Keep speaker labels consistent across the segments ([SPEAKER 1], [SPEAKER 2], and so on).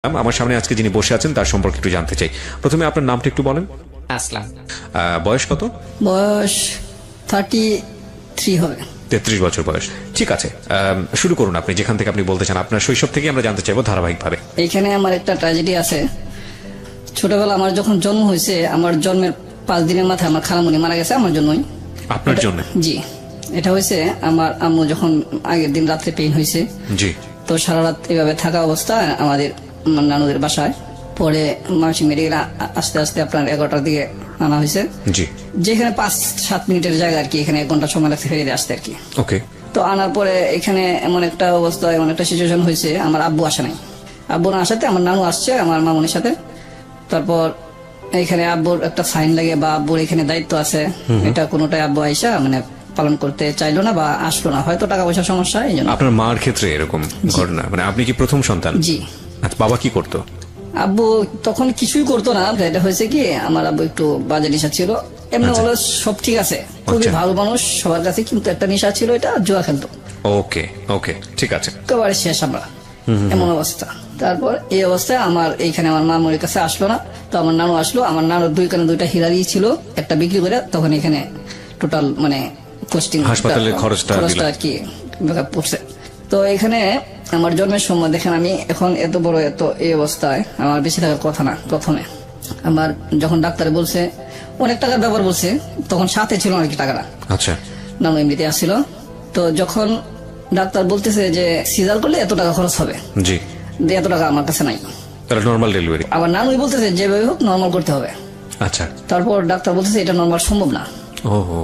[SPEAKER 1] আমার সামনে আজকে যিনি বসে আছেন তার সম্পর্কে একটু জানতে চাই। প্রথমে আপনার নামটা একটু বলেন।
[SPEAKER 2] আসলাম।
[SPEAKER 1] বয়স কত?
[SPEAKER 3] বয়স 33 হবে।
[SPEAKER 1] 33 বছর বয়স। ঠিক আছে, শুরু করুন আপনি যেখান থেকে আপনি বলতে চান। আপনার শৈশব থেকে আমরা জানতে চাইবো ধারাবাহিকভাবে।
[SPEAKER 3] এখানে আমার একটা ট্র্যাজেডি আছে। ছোটবেলা আমার যখন জন্ম হয়েছে, আমার জন্মের 5 দিনের মাথায় আমার খালামণি মারা গেছে আমার জন্যই।
[SPEAKER 1] আপনার জন্য?
[SPEAKER 3] জি, এটা হয়েছে আমার আম্মু যখন আগের দিন রাত্রে পেইন হয়েছে।
[SPEAKER 1] জি।
[SPEAKER 3] তো সারা রাত এভাবে থাকা অবস্থায় আমাদের নানুদের বাসায় পরে মানসিক মেডিকেল আস্তে আস্তে আপনার 11টার দিকে আনা হয়েছে।
[SPEAKER 1] জি।
[SPEAKER 3] যেখানে 5-7 মিনিটের জায়গা আর কি, এখানে 1 ঘন্টা সময় লাগছে ফেরিয়ে আসতে আর কি।
[SPEAKER 1] ওকে।
[SPEAKER 3] তো আনার পরে এখানে এমন একটা অবস্থা, এমন একটা সিচুয়েশন হয়েছে, আমার আব্বু আসে নাই। আব্বু না আসাতে আমার নানু আসছে আমার মামুনির সাথে। তারপর এখানে আব্বুর একটা সাইন লাগে বা আব্বুর এখানে দায়িত্ব আছে, এটা কোনোটাই আব্বু আইসা মানে পালন করতে চাইলো না বা আসলো না, হয়তো টাকা পয়সার সমস্যা এই জন্য।
[SPEAKER 1] আপনার মার ক্ষেত্রে এরকম ঘটনা, মানে আপনি কি প্রথম সন্তান?
[SPEAKER 3] জি।
[SPEAKER 1] আচ্ছা, বাবা কি করতো?
[SPEAKER 3] আব্বু তখন কিছুই করতো না। এটা হয়েছে কি, আমার আব্বু একটু বাজে নেশা ছিল। এমনি হলো সব ঠিক আছে, খুবই ভালো মানুষ সবার কাছে, কিন্তু একটা নেশা ছিল, এটা জুয়া খেলতো।
[SPEAKER 1] ওকে ওকে, ঠিক আছে।
[SPEAKER 3] একেবারে শেষ আমরা, এমন অবস্থা। তারপর এই অবস্থায় আমার এইখানে আমার মামুর কাছে আসলো না। তো আমার নানু আসলো। আমার নানুর 2 কানে 2টা হীরা ছিল, একটা বিক্রি করে তখন এখানে টোটাল মানে কোস্টিং
[SPEAKER 1] হাসপাতালের খরচটা
[SPEAKER 3] আর কি পড়ছে। তো এখানে আমার জন্মের সময় দেখেন, আমি এখন এত বড় এত এই অবস্থায় আমার বেশি থাকার কথা না। প্রথমে আমার যখন ডাক্তারে বলছে অনেক টাকার ব্যাপার বলছে, তখন সাথে ছিল অনেক টাকাটা।
[SPEAKER 1] আচ্ছা।
[SPEAKER 3] নানু এমনিতে আসছিল। তো যখন ডাক্তার বলতেছে যে সিজার করলে এত টাকা খরচ হবে,
[SPEAKER 1] জি,
[SPEAKER 3] এত টাকা আমার কাছে নাই।
[SPEAKER 1] তাহলে নরমাল ডেলিভারি?
[SPEAKER 3] আবার নানুই বলতেছে যেভাবে হোক নর্মাল করতে হবে।
[SPEAKER 1] আচ্ছা।
[SPEAKER 3] তারপর ডাক্তার বলতেছে এটা নর্মাল সম্ভব না।
[SPEAKER 1] ওহো।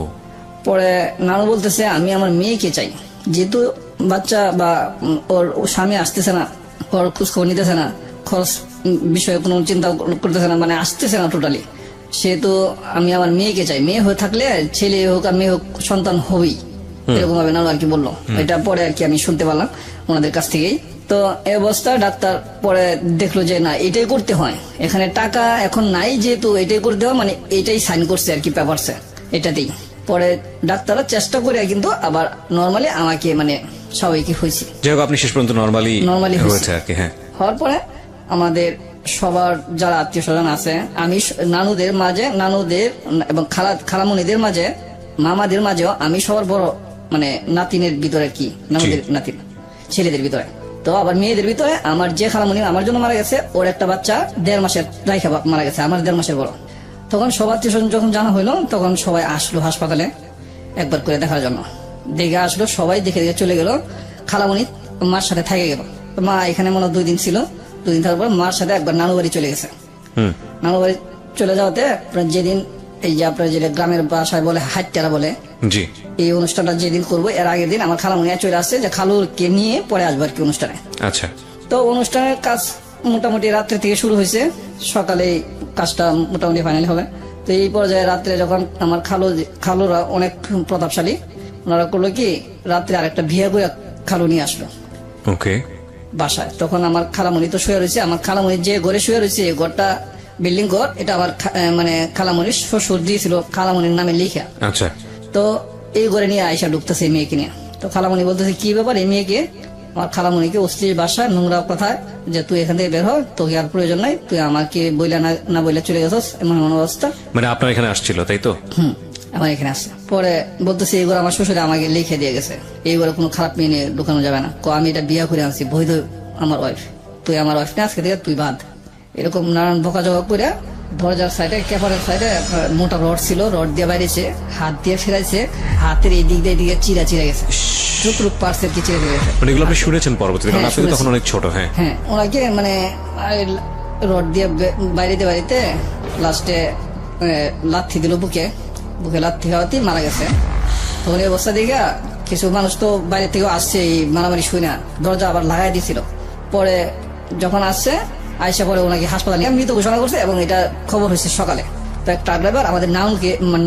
[SPEAKER 3] পরে নানু বলতেছে আমি আমার মেয়েকে চাই, যেহেতু বাচ্চা বা ওর স্বামী আসতেছে না, ওর খোঁজখবর নিতেছে না, খরচ বিষয়ে কোনো চিন্তা করতেছে না, মানে আসতেছে না টোটালি, সেহেতু আমি আমার মেয়েকে চাই। মেয়ে হয়ে থাকলে ছেলে হোক আর মেয়ে হোক সন্তান হবেই, এরকম ভাবে নানু আর কি বললো। এটা পরে আর কি আমি শুনতে পারলাম ওনাদের কাছ থেকেই। তো এই অবস্থায় ডাক্তার পরে দেখলো যে না, এটাই করতে হয়, এখানে টাকা এখন নাই, যেহেতু এটাই করতে হয়, মানে এটাই সাইন করছে আর কি পেপারসে, এটাতেই। পরে ডাক্তাররা চেষ্টা করে কিন্তু আবার নর্মালি আমাকে মানে স্বাভাবিক হয়েছে।
[SPEAKER 1] যাই হোক, আপনি শেষ পর্যন্ত নর্মালি হয়েছে আর কি। হ্যাঁ।
[SPEAKER 3] হওয়ার পরে আমাদের সবার যারা আত্মীয় স্বজন আছে, আমি নানুদের মাঝে, নানুদের এবং খালামণিদের মাঝে, মামাদের মাঝেও আমি সবার বড়, মানে নাতিনের ভিতরে কি, নানুদের নাতিন ছেলেদের ভিতরে। তো আবার মেয়েদের ভিতরে আমার যে খালামণি আমার জন্য মারা গেছে, ওর একটা বাচ্চা 1.5 মাসের রাইখা মারা গেছে, আমার 1.5 মাসের বড়। তখন সবার আত্মীয় স্বজন যখন জানা হইলো, তখন সবাই আসলো হাসপাতালে একবার করে দেখার জন্য। দেখে আসলো সবাই, দেখে দেখে চলে গেল। খালামণি মার সাথে থেকে গেল। মা এখানে মনে 2 দিন ছিল। 2 দিন থাকার পর মার সাথে একবার নানু বাড়ি চলে গেছে। নানু বাড়ি চলে যাওয়াতে যেদিন এই যে আপনার যে গ্রামের বাসায় বলে হাট্টারা বলে,
[SPEAKER 1] জি,
[SPEAKER 3] এই অনুষ্ঠানটা যেদিন করবো এর আগের দিন আমার খালামণি চলে আসছে যে খালুকে নিয়ে পরে আসবো আর কি অনুষ্ঠানে।
[SPEAKER 1] আচ্ছা।
[SPEAKER 3] তো অনুষ্ঠানের কাজ মোটামুটি রাত্রে থেকে শুরু হয়েছে, সকালে কাজটা মোটামুটি ফাইনাল হবে। তো এই পর্যায়ে রাত্রে যখন আমার খালুরা অনেক প্রতাপশালী, ওনারা করলো কি রাত্রে আরেকটা বিয়ে করে খালু নিয়ে আসলো
[SPEAKER 1] ওকে
[SPEAKER 3] বাসায়। তখন আমার খালামণি তো শুয়ে রয়েছে, আমার খালামণি যে ঘরে শুয়ে রয়েছে, এই ঘরটা বিল্ডিং ঘর, এটা আমার মানে খালামণির শ্বশুর দিয়েছিল খালামণির নামে লিখা।
[SPEAKER 1] আচ্ছা।
[SPEAKER 3] তো এই ঘরে নিয়ে আয়সা ঢুকতেছে এই মেয়েকে নিয়ে। তো খালামণি বলতেছে কি ব্যাপার এই মেয়েকে, আমার খালামণিকে অশ্লীল ভাষায় নোংরা কথা, যে তুই এখান থেকে বের হ, তোকে আর প্রয়োজন নাই, তুই আমাকে বইলা না বইলা চলে গেছস, এমন অবস্থা।
[SPEAKER 1] মানে আপনার এখানে আসছিল তাই তো?
[SPEAKER 3] আমার এখানে আসছে। পরে বলতেছে এইগুলো আমার শ্বশুরে আমাকে লিখে দিয়ে গেছে, এইগুলো কোনো খারাপ মেয়ে নিয়ে ঢুকানো যাবে না, আমি এটা বিয়ে করে আনছি, বৈধ আমার ওয়াইফ, তুই আমার ওয়াইফ না, আজকে থেকে তুই বাদ। এরকম নানান বকাঝকা করে দরজার সাইডে, ক্যাপারের সাইডে মোটা রড ছিল, রড দিয়ে বাইরেছে, হাত দিয়ে ফেরাইছে, হাতের এই দিক দিয়ে এদিকে চিরা গেছে, যতটুক পারছে কি চিরা গেছে।
[SPEAKER 1] মানে এগুলো আপনি শুনেছেন পরবর্তীতে, কারণ আপনি তখন অনেক ছোট। হ্যাঁ
[SPEAKER 3] হ্যাঁ, ওনাকে মানে রড দিয়ে বাড়িতে লাস্টে লাথি দিল বুকে লাথি খাওয়াতেই মারা গেছে। তখন এই অবস্থা দেখে কিছু মানুষ তো বাইরে থেকেও আসছে, এই মারামারি শুই না, দরজা আবার লাগাই দিয়েছিল। পরে যখন আসছে আয়সা পরে ওনাকে হাসপাতালে মৃত ঘোষণা করছে, এবং এটা খবর হয়েছে সকালে। তো এক ট্রাক ড্রাইভার আমাদের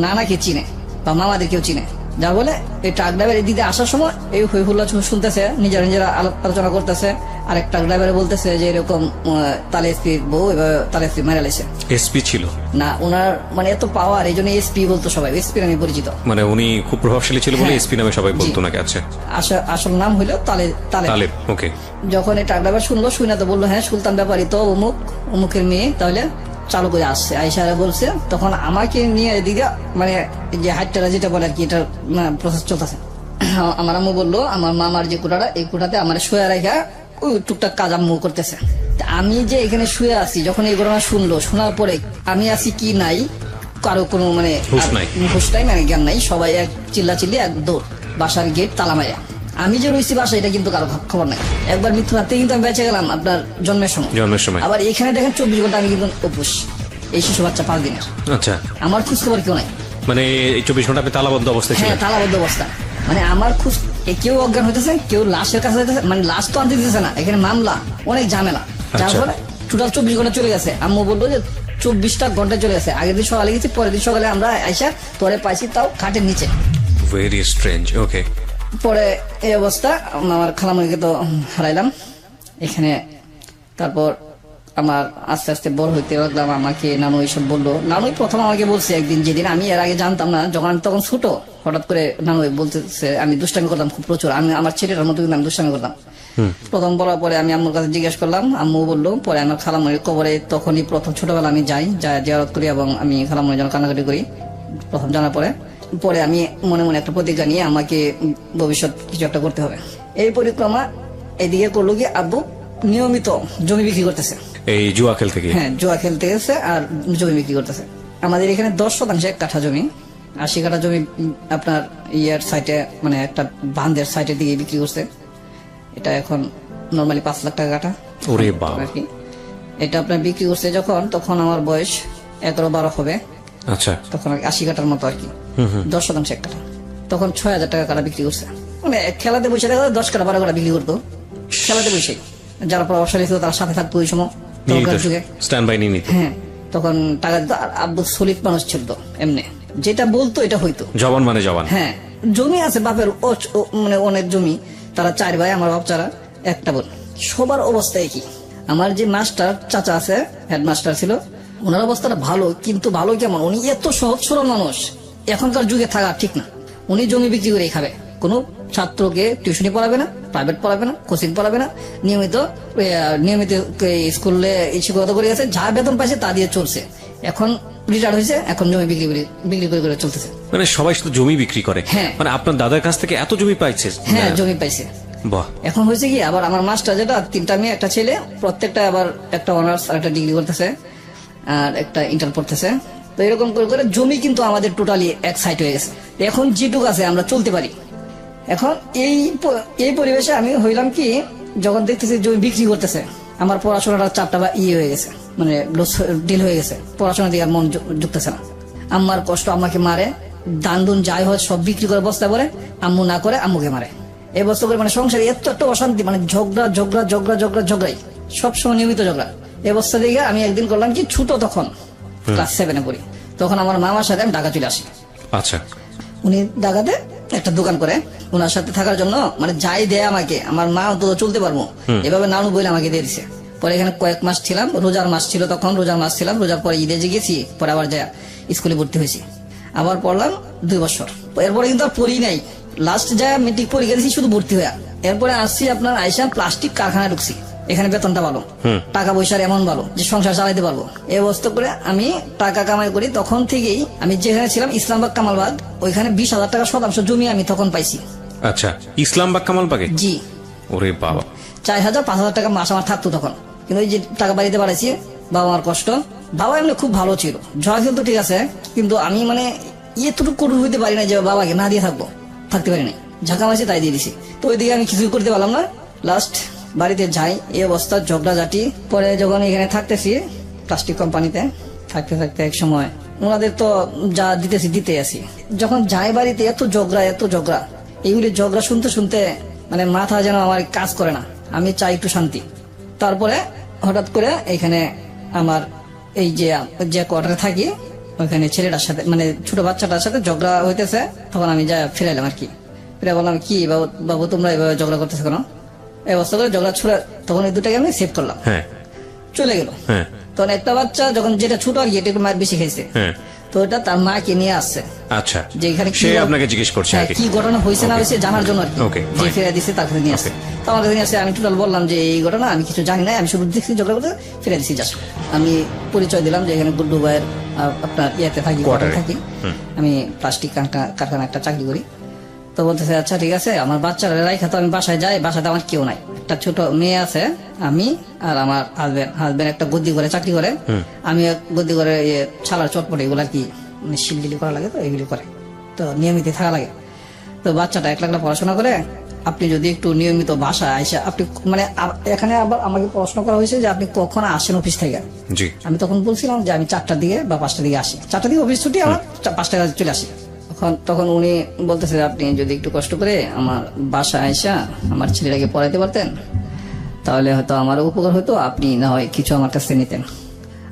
[SPEAKER 3] নানাকে চিনে বা মামাদের কেউ চিনে, যা বলে এই ট্রাক ড্রাইভার এদিকে আসার সময় এই হই হুল্লা শুনতেছে, নিজেরা আলাপ আলোচনা করতেছে। আরেক ট্রাক ড্রাইভার বলতেছে যে এরকম তালে এসপি বউ এবার তালে এসপি মেরে লাইছে।
[SPEAKER 1] এসপি ছিল
[SPEAKER 3] না, ওনার মানে এত পাওয়ার, এই জন্য এসপি বলতো সবাই, এসপি নামে পরিচিত।
[SPEAKER 1] মানে উনি খুব প্রভাবশালী ছিল বলে
[SPEAKER 3] হ্যাঁ।
[SPEAKER 1] এসপি নামে সবাই বলতো
[SPEAKER 3] জি।
[SPEAKER 1] নাকি? আচ্ছা,
[SPEAKER 3] আসল নাম হইলো
[SPEAKER 1] তালেব। ওকে।
[SPEAKER 3] যখন এই ট্রাক ড্রাইভার শুনলো, শুনে তো বললো হ্যাঁ সুলতান ব্যাপারী তো অমুকের মেয়ে, তাহলে চালু করে আসছে। আইসারা বলছে, তখন আমাকে নিয়ে এদিকে মানে যে হাইটটা যেটা বলে আর কি, এটার প্রসেস চলতেছে। আমার আম্মু বললো আমার মামার যে কোটাটা, এই কোটাতে আমার শুয়ে রেখা ওই টুকটাক কাজ আম্মু করতেছে। তা আমি যে এখানে শুয়ে আছি, যখন এই ঘটনা শোনার পরে আমি আছি কি নাই, কারো কোনো মানে
[SPEAKER 1] হুঁশ নাই।
[SPEAKER 3] হুঁশ নাই, মানে জ্ঞান নাই। সবাই এক চিল্লি এক দৌড়, বাসার গেট তালা মারা। আমি যে রয়েছি বাসা, এটা কিন্তু কারো খবর নাই। একবার মৃত্যু রাতে কিন্তু আমি বেঁচে গেলাম আপনার জন্মের সময়। আবার এখানে দেখেন 24 ঘন্টা আমি কিন্তু উপোস, এই শিশু বাচ্চা 5 দিনের।
[SPEAKER 1] আচ্ছা,
[SPEAKER 3] আমার খোঁজ খবর কেউ নাই।
[SPEAKER 1] মানে এই 24 ঘন্টা আপনি তালাবদ্ধ অবস্থায়
[SPEAKER 3] হ্যাঁ,
[SPEAKER 1] ছিলেন?
[SPEAKER 3] তালাবদ্ধ অবস্থা। মানে আমার কেউ অজ্ঞান হইতেছে, কেউ লাশের কাছে হইতেছে, মানে লাশ তো আনতে দিতেছে না, এখানে মামলা, অনেক ঝামেলা। যার
[SPEAKER 1] আচ্ছা।
[SPEAKER 3] ফলে টোটাল 24 ঘন্টা চলে গেছে। আম্মু বললো যে 24টা ঘন্টা চলে গেছে। আগের দিন সকালে গেছি, পরের দিন সকালে আমরা আইসা পরে পাইছি তাও খাটের নিচে।
[SPEAKER 1] Very strange. ওকে।
[SPEAKER 3] পরে এই অবস্থা, আমার খালামণিকে তো হারাইলাম এখানে। তারপর আমার আস্তে আস্তে বড় হইতে লাগলাম। আমাকে নানু এইসব বললো। নানুই প্রথম আমাকে বলছে একদিন, যেদিন আমি এর আগে জানতাম না, যখন আমি তখন ছোট, হঠাৎ করে নানু বলতেছে, আমি দুষ্টামি করতাম খুব প্রচুর। আমি আমার ছেলেটার মতো কিন্তু আমি দুষ্টামি করতাম। প্রথম বলার পরে আমি আম্মুর কাছে জিজ্ঞেস করলাম, আম্মু বললো। পরে আমার খালামণির কবরে তখনই প্রথম ছোটবেলা আমি যাই, জিয়ারত করি এবং আমি খালামণির জন্য কান্নাকাটি করি। প্রথম জানার পরে আমি মনে মনে একটা প্রতিজ্ঞা নিয়ে আমাকে ভবিষ্যৎ কিছু একটা করতে হবে। এই পরিক্রমা এদিকে করলো কি, আব্বু নিয়মিত জমি বিক্রি করতেছে।
[SPEAKER 1] এই জুয়া খেলতে গিয়ে?
[SPEAKER 3] হ্যাঁ, জুয়া খেলতে গেছে আর জমি বিক্রি করতেছে। আমাদের এখানে 10% 1 কাঠা জমি, 80 কাঠা জমি আপনার ইয়ার সাইটে, মানে একটা বান্ধের সাইটের দিকে বিক্রি করছে। এটা এখন নর্মালি 5 লাখ টাকা কাঠা।
[SPEAKER 1] ওরে বাবা।
[SPEAKER 3] আর কি এটা আপনার বিক্রি করছে তখন আমার বয়স 11-12 হবে।
[SPEAKER 1] আচ্ছা।
[SPEAKER 3] তখন 80 কাঠার মতো আর কি, 10% 1 কাঠা। তখন 6,000 টাকা কাঠা বিক্রি করছে। মানে খেলাতে বসে দেখা 10 কাঠা 12 কাঠা বিক্রি করতো খেলাতে বসে। যারা প্রভাবশালী ছিল তার সাথে থাকতো ওই সময়, তখনকার যুগে।
[SPEAKER 1] স্ট্যান্ড বাই নিয়ে নিত।
[SPEAKER 3] হ্যাঁ, তখন টাকা দিত। আর আব্বু সলিড মানুষ ছিল তো, এমনি যেটা বলতো এটা হইতো।
[SPEAKER 1] জবান মানে জবান।
[SPEAKER 3] হ্যাঁ, জমি আছে বাপের, মানে অনেক জমি। তারা 4 ভাই, আমার বাপ ছাড়া একটা বোন। সবার অবস্থা একই। আমার যে মাস্টার চাচা আছে, হেডমাস্টার ছিল, ওনার অবস্থাটা ভালো। কিন্তু ভালো কেমন, উনি এত সহজ সরল মানুষ, এখনকার যুগে থাকা ঠিক না। উনি জমি বিক্রি করে খাবে, কোনো ছাত্রকে টিউশনি পড়াবে না, প্রাইভেট পড়াবে না, কোচিং পড়াবে না, নিয়মিত স্কুলে শিক্ষকতা করে গেছে, যা বেতন পাইছে তা দিয়ে চলছে। এখন রিটায়ার হয়েছে, এখন জমি বিক্রি করে চলতেছে।
[SPEAKER 1] মানে সবাই শুধু জমি বিক্রি করে?
[SPEAKER 3] হ্যাঁ।
[SPEAKER 1] মানে আপনার দাদার কাছ থেকে এত জমি পাইছে?
[SPEAKER 3] হ্যাঁ, জমি পাইছে।
[SPEAKER 1] বাহ।
[SPEAKER 3] এখন হয়েছে কি, আবার আমার মাস্টার যেটা, 3টা মেয়ে 1টা ছেলে, প্রত্যেকটা আবার একটা অনার্স আর একটা ডিগ্রি করতেছে, আর একটা ইন্টার পড়তেছে। তো এরকম করে জমি কিন্তু আমাদের টোটালি এক সাইড হয়ে গেছে। এখন যেটুকু আছে আমরা চলতে পারি। এখন এই পরিবেশে আমি হইলাম কি, যখন দেখতেছি জমি বিক্রি করতেছে, আমার পড়াশোনাটা চাপটা বা হয়ে গেছে, মানে ডিল হয়ে গেছে। পড়াশোনার দিকে আর মন ঢুকতেছে না। আম্মার কষ্ট, আম্মাকে মারে, দান দুন যাই হয় সব বিক্রি করে বস্তা করে, আম্মু না করে আম্মুকে মারে। এই বস্তা করে মানে সংসারে এত একটা অশান্তি, মানে ঝগড়াই, সবসময় নিয়মিত ঝগড়া। এই বস্তা দিকে আমি একদিন করলাম কি, ছোট তখন ক্লাস 7-এ পড়ি, তখন আমার মামার সাথে আমি ঢাকা চলে আসি।
[SPEAKER 1] আচ্ছা।
[SPEAKER 3] উনি ঢাকাতে একটা দোকান করে, ওনার সাথে থাকার জন্য মানে যাই দেয় আমাকে, আমার মা অন্তত চলতে পারবো, এভাবে নানু বলে আমাকে দিয়ে দিছে। পরে এখানে কয়েক মাস ছিলাম, রোজার মাস ছিল তখন, রোজার মাস ছিলাম। রোজার পরে ঈদে যে গেছি, পরে আবার যা স্কুলে ভর্তি হয়েছি, আবার পড়লাম 2 বছর। এরপরে কিন্তু আর পড়ি নাই, লাস্ট যা মেট্রিক পরীক্ষা দিয়েছি শুধু ভর্তি হয়ে। এরপরে আসছি আপনার আইসা প্লাস্টিক কারখানায় ঢুকছি। এখানে বেতনটা ভালো, টাকা পয়সার এমন ভালো যে সংসার চালাইতে পারবো। এই অবস্থা করে আমি টাকা কামাই করি। তখন থেকেই আমি যেখানে ছিলাম, ইসলামবাগ কামালবাগ, ওইখানে 20,000 টাকা শতাংশ জমি আমি তখন পাইছি।
[SPEAKER 1] আচ্ছা, ইসলামবাগ কামালবাগে?
[SPEAKER 3] জি।
[SPEAKER 1] ওরে বাবা।
[SPEAKER 3] 4,000-5,000 টাকা মাস আমার থাকতো তখন। কিন্তু ওই যে টাকা বাড়িতে বাড়াইছি, বাবা আমার কষ্ট। বাবা এমনি খুব ভালো ছিল, জয়া খেলতো ঠিক আছে, কিন্তু আমি মানে এতটুকু কঠোর হইতে পারি না যে বাবাকে না দিয়ে থাকতে পারি না। ঝাঁকা মাসে তাই দিয়ে দিছি। তো ওইদিকে আমি কিছুই করতে পারলাম না। লাস্ট বাড়িতে যাই, এই অবস্থা, ঝগড়াঝাটি। পরে যখন এখানে থাকতেছি প্লাস্টিক কোম্পানিতে, থাকতে এক সময় ওনাদের তো যা দিতে আসি। যখন যাই বাড়িতে এত ঝগড়া, এইগুলি ঝগড়া শুনতে মানে মাথা যেন আমার কাজ করে না। আমি চাই একটু শান্তি। তারপরে হঠাৎ করে এখানে আমার এই যে কোয়ার্টারে থাকি, ওইখানে ছেলেটার সাথে মানে ছোট বাচ্চাটার সাথে ঝগড়া হইতেছে, তখন আমি যা ফিরাইলাম আর কি। ফিরে বললাম, কি বাবু বাবু তোমরা এভাবে ঝগড়া করতেছো কেন? এই অবস্থা করে ঝগড়া ছুড়ে তখন এই দুটাকে আমি সেভ করলাম,
[SPEAKER 1] হ্যাঁ
[SPEAKER 3] চলে গেল।
[SPEAKER 1] হ্যাঁ
[SPEAKER 3] তখন একটা বাচ্চা যখন যেটা ছোট আর কি, এটা একটু মায়ের বেশি খাইছে,
[SPEAKER 1] হ্যাঁ
[SPEAKER 3] তো ওটা তার মাকে নিয়ে আসছে,
[SPEAKER 1] আচ্ছা
[SPEAKER 3] যে এখানে কি
[SPEAKER 1] সে
[SPEAKER 3] ঘট-
[SPEAKER 1] আপনাকে জিজ্ঞেস করছে আর
[SPEAKER 3] হ্যাঁ,
[SPEAKER 1] কি
[SPEAKER 3] কি ঘটনা হয়েছে না
[SPEAKER 1] Okay.
[SPEAKER 3] হয়েছে জানার জন্য আর কি।
[SPEAKER 1] Okay,
[SPEAKER 3] যে
[SPEAKER 1] fine.
[SPEAKER 3] ফিরে দিচ্ছে তার কাছে নিয়ে আসছে। তো আমার কাছে নিয়ে আসছে, আমি টোটাল বললাম যে এই ঘটনা আমি কিছু জানি না, আমি শুধু দেখছি ঝগড়া করতে, ফিরে দিচ্ছি জাস্ট। আমি পরিচয় দিলাম যে এখানে গুড্ডু ভাইয়ের আপনার ইয়েতে থাকি,
[SPEAKER 1] Quarter-এ।
[SPEAKER 3] কোয়ার্টারে থাকি, আমি প্লাস্টিক কারখানা একটা চাকরি করি। তো বলতেছে আচ্ছা ঠিক আছে, আমার বাচ্চারা রাইখা তো আমি বাসায় যাই, বাসাতে আমার কেউ নাই, একটা ছোট মেয়ে আছে, আমি আর আমার হাজবেন্ড একটা গদ্দি করে চাকরি করে, আমি এক গদ্দি করে ছালার চটপটে এগুলো আর কি মানে শিলডিলি করা লাগে, তো এগুলি করে, তো নিয়মিত থাকা লাগে। তো বাচ্চাটা একলা একলা পড়াশোনা করে, আপনি যদি একটু নিয়মিত বাসায় আইসা আপনি মানে এখানে আবার আমাকে প্রশ্ন করা হয়েছে যে আপনি কখন আসেন অফিস থেকে।
[SPEAKER 1] জি
[SPEAKER 3] আমি তখন বলছিলাম যে আমি 4টার দিকে বা 5টার দিকে আসি, 4টার দিকে অফিস ছুটি, আমার 5টার কাছে চলে আসি। তখন উনি বলতেছে আপনি যদি একটু কষ্ট করে আমার বাসায় আইসা আমার ছেলেটাকে পড়াইতে পারতেন তাহলে হয়তো আমার উপকার হতো, আপনি না হয় কিছু আমার কাছে নিতেন।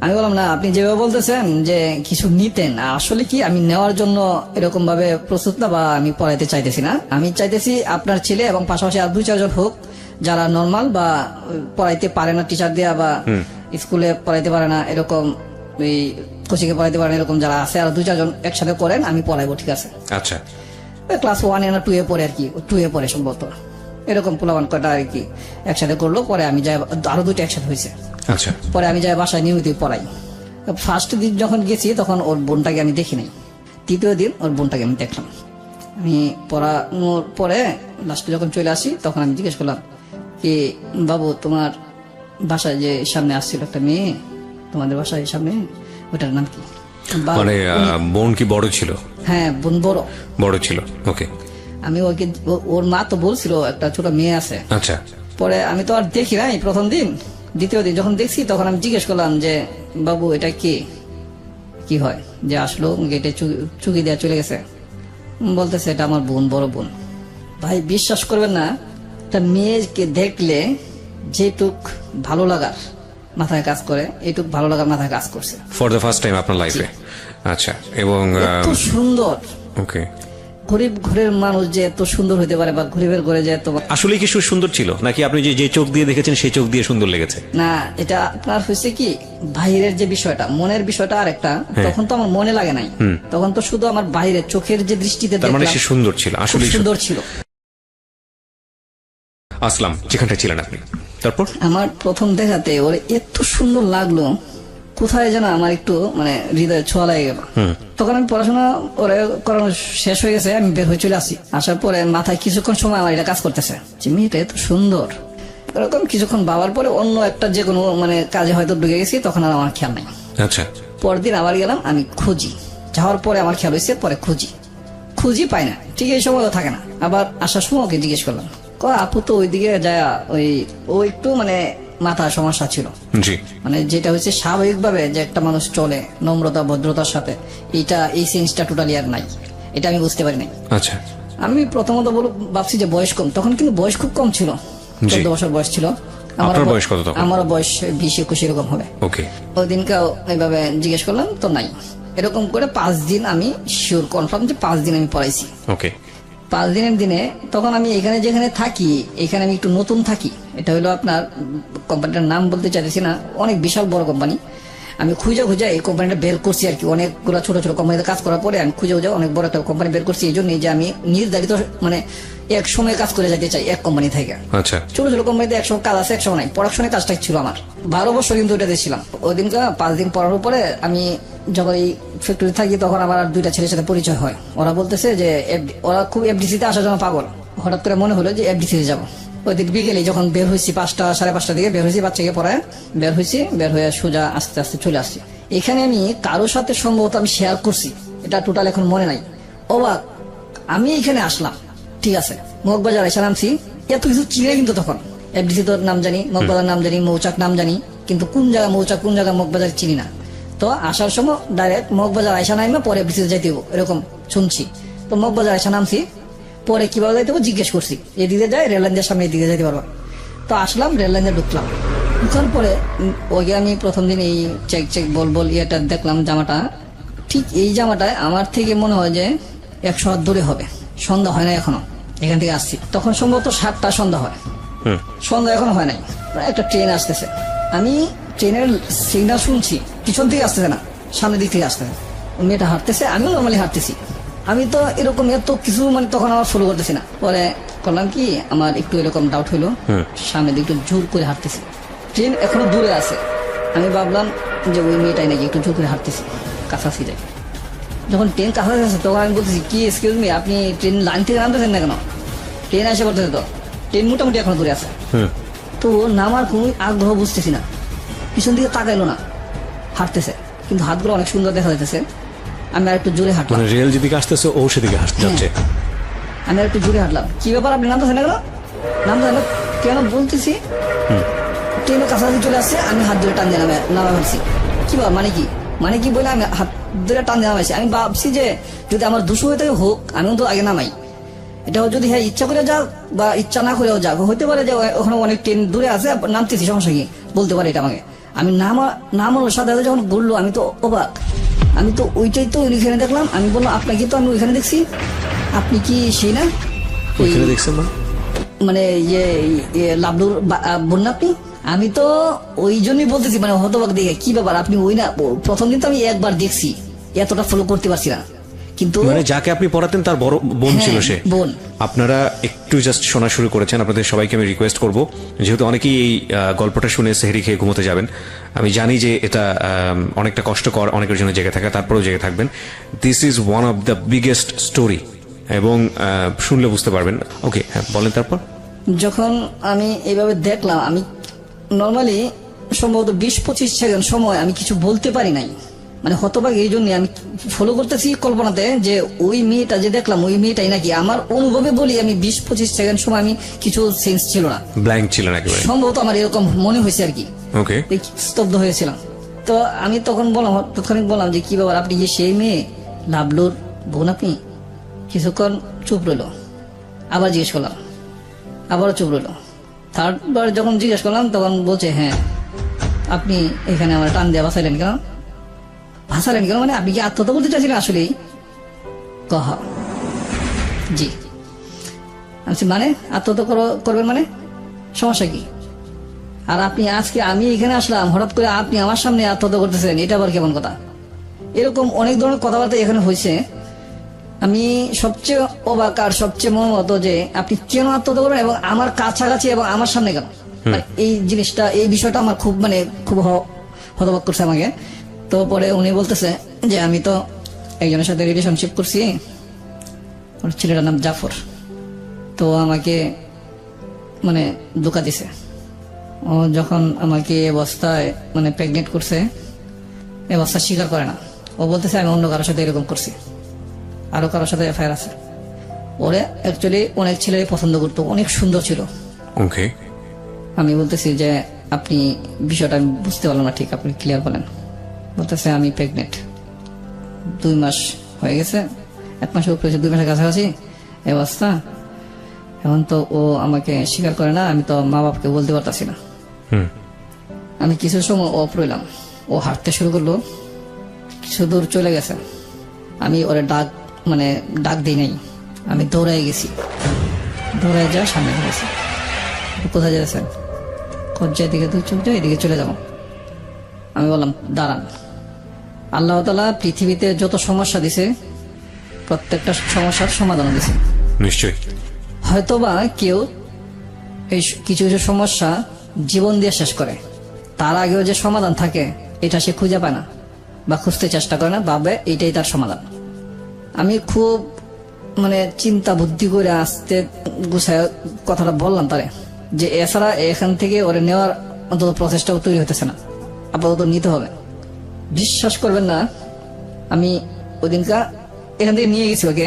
[SPEAKER 3] আমি বললাম না, আপনি যেভাবে বলতেছেন যে কিছু নিতেন, আসলে কি আমি নেওয়ার জন্য এরকম ভাবে প্রস্তুত না, বা আমি পড়াইতে চাইতেছি না। আমি চাইতেছি আপনার ছেলে এবং পাশাপাশি আর 2-4 জন হোক যারা নর্মাল বা পড়াইতে পারে না টিচার দেয়া, বা স্কুলে পড়াইতে পারে না এরকম, এই কোচিংয়ে পড়াইতে পারে না এরকম যারা আছে, আর 2-4 জন একসাথে করেন, আমি পড়াইবো, ঠিক আছে?
[SPEAKER 1] আচ্ছা
[SPEAKER 3] ক্লাস 1 না 2 পরে আর কি, 2 পরে সম্ভবত এরকম পোলাবান কয়টা আর কি একসাথে করলো। পরে আমি যাই, আরো 2টা একসাথে হয়েছে,
[SPEAKER 1] আচ্ছা
[SPEAKER 3] পরে আমি যাই বাসায় নিয়মিত পড়াই। ফার্স্ট দিন যখন গেছি তখন ওর বোনটাকে আমি দেখি নাই, 3য় দিন ওর বোনটাকে আমি দেখলাম। আমি পড়ানোর পরে লাস্টে যখন চলে আসি তখন আমি জিজ্ঞেস করলাম, কি বাবু তোমার বাসায় যে সামনে আসছিল একটা মেয়ে, তোমাদের বাসায় সামনে, ওটার নাম কি?
[SPEAKER 1] মানে বোন কি বড় ছিল?
[SPEAKER 3] হ্যাঁ বোন
[SPEAKER 1] বড় ছিল, ওকে।
[SPEAKER 3] আমি ওকে ওর মা তো বলছিল একটা ছোট মেয়ে আছে।
[SPEAKER 1] আচ্ছা
[SPEAKER 3] পরে আমি তো আর দেখি নাই প্রথম দিন, 2য় দিন যখন দেখছি তখন আমি জিজ্ঞেস করলাম যে বাবু এটা কি হয় যে আসলো গেটে চুকি দেওয়া চলে গেছে? বলতেছে এটা আমার বোন, বড় বোন। ভাই বিশ্বাস করবেন না, একটা মেয়েকে দেখলে যেটুক ভালো লাগার মাথায় কাজ করে, এইটুক ভালো লাগার মাথায় কাজ করছে
[SPEAKER 1] ফর দ্য ফার্স্ট টাইম আপনার লাইফে। আচ্ছা, এবং
[SPEAKER 3] এত সুন্দর।
[SPEAKER 1] ওকে,
[SPEAKER 3] গরিব ঘরের মানুষ যে এত সুন্দর হতে পারে, বা গরিবের ঘরে যে এত,
[SPEAKER 1] আসলে কি সুন্দর ছিল নাকি আপনি যে চোখ দিয়ে দেখেছেন সেই চোখ দিয়ে সুন্দর লেগেছে?
[SPEAKER 3] না, এটা আপনার হয়েছে কি বাইরের যে বিষয়টা, মনের বিষয়টা আরেকটা। তখন তো আমার মনে লাগে নাই, তখন তো শুধু আমার বাইরে চোখের যে দৃষ্টিতে
[SPEAKER 1] তার মানে
[SPEAKER 3] দেখলাম,
[SPEAKER 1] সে সুন্দর ছিল, আসলে
[SPEAKER 3] খুব সুন্দর ছিল।
[SPEAKER 1] আসলাম যেখানটা ছিলেন আপনি, তারপর
[SPEAKER 3] আমার প্রথম দেখাতে ওরে এত সুন্দর লাগলো, কোথায় যেন আমার একটু মানে হৃদয়ে ছোঁয়া লাগে গেল। তখন আমি পড়াশোনা ওরে করানো শেষ হয়ে গেছে, আমি বের হয়ে চলে আসি। আসার পরে মাথায় কিছুক্ষণ সময় আমার এটা কাজ করতেছে যে মেয়েটা এত সুন্দর। এরকম কিছুক্ষণ ভাবার পরে অন্য একটা যে কোনো মানে কাজে হয়তো ঢুকে গেছি, তখন আর আমার খেয়াল নাই।
[SPEAKER 1] আচ্ছা,
[SPEAKER 3] পরের দিন আবার গেলাম, আমি খুঁজি, যাওয়ার পরে আমার খেয়াল হয়েছে, পরে খুঁজি পাই না, ঠিক এই সময়ও থাকে না। আবার আসার সময় ওকে জিজ্ঞেস করলাম, আপু তো ওইদিকে যায়, ও একটু মানে মাথার সমস্যা ছিল,
[SPEAKER 1] জি,
[SPEAKER 3] মানে যেটা হচ্ছে স্বাভাবিকভাবে যে একটা মানুষ চলে নম্রতা ভদ্রতার সাথে, এই সেন্সটা টোটালি আর নাই, এটা আমি বুঝতে পারি নাই।
[SPEAKER 1] আচ্ছা,
[SPEAKER 3] আমি প্রথমত ভাবছি যে বয়স কম, তখন কিন্তু বয়স খুব কম ছিল, 14 বছর বয়স ছিল।
[SPEAKER 1] আপনার বয়স কত তখন?
[SPEAKER 3] আমারও বয়স 20-21 এরকম হবে।
[SPEAKER 1] ওকে,
[SPEAKER 3] ওই দিনকেও এইভাবে জিজ্ঞেস করলাম, তো নাই। এরকম করে 5 দিন আমি শিওর কনফার্ম যে 5 দিন আমি পড়াইছি।
[SPEAKER 1] ওকে,
[SPEAKER 3] 5 দিনের দিনে তখন আমি এখানে যেখানে থাকি, এখানে আমি একটু নতুন থাকি। এটা হলো আপনার কোম্পানিটার নাম বলতে চাইছি না, অনেক বিশাল বড় কোম্পানি। আমি খুঁজে এই কোম্পানিটা বের করছি আর কি, অনেকগুলো ছোট ছোট কোম্পানিতে কাজ করার পরে আমি খুঁজে অনেক বড় একটা কোম্পানি বের করছি। এই জন্যই যে আমি নির্ধারিত মানে এক সময় কাজ করে যেতে চাই এক কোম্পানি থেকে।
[SPEAKER 1] আচ্ছা,
[SPEAKER 3] ছোট ছোট কোম্পানিতে একসময় কাজ আছে, একসময় নাই। প্রোডাকশনের কাজটা ছিল আমার 12 বছর কিন্তু ওইটাতে ছিলাম। ওই দিনকে 5 দিন পড়ার পরে আমি যখন এই ফ্যাক্টরি থাকি, তখন আমার আর 2টা ছেলের সাথে পরিচয় হয়। ওরা বলতেছে যে ওরা খুব এফডিসিতে আসার জন্য পাগল। হঠাৎ করে মনে হলো যে এফডিসিতে যাবো। ওই দিন বিকেলে যখন বের হয়েছি, 5টা 5:30 দিকে বের হয়েছি, বাচ্চাকে পড়ায় বের হয়ে সোজা আস্তে আস্তে চলে আসছি। এখানে আমি কারোর সাথে সম্ভবত আমি শেয়ার করছি, এটা টোটাল এখন মনে নাই। অবাক, আমি এখানে আসলাম, ঠিক আছে, মগবাজার এসে নামছি, এত কিছু চিনে কিন্তু তখন এফডিসি তোর নাম জানি, মগবাজার নাম জানি, মৌচাক নাম জানি, কিন্তু কোন জায়গা মৌচাক কোন জায়গা মগবাজার চিনি না। তো আসার সময় ডাইরেক্ট মগবাজার আয়সা নামে পরে এফডিসিতে যাইতে হবো এরকম শুনছি। তো মগবাজার আয়সা নামছি, পরে কিভাবে যাইতে হবো জিজ্ঞেস করছি, এদিকে যাই রেল লাইনের সামনে, এদিকে যাইতে পারবো। তো আসলাম, রেল লাইনে ঢুকলাম। ঢুকার পরে ওই আমি প্রথম দিন এই চেক বল ইয়েটা দেখলাম, জামাটা ঠিক এই জামাটায় আমার থেকে মনে হয় যে 100 হাত দূরে হবে। সন্ধ্যা হয় না এখনো, এখান থেকে আসছি তখন সম্ভবত 7টা সন্ধ্যা হয়। সন্ধ্যা এখনো হয় নাই, একটা ট্রেন আসতেছে। আমি ট্রেনের সিগন্যাল শুনছি, পিছন থেকে আসতেছে না, সামনের দিক থেকে আসতেছে। ওই মেয়েটা হাঁটতেছে, আমিও নর্মালি হাঁটতেছি। আমি তো এরকম এত কিছু মানে তখন আমার ফলো করতেছি না। পরে করলাম কি, আমার একটু এরকম ডাউট হইলো, সামনের দিকে একটু জোর করে হাঁটতেছি। ট্রেন এখনো দূরে আছে, আমি ভাবলাম যে ওই মেয়েটাই নাকি, একটু জোর করে হাঁটতেছি, কাছাকাছি যাই। যখন ট্রেন কাছাকাছি আছে তখন আমি বলতেছি, কি এক্সকিউজ মি, আপনি ট্রেন লাইন থেকে নামতেছেন না কেন? ট্রেন এসে পড়তেছে তো, ট্রেন মোটামুটি এখনো দূরে আছে। তো নামার কোনো আগ্রহ বুঝতেছি না, পিছন দিকে তাকাইলো না, হাঁটতেছে, কিন্তু হাতগুলো অনেক সুন্দর দেখা যাইতেছে। আমি আর একটু জোরে হাঁটলাম,
[SPEAKER 1] মানে রেল যেদিকে আসতেছে ও সেদিকে যাচ্ছে।
[SPEAKER 3] আমি আর একটু জোরে হাঁটলাম। কি ব্যাপার, আপনি নামতেছেন না কেন? নামতেছেন না কেন বলতেছি, ট্রেনের কাছাকাছি চলে আসছে, আমি হাত ধরে টান দিয়ে নামা ভাবছি। কি ব্যাপার, মানে কি বলে আমি হাত ধরে টান দিয়ে নামাইছি। আমি ভাবছি যে যদি আমার দুশো হয়ে থাকে হোক, আমি তো আগে নামাই। এটা যদি হ্যাঁ ইচ্ছা করে যাক বা ইচ্ছা না করেও যাক, হইতে পারে যে ওখানে অনেক ট্রেন দূরে আছে, নামতেছি, সমস্যা কি, বলতে পারে এটা আমাকে। আমি নামানোর সাথে সাথে যখন বললো, আমি তো অবাক। আমি তো ওইটাই তো ওইখানে দেখলাম। আমি বললাম, আপনাকে তো আমি ওইখানে দেখছি, আপনি কি সেই না
[SPEAKER 1] ওইখানে দেখছেন?
[SPEAKER 3] মানে লাবলুর বোন না আপনি? আমি তো ওই জন্যই বলতেছি, মানে হতবাক দেখে, কি ব্যাপার আপনি ওই না? প্রথম দিন তো আমি একবার দেখছি, এতটা ফলো করতে পারছি না। কিন্তু
[SPEAKER 1] মানে যাকে আপনি পড়াতেন তার বড় বোন ছিল সে?
[SPEAKER 3] বোন।
[SPEAKER 1] আপনারা একটু জাস্ট শোনা শুরু করেছেন, আপনাদের সবাইকে আমি রিকোয়েস্ট করব, যেহেতু অনেকেই এই গল্পটা শুনে সেহরি খেয়ে ঘুমোতে যাবেন, আমি জানি যে এটা অনেকটা কষ্টকর অনেকের জন্য জেগে থাকা, তারপরেও জেগে থাকবেন। This is one of the biggest story, এবং শুনলে বুঝতে পারবেন। ওকে, হ্যাঁ বলেন তারপর।
[SPEAKER 3] যখন আমি এইভাবে দেখলাম, আমি নর্মালি সম্ভবত 20-25 সেকেন্ড সময় আমি কিছু বলতে পারি নাই। মানে হতবাক এই জন্য, আমি ফলো করতেছি কল্পনাতে যে ওই মেয়েটা যে দেখলাম ওই মেয়েটাই নাকি। আমার অনুভবে বলি, আমি 20-25 সেকেন্ড সময় আমি কিছু সেন্স ছিল না,
[SPEAKER 1] ব্ল্যাঙ্ক ছিল না একেবারে।
[SPEAKER 3] সম্ভবত আমার এরকম মনে হয়েছে আর কি।
[SPEAKER 1] ওকে,
[SPEAKER 3] স্তব্ধ হয়েছিলাম। তো আমি তখন বললাম, তৎক্ষণিক বললাম যে কি ব্যাপার, আপনি যে সেই মেয়ে লাবলুর বোন আপনি? কিছুক্ষণ চুপ রইল, আবার জিজ্ঞেস করলাম, আবারও চুপ রইল। থার্ড বার যখন জিজ্ঞেস করলাম তখন বলছে, হ্যাঁ আপনি এখানে আমার টান দিয়ে বাঁচাইলেন কেন? ভাসালেন কেন মানে আপনি কি আত্মহত্যা করতে চাইছিলেন আসলেই? কহ জি। মানে আত্মহত্যা করবেন মানে সমস্যা কি? আর আপনি আজকে আমি এখানে আসলাম, হঠাৎ করে আপনি আমার সামনে আত্মহত্যা করতেছেন, এটা আবার কেমন কথা? এরকম অনেক ধরনের কথাবার্তা এখানে হয়েছে। আমি সবচেয়ে অবাক আর সবচেয়ে মনোমত যে আপনি কেন আত্মহত্যা করবেন এবং আমার কাছাকাছি এবং আমার সামনে কেন? এই জিনিসটা, এই বিষয়টা আমার খুব হতবাক করছে আমাকে। তো পরে উনি বলতেছে যে আমি তো একজনের সাথে রিলেশনশিপ করছি, ওর ছেলেটার নাম জাফর। তো আমাকে মানে ধোঁকা দিছে। ও যখন আমাকে অবস্থায় মানে প্রেগনেন্ট করছে, অবস্থা স্বীকার করে না। ও বলতেছে আমি অন্য কারোর সাথে এরকম করছি, আরো কারোর সাথে এফআইআর আছে। ওরে অ্যাকচুয়ালি অনেক ছেলে পছন্দ করতো, অনেক সুন্দর ছিল।
[SPEAKER 1] ওকে,
[SPEAKER 3] আমি বলতেছি যে আপনি বিষয়টা আমি বুঝতে পারলাম না ঠিক, আপনি ক্লিয়ার বলেন। বলতেছে আমি প্রেগনেন্ট, 2 মাস হয়ে গেছে, 1 মাসের উপরে 2 মাসের কাছাকাছি এই অবস্থা। এখন তো ও আমাকে স্বীকার করে না, আমি তো মা বাপকে বলতে পারতাছি না। আমি কিছু সময় অফ রইলাম, ও হাঁটতে শুরু করলো, কিছু দূর চলে গেছে। আমি ওরে ডাক দিই নাই, আমি দৌড়াই গেছি, দৌড়ায় যা সামনে গেছি। কোথায় যাচ্ছেন? কজ্জার দিকে তুই চোখ যায়, এদিকে চলে যাবো। আমি বললাম দাঁড়ান, আল্লাহ তাআলা পৃথিবীতে যত সমস্যা দিছে প্রত্যেকটা সমস্যার সমাধান দিছে।
[SPEAKER 1] নিশ্চয়ই
[SPEAKER 3] হয়তোবা কেউ এই কিছু কিছু সমস্যা জীবন দিয়ে শেষ করে, তার আগেও যে সমাধান থাকে এটা সে খুঁজে পায় না বা খুঁজতে চেষ্টা করে না, ভাবে এইটাই তার সমাধান। আমি খুব চিন্তা বুদ্ধি করে আসতে গুছায় কথাটা বললাম তারে, যে এছাড়া এখান থেকে ওরে নেওয়ার অন্তত প্রচেষ্টাও তৈরি হতেছে না, আপাতত নিতে হবে। বিশ্বাস করবেন না, আমি ওদিনকা এখান থেকে নিয়ে গেছি ওকে।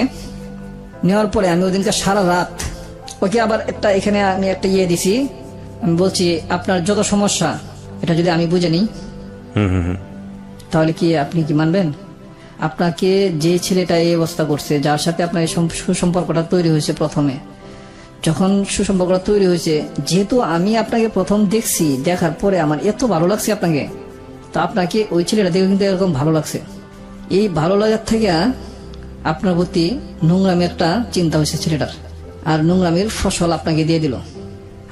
[SPEAKER 3] নেওয়ার পরে আমি ওদিনকা সারা রাত ওকে আবার এখানে আমি একটা দিছি। আমি বলছি আপনার যত সমস্যা এটা যদি আমি বুঝে নিই তাহলে কি আপনি কি মানবেন? আপনাকে যে ছেলেটা এই অবস্থা করছে, যার সাথে আপনার সুসম্পর্কটা তৈরি হয়েছে, প্রথমে যখন সুসম্পর্কটা তৈরি হয়েছে, যেহেতু আমি আপনাকে প্রথম দেখছি, দেখার পরে আমার এত ভালো লাগছে আপনাকে, তো আপনাকে ওই ছেলেটা দেখে কিন্তু এরকম ভালো লাগছে। এই ভালো লাগার থেকে আপনার প্রতি নোংরামি একটা চিন্তা হয়েছে ছেলেটার, আর নোংরামির ফসল আপনাকে দিয়ে দিল।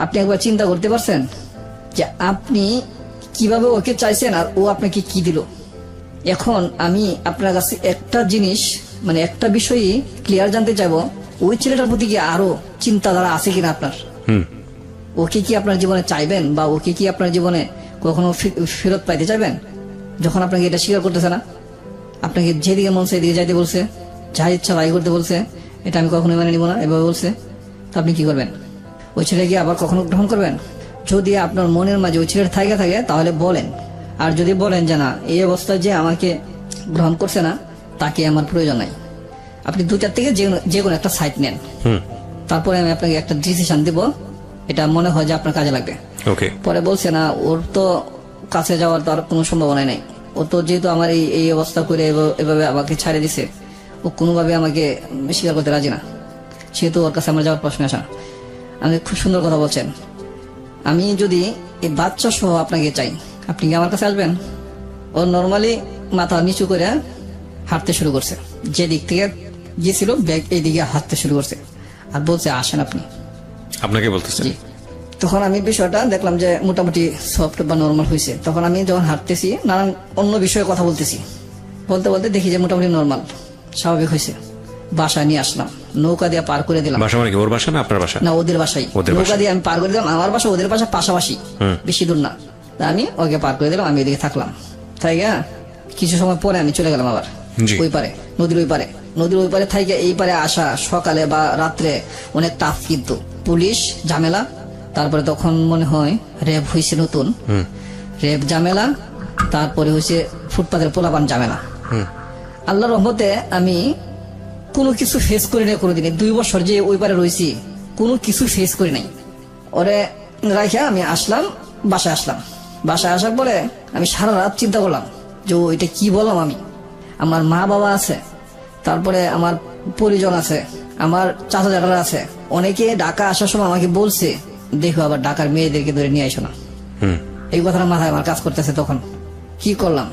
[SPEAKER 3] আপনি একবার চিন্তা করতে পারছেন যে আপনি কিভাবে ওকে চাইছেন আর ও আপনাকে কি দিল? এখন আমি আপনার কাছে একটা জিনিস, মানে একটা বিষয়ই ক্লিয়ার জানতে চাইবো, ওই ছেলেটার প্রতি কি আরো চিন্তাধারা আছে কিনা আপনার? ওকে কি আপনার জীবনে চাইবেন, বা ওকে কি আপনার জীবনে কখনো ফেরত পাইতে চাইবেন? যখন আপনাকে এটা স্বীকার করতেছে না, আপনাকে যেদিকে মন সেদিকে যাইতে বলছে, যা ইচ্ছা তাই করতে বলছে, এটা আমি কখনোই মানে নিব না এভাবে বলছে, তো আপনি কি করবেন? ওই ছেলেকে আবার কখনো গ্রহণ করবেন? যদি আপনার মনের মাঝে ওই ছেলেটা থাকে তাহলে বলেন। আর যদি বলেন যে না, এই অবস্থায় যে আমাকে গ্রহণ করছে না, তাকে আমার প্রয়োজন নাই, আপনি দুটার থেকে যে কোনো একটা সাইড নেন, তারপরে আমি আপনাকে একটা ডিসিশন দিব, এটা মনে হয় যে আপনার কাজে লাগবে।
[SPEAKER 1] ওকে।
[SPEAKER 3] পরে বলছে না, ওর তো কাছে যাওয়ার তো আর কোনো সম্ভাবনা নেই, ও তো যেহেতু আমার এই অবস্থা করে এভাবে আমাকে ছাড়ে দিছে, ও কোনোভাবে আমাকে স্বীকার করতে রাজি না, সেহেতু ওর কাছে আমার যাওয়ার প্রশ্ন আসে না। আপনি খুব সুন্দর কথা বলছেন। আমি যদি এই বাচ্চা সহ আপনাকে চাই, আপনি কি আমার কাছে আসবেন? ও নর্মালি মাথা নিচু করে হাঁটতে শুরু করছে, যে দিক থেকে গিয়েছিল ব্যাগ এই দিকে হাঁটতে শুরু করছে, আর বলছে আসেন আপনি।
[SPEAKER 1] আপনাকে বলতেছেন?
[SPEAKER 3] জি। তখন আমি বিষয়টা দেখলাম যে মোটামুটি সফট বা নর্মাল হয়েছে। তখন আমি যখন হাঁটতেছি, নানান অন্য বিষয়ে কথা বলতেছি, বলতে বলতে দেখি যে মোটামুটি নর্মাল, স্বাভাবিক হয়েছে। বাসায় নিয়ে আসলাম, নৌকা দিয়ে পার করে দিলাম।
[SPEAKER 1] বাসা মানে কি, ওর বাসা না আপনার বাসা?
[SPEAKER 3] না, ওদের বাসায়।
[SPEAKER 1] ওদের
[SPEAKER 3] নৌকা
[SPEAKER 1] বাসায়।
[SPEAKER 3] দিয়ে আমি পার করে দিলাম, আমার বাসা ওদের বাসা পাশাপাশি, বেশি দূর না। তা আমি ওকে পার করে দিলাম, আমি এদিকে থাকলাম। তাই কিছু সময় পরে আমি চলে গেলাম আবার
[SPEAKER 1] জি।
[SPEAKER 3] ওই পারে, নদীর ওই পারে। নদীর ওই পারে থেকে এই পারে আসা সকালে বা রাত্রে অনেক টাফ, কিন্তু পুলিশ ঝামেলা, তারপরে তখন মনে হয় র্যাব হয়েছে নতুন, র্যাব ঝামেলা, তারপরে হয়েছে ফুটপাতের পোলাপান ঝামেলা। আল্লাহর রহমতে আমি কোনো কিছু ফেস করি নাই কোনোদিনে। 2 বছর যে ওই পারে রয়েছি, কোনো কিছু ফেস করি নাই। ওরে রাখা আমি আসলাম, বাসায় আসলাম। বাসায় আসার পরে আমি সারা রাত চিন্তা করলাম যে এটা কি বললাম আমি। আমার মা বাবা আছে, তারপরে আমার পরিজন আছে, আমার চাচা চাচারা আছে, অনেকে ঢাকা আসার সময় আমাকে বলছে দেখো আবার ঢাকার মেয়েদেরকে ধরে নিয়ে আইসো না। এই কথাটা মাথায় আমার কাজ করতেছে। তখন কি করলাম,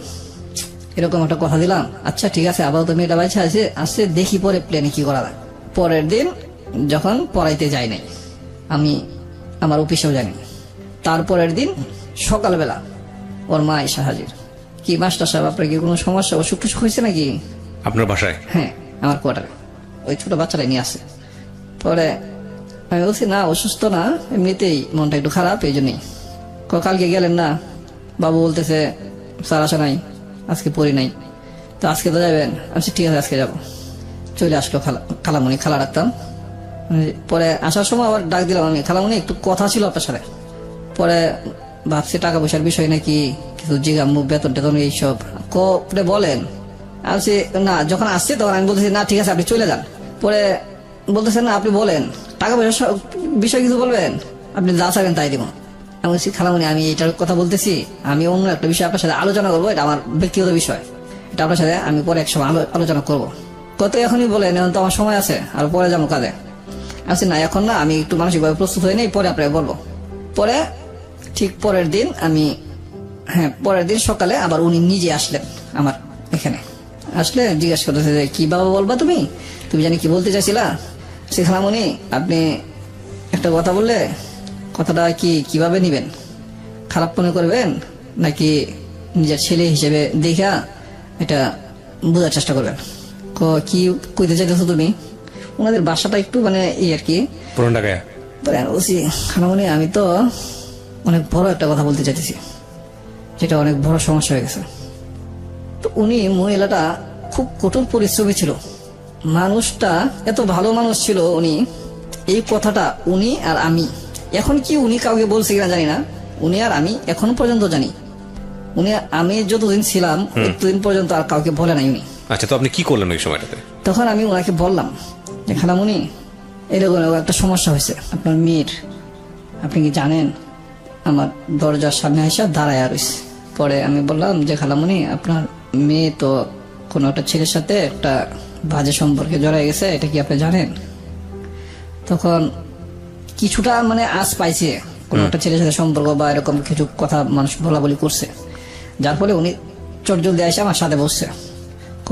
[SPEAKER 3] এরকম একটা কথা দিলাম, আচ্ছা ঠিক আছে, আবার তো মেয়েটা বাইছে আসছে, দেখি পরে প্ল্যানে কি করা যায়। পরের দিন যখন পড়াইতে যাই নাই, আমি আমার অফিসেও যাইনি, তারপরের দিন সকালবেলা ওর মা এসে হাজির। কি মাস্টার সাহেব, আপনার কি কোনো সমস্যা, অসুখ টুসুখ হয়েছে নাকি?
[SPEAKER 1] আপনার বাসায়?
[SPEAKER 3] হ্যাঁ, আমার কোয়ার্টারে ওই ছোট বাচ্চাটাই নিয়ে আসে। পরে আমি বলছি না, অসুস্থ না, এমনিতেই মনটা একটু খারাপ, এই জন্যই। কালকে গেলেন না? বাবু বলতেছে স্যার আসা নাই, আজকে পড়ি নাই, তো আজকে তো যাবেন? আচ্ছা ঠিক আছে, আজকে যাবো। চলে আসলো খালামণি, খালা ডাকতাম। পরে আসার সময় আবার ডাক দিলাম আমি, খালামণি একটু কথা ছিল আপনার সাথে। পরে ভাবছি টাকা পয়সার বিষয় নাকি, কিছু জিগামু, বেতন টেতন এইসব কপরে বলেন। আসছি না, যখন আসছে তখন আমি বলতেছি না ঠিক আছে আপনি চলে যান। পরে বলতেছেন না আপনি বলেন, টাকা পয়সার বিষয় কিছু বলবেন, আপনি যা চাবেন তাই দিব। আমি বলছি খালামণি আমি এটার কথা বলতেছি, আমি অন্য একটা বিষয় আপনার সাথে আলোচনা করবো, এটা আমার ব্যক্তিগত বিষয়, এটা আপনার সাথে আমি পরে এক সময় আলোচনা করবো। কত এখনই বলেন, এখন তো আমার সময় আছে, আর পরে যাবো কাজে। আসছি না এখন না, আমি একটু মানসিকভাবে প্রস্তুত হয়ে নেই, পরে আপনাকে বলবো। পরে ঠিক পরের দিন পরের দিন সকালে আবার উনি নিজে আসলেন আমার এখানে। আসলে জিজ্ঞাসা করতেছে যে কি বাবা বলবা, তুমি জানি কি বলতে চাইছিলা? সে খালামণি আপনি একটা কথা বললে, কথাটা কিভাবে নিবেন? খারাপ মনে করবেন নাকি নিজের ছেলে হিসেবে দেখা এটা বোঝার চেষ্টা করবেন? কি কইতে চাইতেছো তুমি? ওনাদের বাসাটা একটু মানে আর কি
[SPEAKER 1] পুরান ঢাকায়।
[SPEAKER 3] বলছি খালামণি আমি তো অনেক বড় একটা কথা বলতে চাইতেছি, যেটা অনেক বড় সমস্যা হয়ে গেছে। তো উনি, মহিলাটা খুব কঠোর পরিশ্রমী ছিল, মানুষটা এত ভালো মানুষ ছিল। উনি এই কথাটা উনি আর আমি, এখন কি উনি কাউকে বলছে কিনা জানি না, উনি আর আমি এখন পর্যন্ত জানি, উনি আমি যতদিন ছিলাম ততদিন পর্যন্ত আর কাউকে বলে নাই উনি।
[SPEAKER 1] আচ্ছা, তো আপনি কি করলেন ওই সময়টাতে?
[SPEAKER 3] তখন আমি ওনাকে বললাম যে খালামণি এরকম একটা সমস্যা হয়েছে আপনার মেয়ের, আপনি কি জানেন? আমার দরজার সামনে এসে দাঁড়ায় রয়েছে। পরে আমি বললাম যে খালামণি আপনার মেয়ে তো কোনো একটা ছেলের সাথে একটা বাজে সম্পর্কে জড়ায় গেছে, এটা কি আপনি জানেন? তখন কিছুটা মানে আশ পাইছে, কোনো একটা ছেলের সাথে সম্পর্ক বা এরকম কিছু কথা মানুষ বলা বলি করছে, যার ফলে উনি চটজলদি এসে আমার সাথে বসছে।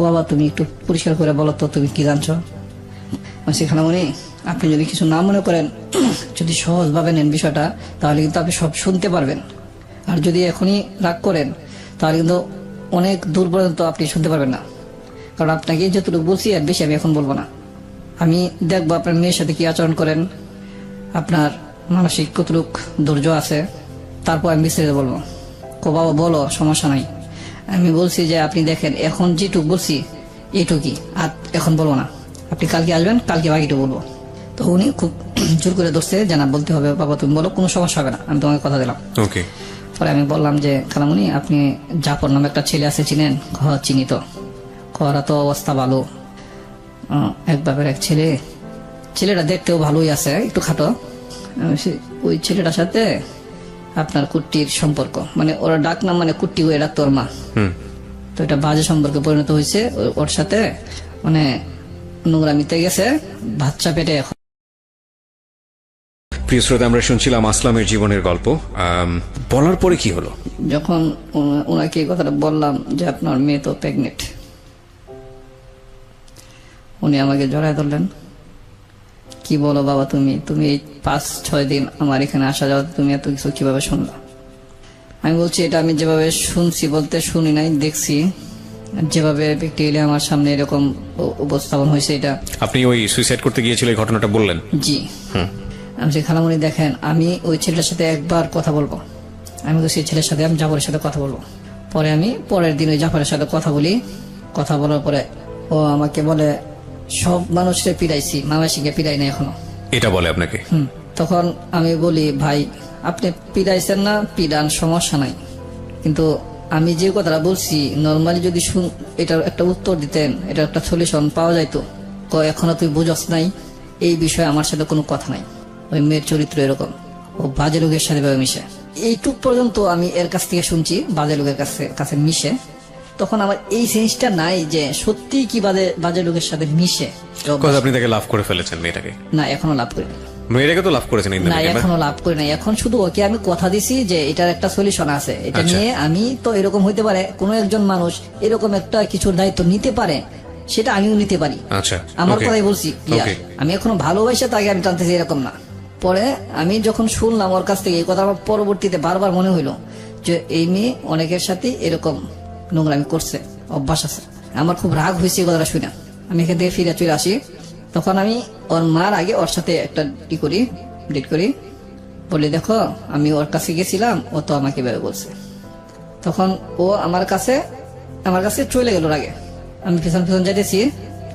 [SPEAKER 3] বাবা তুমি একটু পরিষ্কার করে বলো তো তুমি কি জানছো। বলছি খালামণি আপনি যদি কিছু না মনে করেন, যদি সহজভাবে নেন বিষয়টা, তাহলে কিন্তু আপনি সব শুনতে পারবেন। আর যদি এখনই রাগ করেন তাহলে কিন্তু অনেক দূর পর্যন্ত আপনি শুনতে পারবেন না। কারণ আপনাকে যতটুকু বলছি আর বেশি আমি এখন বলবো না। আমি দেখবো আপনার মেয়ের সাথে কি আচরণ করেন, আপনার মানসিক কতটুক ধৈর্য আছে, তারপর আমি বিস্তারিত বলবো। বাবা বলো, সমস্যা নাই। আমি বলছি যে আপনি দেখেন এখন যেটুক বলছি এইটুকুই, আর এখন বলবো না। আপনি কালকে আসবেন, কালকে বাকিটুকু বলবো। তো উনি খুব জোর করে ধরছে যে না বলতে হবে, বাবা তুমি বলো, কোনো সমস্যা হবে না, আমি তোমাকে কথা দিলাম।
[SPEAKER 1] ওকে।
[SPEAKER 3] পরে আমি বললাম যে খালামণি আপনি জাফর নামে একটা ছেলে আছে চিনেন? চিনি তো। ওরা তো অবস্থা ভালো, এক বাপের এক ছেলে, ছেলেটা দেখতেও ভালোই আছে, একটু খাটো। ওই ছেলেটার সাথে আপনার কুট্টির সম্পর্ক, মানে ওরা ডাক নাম মানে কুট্টি, ওই ডাকতো ওর মা। তো এটা বাজে সম্পর্কে পরিণত হয়েছে ওর সাথে, মানে নোংরামিতে গেছে, বাচ্চা পেটে এখন।
[SPEAKER 1] প্রিয় শ্রোতা, আমরা শুনছিলাম আসলামের জীবনের গল্প। বলার পরে কি হলো?
[SPEAKER 3] যখন ওনাকে এই কথাটা বললাম যে আপনার মেয়ে তো প্রেগনেন্ট, উনি আমাকে জড়ায় ধরলেন। কি বলো বাবা তুমি তুমি এই 5-6 দিন আমার এখানে আসা যাওয়া, তুমি এত কিছু কিভাবে শুনলা? আমি বলছি এটা আমি যেভাবে শুনছি, বলতে শুনি নাই, দেখছি যেভাবে প্র্যাকটিক্যালি আমার সামনে এরকম উপস্থাপন হয়েছে। এটা
[SPEAKER 1] আপনি ওই সুইসাইড করতে গিয়েছিল এই ঘটনাটা বললেন?
[SPEAKER 3] জি। আমি সেই খালামণি দেখেন, আমি ওই ছেলেটার সাথে একবার কথা বলবো, আমি তো সেই ছেলের সাথে আমি জাফরের সাথে কথা বলবো। পরে আমি পরের দিন ওই জাফরের সাথে কথা বলি। কথা বলার পরে ও আমাকে বলে সব মানুষকে পিড়াইছি, মামাসিকে পিড়াই না এখনো।
[SPEAKER 1] এটা বলে আপনাকে?
[SPEAKER 3] তখন আমি বলি ভাই আপনি পিড়াইছেন না, পিড়ান, সমস্যা নাই, কিন্তু আমি যে কথাটা বলছি নর্মালি যদি এটার একটা উত্তর দিতেন, এটা একটা সলিউশন পাওয়া যাইতো। এখনো তুই বুঝস নাই, এই বিষয়ে আমার সাথে কোনো কথা নাই। ওই মেয়ের চরিত্র এরকম, ও বাজে লোকের সাথে মিশে। এইটুক পর্যন্ত আমি এর কাছ থেকে শুনছি, বাজে লোকের কাছে মিশে। তখন আমার এই সেন্সটা নাই যে সত্যি কি বাজে লোকের সাথে মিশে।
[SPEAKER 1] আপনি তাকে লাভ করে ফেলেছেন মেয়েটাকে?
[SPEAKER 3] না, এখনো লাভ করিনি।
[SPEAKER 1] মেয়েটাকে তো লাভ করেছেন?
[SPEAKER 3] না, এখনো লাভ করি নাই। এখন শুধু ওকে আমি কথা দিছি যে এটার একটা সলিউশন আছে, এটা নিয়ে আমি তো এরকম হইতে পারে কোন একজন মানুষ এরকম একটা কিছুর দায়িত্ব নিতে পারে, সেটা আমিও নিতে পারি।
[SPEAKER 1] আচ্ছা,
[SPEAKER 3] আমার কথাই বলছি। আমি এখনো ভালোবাসা তাকে আমি টানতেছি এরকম না। পরে আমি যখন শুনলাম ওর কাছ থেকে এই কথা, আমার পরবর্তীতে বারবার মনে হইলো যে এই মেয়ে অনেকের সাথে এরকম নোংরামি করছে, অভ্যাস আছে। আমার খুব রাগ হয়েছে এই কথাটা শুনে। আমি এখান থেকে ফিরে চলে আসি। তখন আমি ওর মার আগে ওর সাথে একটা ডেট করি, বলি দেখো আমি ওর কাছে গেছিলাম, ও তো আমাকে এভাবে বলছে। তখন ও আমার কাছে চলে গেল আগে। আমি পিছন যাইতেছি,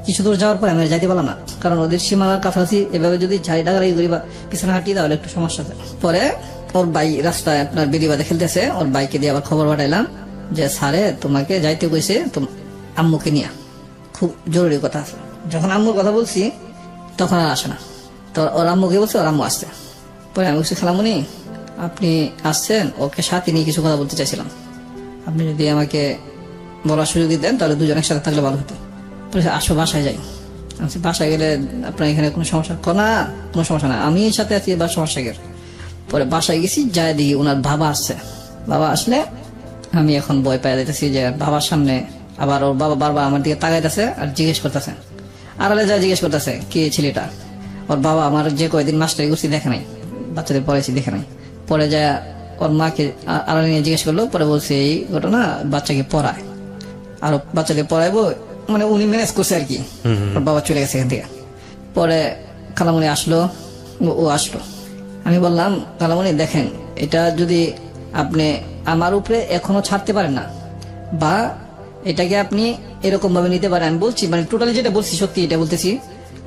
[SPEAKER 3] কিছু দূর যাওয়ার পরে আমি যাইতে পারলাম না, কারণ ওদের সীমানার কাছাকাছি এভাবে যদি ঝাড়ি ডাগাড়ি করি বা পিছনে হাঁটি তাহলে একটু সমস্যা আছে। পরে ওর ভাই রাস্তায় আপনার বেরিবাদে খেলতেছে, ওর বাইকে দিয়ে আবার খবর পাঠাইলাম যে স্যারে তোমাকে যাইতে কইছে আম্মুকে নিয়ে, খুব জরুরি কথা আছে। যখন আম্মুর কথা বলছি তখন আর আসে না, তো ওর আম্মুকে বলছে, ওর আম্মু আসছে। পরে আমি বলছি খালামণি আপনি আসছেন, ওকে সাথে নিয়ে কিছু কথা বলতে চাইছিলাম, আপনি যদি আমাকে বলার সুযোগ দিতেন তাহলে দুজন একসাথে থাকলে ভালো হতো। আসো বাসায় যাই। আমি বাসায় গেলে আপনার এখানে কোনো সমস্যা? না, কোনো সমস্যা না, আমি এর সাথে আছি, এবার সমস্যা গেল। পরে বাসায় গেছি, যাই দেখি ওনার বাবা আসছে। বাবা আসলে আমি এখন ভয় পাই দিতেছি যে বাবার সামনে আবার ওর বাবা বারবার আমার দিকে তাকাইতেছে আর জিজ্ঞেস করতেছে, আড়ালে যা জিজ্ঞেস করতেছে কে ছেলেটা। ওর বাবা আমার যে কয়েকদিন মাস্টারি করছি দেখে নাই, বাচ্চাদের পড়াইছি দেখে নাই। পরে যা ওর মাকে আড়ালে নিয়ে জিজ্ঞেস করলো, পরে বলছে এই ঘটনা, বাচ্চাকে পড়ায়, আর বাচ্চাকে পড়াইবো, মানে উনি ম্যানেজ করছে আর কি। ওর বাবা চলে গেছে এখান থেকে। পরে খালামণি আসলো, ও আসলো। আমি বললাম খালামণি দেখেন, এটা যদি আপনি আমার উপরে এখনো ছাড়তে পারেন না, বা এটাকে আপনি এরকম ভাবে নিতে পারেন, আমি বলছি মানে টোটালি যেটা বলছি সত্যি এটা বলতেছি।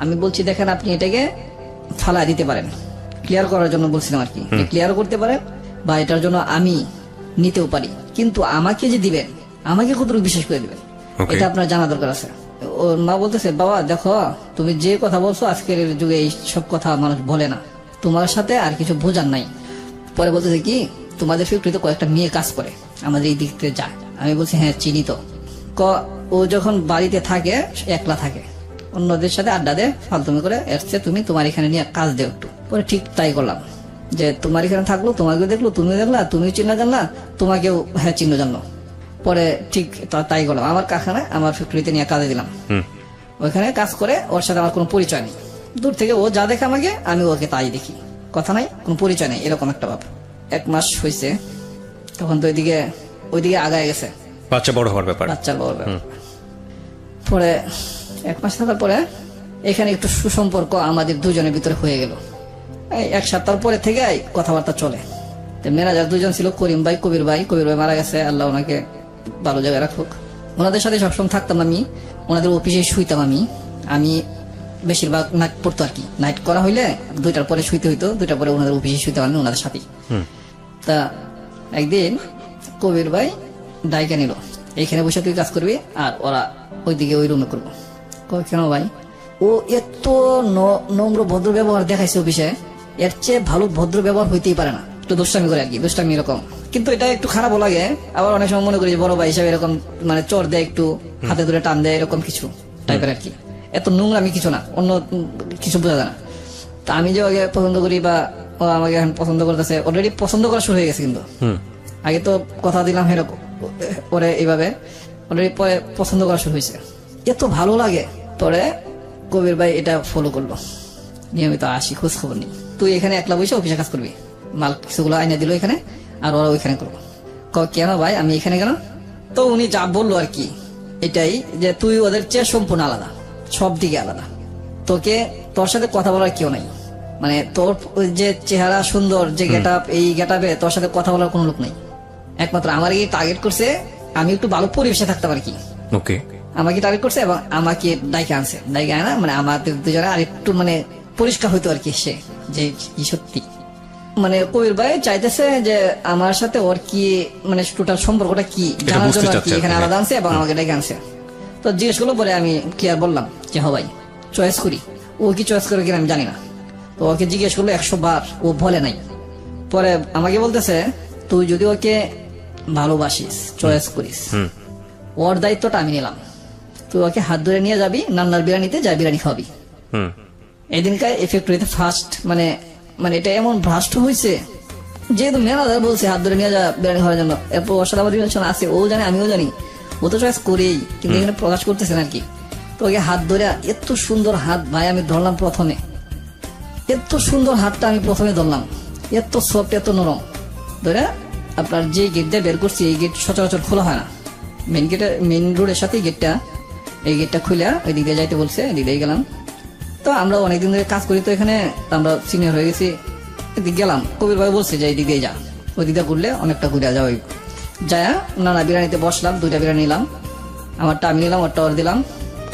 [SPEAKER 3] আমি বলছি দেখেন আপনি এটাকে ফালা দিতে পারেন, ক্লিয়ার করার জন্য বলছিলাম আর কি, ক্লিয়ার করতে পারেন, বা এটার জন্য আমি নিতেও পারি, কিন্তু আমাকে যে দিবেন, আমাকে কতটুকু বিশেষ করে দিবেন এটা আপনার জানা দরকার আছে। ওর মা বলতেছে বাবা দেখো তুমি যে কথা বলছো আজকের যুগে এই সব কথা মানুষ বলে না, তোমার সাথে আর কিছু বোঝার নাই। পরে বলতেছে কি তোমাদের ফ্যাক্টরিতে কয়েকটা মেয়ে কাজ করে, আমাদের এই দিক থেকে যায়। আমি বলছি হ্যাঁ চিনি তো। ও যখন বাড়িতে থাকে একলা থাকে, অন্যদের সাথে আড্ডা দেয় ফালতুমি করে, এসছে তুমি তোমার এখানে নিয়ে কাজ দেও একটু। পরে ঠিক তাই করলাম যে তোমার এখানে থাকলো, তোমাকে দেখলো, তুমি দেখলা, তুমি চিন্তা জানলা, তোমাকেও হ্যাঁ চিহ্ন জানলো। পরে ঠিক তাই করলাম, আমার কারখানায় আমার ফ্যাক্টরিতে নিয়ে কাজে দিলাম। ওইখানে কাজ করে ওর সাথে আমার কোনো পরিচয় নেই, দূর থেকে ও যা দেখে আমাকে আমি ওকে তাই দেখি, কথা নাই, কোনো পরিচয় নেই, এরকম একটা ভাব। 1 মাস হয়েছে, তখন তো ওইদিকে আগায় গেছে,
[SPEAKER 1] বাচ্চা বড় হওয়ার ব্যাপার।
[SPEAKER 3] বাচ্চার বড় ব্যাপার। পরে 1 মাস থাকার পরে এখানে একটু সুসম্পর্ক আমাদের দুজনের ভিতরে হয়ে গেল। এই 1 সপ্তাহ পরে থেকে কথাবার্তা চলে। ম্যানেজার 2 জন ছিল, করিম ভাই, কবির ভাই মারা গেছে, আল্লাহ ওনাকে ভালো জায়গায় রাখুক। ওনাদের সাথে সবসময় থাকতাম আমি, ওনাদের অফিসে শুইতাম আমি বেশিরভাগ নাইট পড়তো আর কি, নাইট করা হইলে 2টার পরে শুইতে হইতো, 2টার পরে ওনাদের অফিসে শুইতাম আমি ওনাদের সাথে। তা একদিন কবির ভাই ডাইকা নিল, এইখানে বসে তুই কাজ করবি আর ওরা ওইদিকে ওই রুমে করবো। কেন ভাই? ও এত নম্র ভদ্র ব্যবহার দেখাইছে অফিসে, এর চেয়ে ভালো ভদ্র ব্যবহার হইতেই পারে না। একটু দুষ্টামি করে আর কি, দুষ্টামি এরকম, কিন্তু এটা একটু খারাপও লাগে। আবার অনেক সময় মনে করি যে বড় ভাই হিসাবে এরকম মানে চোর দেয়, একটু হাতে ধরে টান দেয়, এরকম কিছু টাইপের আর কি। এত নোংরা আমি কিছু না, অন্য কিছু বোঝা যায় না। তা আমি যে আগে পছন্দ করি বা ও আমাকে এখন পছন্দ করতেছে, অলরেডি পছন্দ করা শুরু হয়ে গেছে। কিন্তু আগে তো কথা দিলাম এরকম, পরে এইভাবে অলরেডি পরে পছন্দ করা শুরু হয়েছে, এত ভালো লাগে। পরে কবির ভাই এটা ফলো করলো, নিয়মিত আসি, খোঁজ খবর নেই, তুই এখানে একলা বসে অফিসে কাজ করবি, মাল কিছুগুলো আইনে দিল এখানে আর ওরা ওইখানে করবো। কেন ভাই আমি এখানে কেন? তো উনি যা বললো আর কি এটাই, যে তুই ওদের চেয়ে সম্পূর্ণ আলাদা, সব দিকে আলাদা, তোর সাথে কথা বলার কেউ নাই, মানে তোর যে চেহারা সুন্দর, যে গেট আপ, এই গেট আপে তোর সাথে কথা বলার কোনো লোক নাই। একমাত্র আমার টার্গেট করছে আমি একটু ভালো পরিবেশে থাকতে পারি কি,
[SPEAKER 1] ওকে,
[SPEAKER 3] আমাকে টার্গেট করছে এবং আমাকে ডাইকে আনছে, ডাইকে আনা মানে আমাদের দুজনে আর একটু মানে পরিষ্কার হইতো আর কি, সে যে সত্যি মানে কবির ভাই চাইতেছে যে আমার সাথে ওর কি মানে টোটাল সম্পর্কটা কি জানার জন্য আর কি এখানে আলাদা আনছে এবং আমাকে ডেকে আনছে। তো জিজ্ঞেস করলো, পরে আমি কি আর বললাম যে ভাই চয়েস করি, ও কি চয়েস করে কিনা আমি জানি না। তো ওকে জিজ্ঞেস করলো 100 বার, ও বলে নাই। পরে আমাকে বলতেছে, তুই যদি ওকে ভালোবাসিস, চয়েস করিস, ওর দায়িত্বটা আমি নিলাম, তুই ওকে হাত ধরে নিয়ে যাবি নান্নার বিরিয়ানিতে, যা বিরিয়ানি খাওয়াবি। এদিনকার এই ফ্যাক্টরিতে ফার্স্ট মানে এটা এমন ভ্রাষ্ট হয়েছে, যেহেতু ম্যানেজার বলছে হাত ধরে নিয়ে যা বিরিয়ানি খাওয়ার জন্য, এরপর ওর সাথে আমার রিলেশন আছে, ও জানে আমিও জানি, ও তো চয়েস করেই, কিন্তু এখানে প্রকাশ করতেছেন আর কি। তো ওকে হাত ধরে, এত সুন্দর হাত ভাই আমি ধরলাম প্রথমে, এত সুন্দর হাতটা আমি প্রথমে ধরলাম, এত সফট, এত নরম ধরে আপনার যে গেট দিয়ে বের করছি, এই গেট সচরাচর খোলা হয় না, মেন রোডের সাথে গেটটা, এই গেটটা খুলে ওই দিক দিয়ে যাইতে বলছে, এদিক দিয়ে গেলাম। তো আমরা অনেকদিন ধরে কাজ করি তো এখানে, আমরা সিনিয়র হয়ে গেছি, এদিক গেলাম, কবির ভাই বলছে যে এই দিক দিয়ে যা, ওই দিক দিয়ে ঘুরলে অনেকটা ঘুরে যাওয়া, যায় নানা বিরিয়ানিতে বসলাম, 2টা বিরিয়ানি নিলাম, আমারটা আমি নিলাম, ওরটা ওর দিলাম।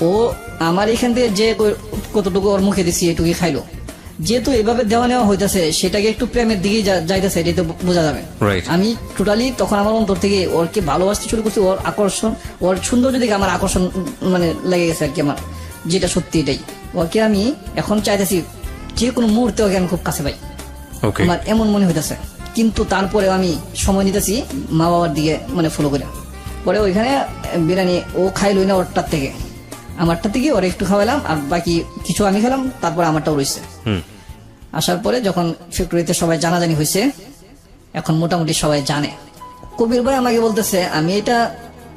[SPEAKER 3] ও আমার এখান থেকে যে কতটুকু ওর মুখে দিছি এটুকুই খাইলো, যেহেতু এভাবে দেওয়া নেওয়া হইতেছে, সেটাকে একটু প্রেমের দিকেই যাইতেছে, এটাই তো বোঝা যাবে। আমি টোটালি তখন আমার অন্তর থেকে ওরকে ভালোবাসতে শুরু করছি, ওর আকর্ষণ, ওর সৌন্দর্য দিকে আমার আকর্ষণ মানে লেগে গেছে আর কি, আমার যেটা সত্যি এটাই। ওকে আমি এখন চাইতেছি যে কোনো মুহূর্তে ওকে আমি খুব কাছে পাই, আমার এমন মনে হইতেছে। কিন্তু তারপরে আমি সময় নিতেছি মা বাবার দিকে মানে ফলো করে। পরে ওইখানে বিরিয়ানি ও খাইলই না ওরটার থেকে, আমারটা থেকে ওরা একটু খাওয়ালাম, আর বাকি কিছু আমি খেলাম, তারপরে আমারটাও রয়েছে। আসার পরে যখন ফ্যাক্টরিতে সবাই জানাজানি হয়েছে, এখন মোটামুটি সবাই জানে। কবির ভাই আমাকে বলতেছে, আমি এটা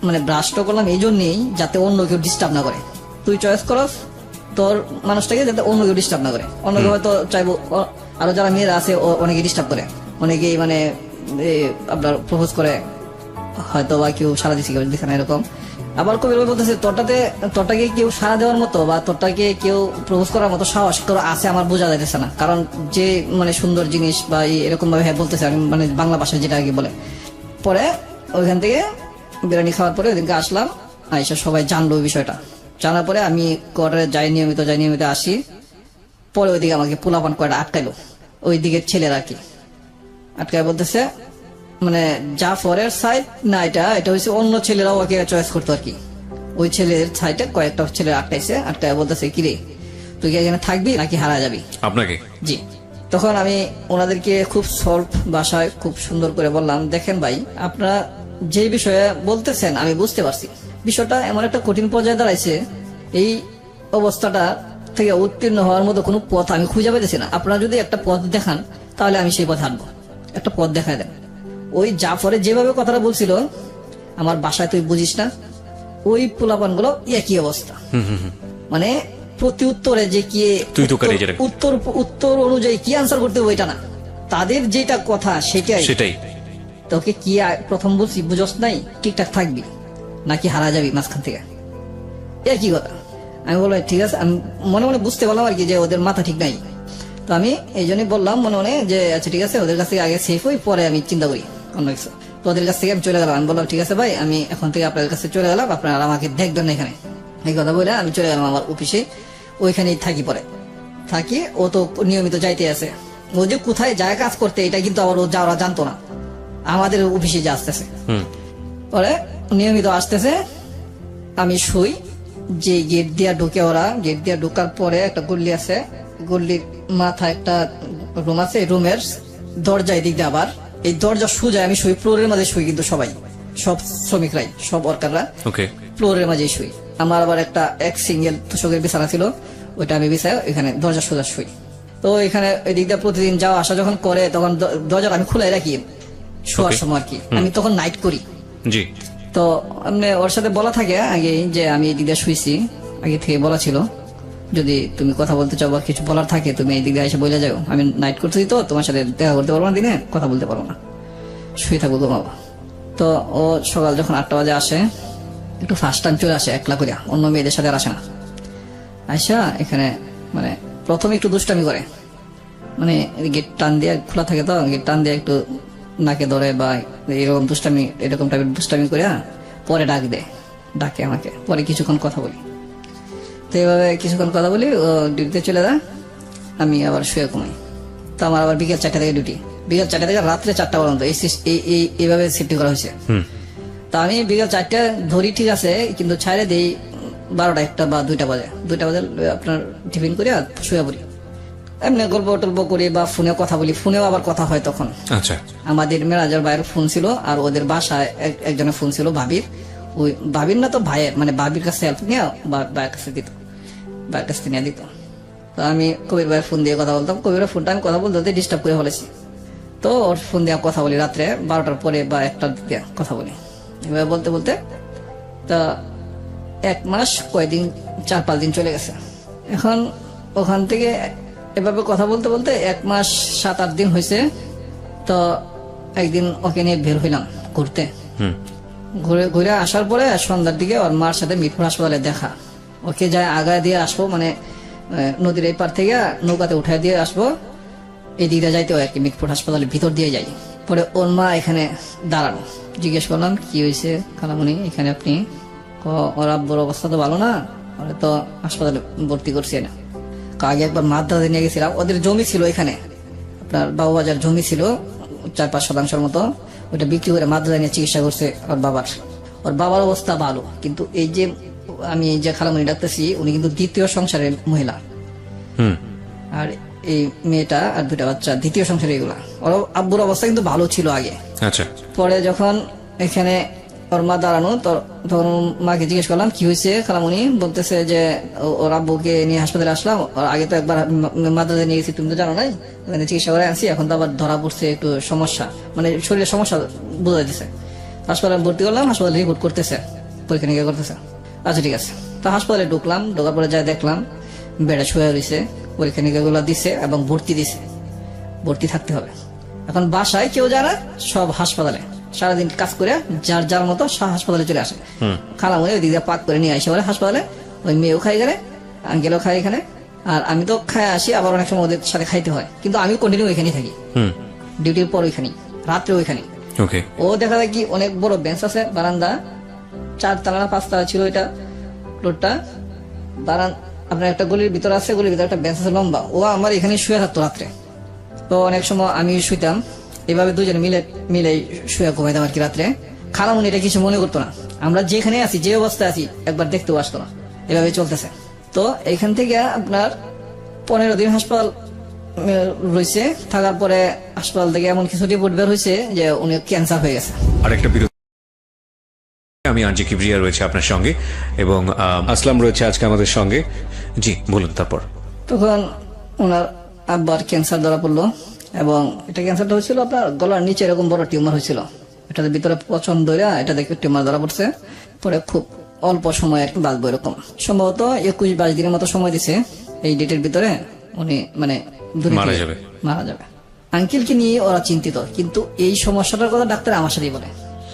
[SPEAKER 3] মানে ব্রাস্ট করলাম এই জন্যই যাতে অন্য কেউ ডিস্টার্ব না করে, তুই চয়েস করস তোর মানুষটাকে যাতে অন্য কেউ ডিস্টার্ব না করে। অন্য কেউ হয়তো চাইবো, আরো যারা মেয়েরা আছে অনেকে ডিস্টার্ব করে, অনেকেই মানে আপনার প্রপোজ করে হয়তো, বা কেউ সারা দিচ্ছে কেউ দিচ্ছে না এরকম। আবার কবির ভাই বলতেছে, তোরটাকে কেউ সারা দেওয়ার মতো বা তোরটাকে কেউ প্রপোজ করার মতো সাহস তোর আছে আমার বোঝা যাইতেছে না, কারণ যে মানে সুন্দর জিনিস বা এরকম ভাবে বলতেছে আমি মানে বাংলা ভাষায় যেটা আগে বলে। পরে ওইখান থেকে বিরিয়ানি খাওয়ার পরে ওইদিনকে আসলাম, আইসা সবাই জানলো ওই বিষয়টা। জানার পরে আমি কোয়ার্টারে যাই, নিয়মিত আসি। পরে ওইদিকে আমাকে পোলাপান কয়টা আটকাইলো, ওই দিকের ছেলেরা কি আটকায় বলতেছে, মানে জাফরের সাইড না, এটা হচ্ছে অন্য ছেলেরাও ওকে চয়েস করতো আর কি। ওই ছেলের সাইডে কয়েকটা ছেলে আটকায় বলতেছে, কিরে তুই কি এখানে থাকবি নাকি হারা যাবি
[SPEAKER 1] আপনাকে? জি।
[SPEAKER 3] তখন আমি ওনাদেরকে খুব সলভ ভাষায় খুব সুন্দর করে বললাম, দেখেন ভাই আপনারা যে বিষয়ে বলতেছেন আমি বুঝতে পারছি, বিষয়টা এমন একটা কঠিন পর্যায়ে দাঁড়াইছে, এই অবস্থাটা থেকে উত্তীর্ণ হওয়ার মতো কোনো পথ আমি খুঁজে পেতেছি না। আপনারা যদি একটা পথ দেখান তাহলে আমি সেই পথে হাঁটবো, একটা পথ দেখায় দেন। ওই জাফরে যেভাবে কথাটা বলছিল আমার বাসায় তুই বুঝিস না, ওই পোলাপান গুলো একই অবস্থা। মানে প্রতি উত্তরে যে কি
[SPEAKER 1] তুই তো করে যেটা-
[SPEAKER 3] উত্তর উত্তর অনুযায়ী কি আনসার করতে হবে ওইটা না, তাদের যেটা কথা সেটাই।
[SPEAKER 1] সেটাই।
[SPEAKER 3] তোকে কি প্রথম বলছি বুঝস নাই, ঠিকঠাক থাকবি নাকি হারা যাবি মাঝখান থেকে, একই কথা। আমি বললাম ঠিক আছে, আমি মনে মনে বুঝতে পারলাম আর কি যে ওদের মাথা ঠিক নাই। তো আমি এই জন্যই বললাম মনে মনে যে আচ্ছা ঠিক আছে, ওদের কাছ থেকে আগে সেফ হই, পরে আমি চিন্তা করি অন্য কিছু। তো ওদের কাছ থেকে আমি চলে গেলাম, আমি বললাম ঠিক আছে ভাই, আমি এখন থেকে আপনাদের কাছে চলে গেলাম, আপনারা আমাকে দেখবেন না এখানে। এই কথা বলে আমি চলে গেলাম আমার অফিসে, ওইখানেই থাকি। পরে থাকি, ও তো নিয়মিত যাইতে আছে, ও যে কোথায় যায় কাজ করতে এটা কিন্তু আবার ও যাওয়া জানতো না, আমাদের অফিসে যে আসতেছে। পরে নিয়মিত আসতেছে, আমি শুই, যে গেট দিয়া ঢুকে ওরা, গেট দিয়া ঢোকার পরে একটা গল্লি আছে, গল্লির মাথায় একটা রুম আছে, রুমের দরজা এদিক দিয়ে আবার, এই দরজা সোজা আমি শুই, ফ্লোরের মাঝে শুই, কিন্তু সবাই সব শ্রমিকরাই সব ওয়ার্কাররা
[SPEAKER 1] ওকে।
[SPEAKER 3] ফ্লোরের মাঝে শুই। আমার আবার একটা সিঙ্গেল তোষকের বিছানা ছিল, ওইটা আমি বিছাই এখানে দরজা সোজা শুই। তো এখানে এদিক দিয়ে প্রতিদিন যাওয়া আসা যখন করে তখন দরজাটা আমি খুলে রাখি শোয়ার সময় আর কি, আমি তখন নাইট করি।
[SPEAKER 1] জি।
[SPEAKER 3] তো এমনি ওর সাথে বলা থাকে আগে যে আমি এই দিক দিয়ে শুয়েছি, আগে থেকে বলা ছিল, যদি তুমি কথা বলতে চাও বা কিছু বলার থাকে তুমি এই দিক দিয়ে এসে বলে যাও, আমি নাইট করতেছি তো তোমার সাথে দেখা করতে পারবো না, দিনে কথা বলতে পারবো না, শুয়ে থাকবো তোমার। তো ও সকাল যখন 8টা বাজে আসে, একটু ফার্স্ট টাইম চলে আসে একলা করিয়া, অন্য মেয়েদের সাথে আর আসে না। আইসা এখানে মানে প্রথমে একটু দুষ্টামি করে, মানে গেট টান দিয়ে খোলা থাকে তো, গেট টান দিয়ে একটু নাকে ধরে বা এরকম দুষ্টামি, এরকম টাইপের দুষ্টামি করে পরে ডাক দেয়, ডাকে আমাকে, পরে কিছুক্ষণ কথা বলি। তো এইভাবে কিছুক্ষণ কথা বলি, ও ডিউটিতে চলে যায়, আমি আবার শুয়ে ঘুমাই। তো আমার আবার বিকেল 4টা থেকে ডিউটি, বিকেল 4টা থেকে রাত্রে 4টা পর্যন্ত এইভাবে শিফটিং করা হয়েছে। তা আমি বিকেল 4টা ধরি ঠিক আছে, কিন্তু ছাড়ে দিই 12টা 1টা বা 2টা বাজে, 2টা বাজে আপনার টিফিন করে আর শুয়ে পড়ি, এমনি গল্প টল্প করি বা ফোনে কথা বলি, ফোনেও আবার কথা হয় তখন।
[SPEAKER 1] আচ্ছা।
[SPEAKER 3] আমাদের ম্যানেজার ভাইয়ের ফোন ছিল, আর ওদের বাসায় একজনের ফোন ছিল ভাবির, ওই ভাবির না তো ভাইয়ের, মানে ভাবির কাছে হেল্প নিয়ে ভাইয়ের কাছে দিত, ভাইয়ের কাছে নিয়ে দিত। তো আমি কবির ভাইয়ের ফোন দিয়ে কথা বলতাম, কবিরের ফোনটা আমি কথা বলতে ডিস্টার্ব করে ফেলেছি, তো ওর ফোন দিয়ে কথা বলি রাত্রে 12টার পরে বা 1টার দিকে কথা বলি। এভাবে বলতে বলতে তা 1 মাস কয়েকদিন 4-5 দিন চলে গেছে। এখন ওখান থেকে এভাবে কথা বলতে বলতে 1 মাস 7-8 দিন হয়েছে। তো একদিন ওকে নিয়ে বের হইলাম ঘুরতে, ঘুরে ঘুরে আসার পরে সন্ধ্যার দিকে ওর মার সাথে মিরপুর হাসপাতালে দেখা, ওকে যায় আগায় দিয়ে আসবো, মানে নদীর এই পার থেকে নৌকাতে উঠায় দিয়ে আসবো, এই দিকটা যাইতে হয় আর কি, মিরপুর হাসপাতালের ভিতর দিয়ে যাই। পরে ওর মা এখানে দাঁড়ানো, জিজ্ঞেস করলাম কি হয়েছে খালামণি এখানে আপনি? ওর আব্বুর অবস্থা তো ভালো না, ওরা তো হাসপাতালে ভর্তি করছে না। আগে একবার মাদ্রাজে নিয়ে গেছিলাম, ওদের জমি ছিল এখানে, আপনার বাবুবাজার জমি ছিল 4-5 শতাংশের মতো, ওটা বিক্রি করে মাদ্রাজে নিয়ে চিকিৎসা করছে ওর বাবার অবস্থা ভালো, কিন্তু এই যে আমি যে খালামণি ডাকতেছি উনি কিন্তু দ্বিতীয় সংসারের মহিলা, আর এই মেয়েটা আর 2টা বাচ্চা দ্বিতীয় সংসারে, এগুলা ওর আব্বুর অবস্থা কিন্তু ভালো ছিল আগে।
[SPEAKER 1] আচ্ছা।
[SPEAKER 3] পরে যখন এখানে ওর মা দাঁড়ানো, তখন মাকে জিজ্ঞেস করলাম কি হয়েছে খালামণি, বলতেছে যে ওর আব্বুকে নিয়ে হাসপাতালে আসলাম, আগে তো একবার মাদ্রাজে নিয়ে গেছি তুমি তো জানো নাই, ওখানে চিকিৎসা করে আনছি, এখন তো আবার ধরা পড়ছে একটু সমস্যা, মানে শরীরের সমস্যা বোঝা দিতেছে, হাসপাতালে ভর্তি করলাম, হাসপাতালে রিপোর্ট করতেছে, পরীক্ষা নিরীক্ষা করতেছে। আচ্ছা ঠিক আছে। তো হাসপাতালে ঢুকলাম, ঢোকার পরে যাই দেখলাম বেডে শুয়ে রয়েছে, পরীক্ষা নিরীক্ষা গুলো দিছে এবং ভর্তি দিছে, ভর্তি থাকতে হবে। এখন বাসায় কেউ যায় না, সব হাসপাতালে সারাদিন কাজ করে যার যার মতো হাসপাতালে চলে আসে। খালামণি ওই দিক দিয়ে পাক করে নিয়ে আসে বলে হাসপাতালে, ওই মেয়েও খাই গেলে, আঙ্কেলও খাই এখানে, আর আমি তো খাই আসি, আবার অনেক সময় ওদের সাথে খাইতে হয়, কিন্তু আমি কন্টিনিউ ওইখানেই থাকি, ডিউটির পর ওইখানেই, রাত্রে ওইখানে। ও দেখা যায় কি অনেক বড় বেঞ্চ আছে, বারান্দা 4 তলা না 5 তলা ছিল এটা ফ্লোরটা, আপনার একটা গলির ভিতর আছে, গলির ভিতরে একটা বেঞ্চ আছে লম্বা, ও আমার এখানে শুয়ে থাকতো রাত্রে। তো অনেক সময় আমি শুইতাম, এভাবে দুজনে মিলে শুয়ে ঘুমাইতাম আর কি রাত্রে। খালামণি এটা কিছু মনে করতো না, আমরা যেখানে আছি যে অবস্থায় আছি একবার দেখতেও আসতো না, এভাবে চলতেছে। তো এখান থেকে আপনার 15 দিন হাসপাতাল রয়েছে, থাকার পরে হাসপাতাল থেকে এমন কিছু রিপোর্ট বের হয়েছে যে উনি ক্যান্সার হয়ে গেছে।
[SPEAKER 1] আরেকটা বিরতি, আমি আরজি কিবরিয়া রয়েছে আপনার সঙ্গে এবং আসলাম রয়েছে আজকে আমাদের সঙ্গে। জি বলুন। তারপর
[SPEAKER 3] তখন ওনার আব্বার ক্যান্সার ধরা পড়লো, এবং এটা ক্যান্সারটা হয়েছিল আপনার গলার নিচে, এরকম বড় টিউমার হয়েছিল, এটার ভিতরে পচন ধরে এটা দেখে টিউমার ধরা পড়ছে। পরে খুব অল্প সময় আর কি বাঁচবো এরকম, সম্ভবত 21-22 দিনের মতো সময় দিছে। এই ডেটের ভিতরে উনি মানে
[SPEAKER 1] মারা যাবে।
[SPEAKER 3] মারা যাবে। আঙ্কেলকে নিয়ে ওরা চিন্তিত, কিন্তু এই সমস্যাটার কথা ডাক্তার আমার সাথেই বলে,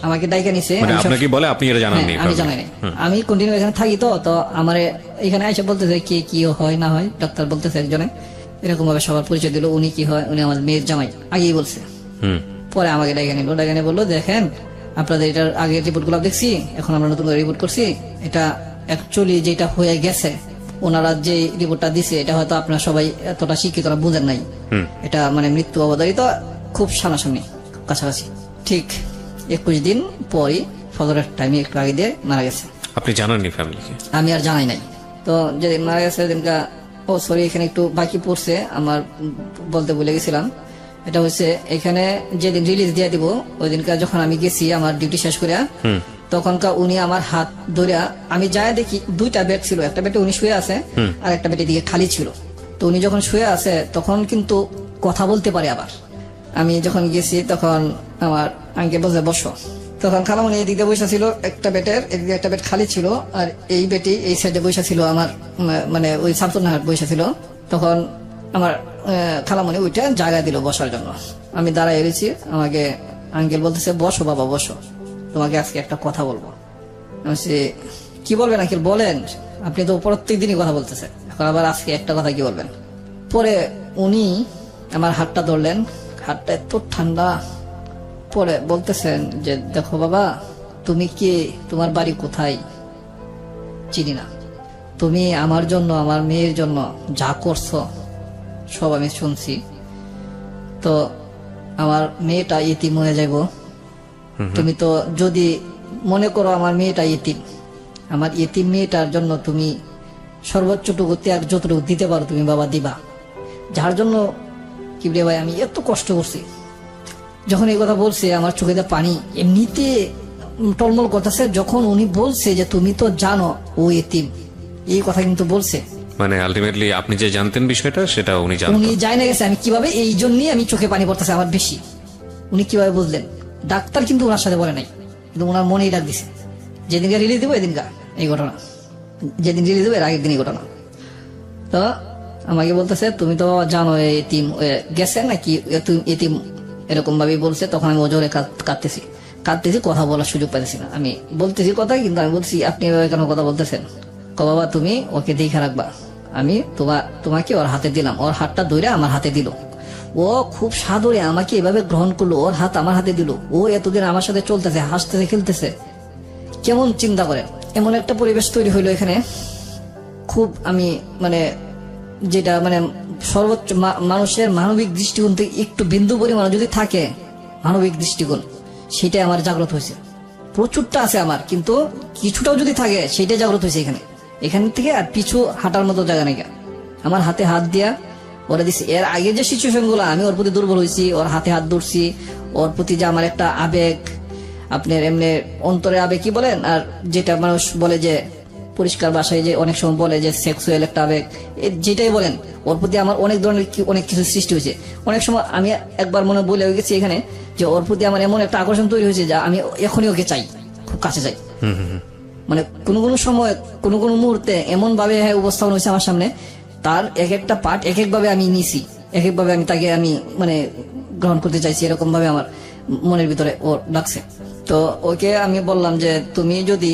[SPEAKER 3] আমাকে ডাইকা নিছে।
[SPEAKER 1] মানে আপনাকে বলে, আপনি এটা জানাননি?
[SPEAKER 3] আমি জানাই নাই, আমি কন্টিনিউ এখানে থাকি। তো আমার এখানে এসে বলতেছে কে কি হয় না হয়, ডাক্তার বলতেছে একজনে এরকম ভাবে সবার পরিচয় দিল, উনি কি হয়, উনি আমার মেয়ের জামাই আগেই বলছে। পরে আমাকে ডাইকা নিল, ডাইকা নিয়ে বললো দেখেন আপনাদের এটার আগের রিপোর্ট গুলো দেখছি, এখন আমরা নতুন করে রিপোর্ট করছি, এটা অ্যাকচুয়ালি যেটা হয়ে গেছে ওনারা যে রিপোর্টটা দিছে এটা হয়তো আপনারা সবাই এতটা শিক্ষিতরা বুঝেন নাই। এটা মানে মৃত্যু অবধারিত, খুব সামনাসামনি কাছাকাছি। ঠিক 21 দিন পরই ফজরের টাইমে একটু আগে দিয়ে মারা গেছে।
[SPEAKER 1] আপনি জানাননি ফ্যামিলিকে?
[SPEAKER 3] আমি আর জানাই নাই। তো যেদিন মারা গেছে সেদিনকা, ও সরি এখানে একটু বাকি পড়ছে আমার, বলতে ভুলে গেছিলাম। এটা হচ্ছে এখানে যেদিন রিলিজ দিয়ে দিব ওই দিনকা যখন আমি গেছি আমার ডিউটি শেষ করে, তখনকার উনি আমার হাত ধরে, আমি যাই দেখি 2টা বেড ছিল, একটা বেডে উনি শুয়ে আছে আর একটা বেডের দিকে খালি ছিল। তো উনি যখন শুয়ে আছে তখন কিন্তু কথা বলতে পারে। আবার আমি যখন গেছি তখন আমার আঙ্কেল বলছে বসো, তখন খালামণি এদিক দিয়ে বসে ছিল একটা বেডের, এদিকে একটা বেড খালি ছিল, আর এই বেডে এই সাইডে বসে ছিল আমার মানে ওই শামসুন্নাহার বসে ছিল। তখন আমার খালামণি ওইটা জায়গা দিল বসার জন্য, আমি দাঁড়ায় রয়েছি। আমাকে আঙ্কেল বলতেছে বসো বাবা বসো, তোমাকে আজকে একটা কথা বলবো। আমি বলছি কি বলবেন আঙ্কেল বলেন, আপনি তো প্রত্যেক দিনই কথা বলতেছেন, এখন আবার আজকে একটা কথা কি বলবেন। পরে উনি আমার হাতটা ধরলেন, হাতটা এত ঠান্ডা। পরে বলতেছেন যে দেখো বাবা, তুমি কে, তোমার বাড়ি কোথায়, চিনি না, তুমি আমার জন্য আমার মেয়ের জন্য যা করছো সব আমি শুনছি। তো আমার মেয়েটা ইতিম হয়ে যাইব, তুমি তো যদি মনে করো আমার মেয়েটা ইতিম, আমার ইতিম মেয়েটার জন্য তুমি সর্বোচ্চটুকু ত্যাগ যতটুকু দিতে পারো তুমি বাবা দিবা, যার জন্য কিবরিয়া ভাই আমি এত কষ্ট করছি। যখন এই কথা বলছে আমার চোখেতে পানি এমনিতে টলমল করতেছে। যখন উনি বলছে যে তুমি তো জানো ও এতিম, এই কথা কিন্তু বলছে,
[SPEAKER 1] মানে আলটিমেটলি আপনি যে জানতেন বিষয়টা সেটা উনি জানতেন।
[SPEAKER 3] উনি যাই না গেছে আমি কিভাবে, এই জন্যই আমি চোখে পানি পড়তেছে আমার বেশি। উনি কিভাবে বুঝলেন, ডাক্তার কিন্তু ওনার সাথে বলে নাই, কিন্তু ওনার মনেই ডাক দিছে। যেদিনকে রিলিজ দেবো এদিনকা এই ঘটনা, যেদিন রিলিজ দেবো এর আগের দিন এই ঘটনা। তো আমাকে বলতেছে তুমি তো জানো এতিম গেছে নাকি, এতিম এরকম ভাবে বলছে। তখন আমি ওজোরে কাঁদতেছি, কথা বলার সুযোগ পাইতেছি না। আমি বলতেছি কথা, কিন্তু আমি বলছি আপনি এভাবে কেন কথা বলতেছেন। বাবা তুমি ওকে দেখে রাখবা, আমি তোমাকে ওর হাতে দিলাম। ওর হাতটা ধরে আমার হাতে দিল, ও খুব সাদরে আমাকে এভাবে গ্রহণ করলো, ওর হাত আমার হাতে দিল। ও এতদিন আমার সাথে চলতেছে, হাসতেছে, খেলতেছে, কেমন চিন্তা করে। এমন একটা পরিবেশ তৈরি হইলো এখানে। খুব আমি মানে যেটা মানে সর্বোচ্চ মানুষের মানবিক দৃষ্টিকোণ থেকে একটু বিন্দু পরিমাণ যদি থাকে মানবিক দৃষ্টিকোণ, সেটাই আমার জাগ্রত হয়েছে। প্রচুরটা আছে আমার, কিন্তু কিছুটাও যদি থাকে সেটাই জাগ্রত হয়েছে এখান থেকে। আর পিছু হাঁটার মতো জায়গা নেই। আমার হাতে হাত দিয়া ওরা দিচ্ছে। এর আগে যে সিচুয়েশন গুলো আমি ওর প্রতি দুর্বল হয়েছি, ওর হাতে হাত ধরছি, ওর প্রতি যে আমার একটা আবেগ, আপনার এমনি অন্তরে আবেগ কি বলেন, আর যেটা মানুষ বলে যে পরিষ্কার ভাষায় যে অনেক সময় বলে যে সেক্সুয়াল একটা আবেগ, যেটাই বলেন, ওর প্রতি আমার অনেক ধরনের অনেক কিছু সৃষ্টি হয়েছে। অনেক সময় আমি একবার মনে বলে গেছি এখানে যে ওর প্রতি আমার এমন একটা আকর্ষণ তৈরি হয়েছে যে আমি এখনই ওকে চাই, খুব কাছে চাই। মানে কোনো কোনো সময় কোনো কোনো মুহূর্তে এমন ভাবে উপস্থাপন হয়েছে আমার সামনে, তার এক একটা পার্ট এক এক ভাবে আমি নিছি, এক এক ভাবে আমি তাকে আমি মানে গ্রহণ করতে চাইছি, এরকম ভাবে আমার মনের ভিতরে ও লাগছে। তো ওকে আমি বললাম যে তুমি যদি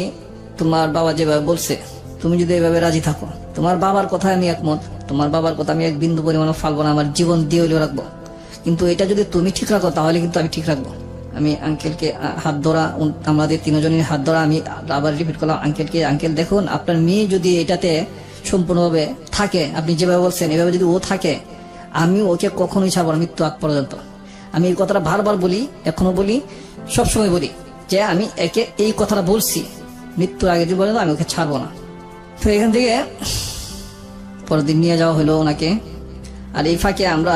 [SPEAKER 3] তোমার বাবা যেভাবে বলছে তুমি যদি এভাবে রাজি থাকো, তোমার বাবার কথা আমি একমত, তোমার বাবার কথা আমি এক বিন্দু পরিমাণও ফালবো না, আমার জীবন দিয়ে হলেও রাখবো, কিন্তু এটা যদি তুমি ঠিক রাখো তাহলে কিন্তু আমি ঠিক রাখবো। আমি আঙ্কেলকে হাত ধরা, আমাদের তিনজনের হাত ধরা, আমি আবার রিপিট করলাম আঙ্কেলকে, আঙ্কেল দেখুন আপনার মেয়ে যদি এটাতে সম্পূর্ণভাবে থাকে, আপনি যেভাবে বলছেন এভাবে যদি ও থাকে, আমি ওকে কখনোই ছাড়বো না মৃত্যু আগ পর্যন্ত। আমি এই কথাটা বারবার বলি, এখনো বলি, সবসময় বলি যে আমি একে এই কথাটা বলছি, মৃত্যুর আগে দিন পর্যন্ত আমি ওকে ছাড়বো না। তো এখান থেকে পরের দিন নিয়ে যাওয়া হলো ওনাকে। আর এই ফাঁকে আমরা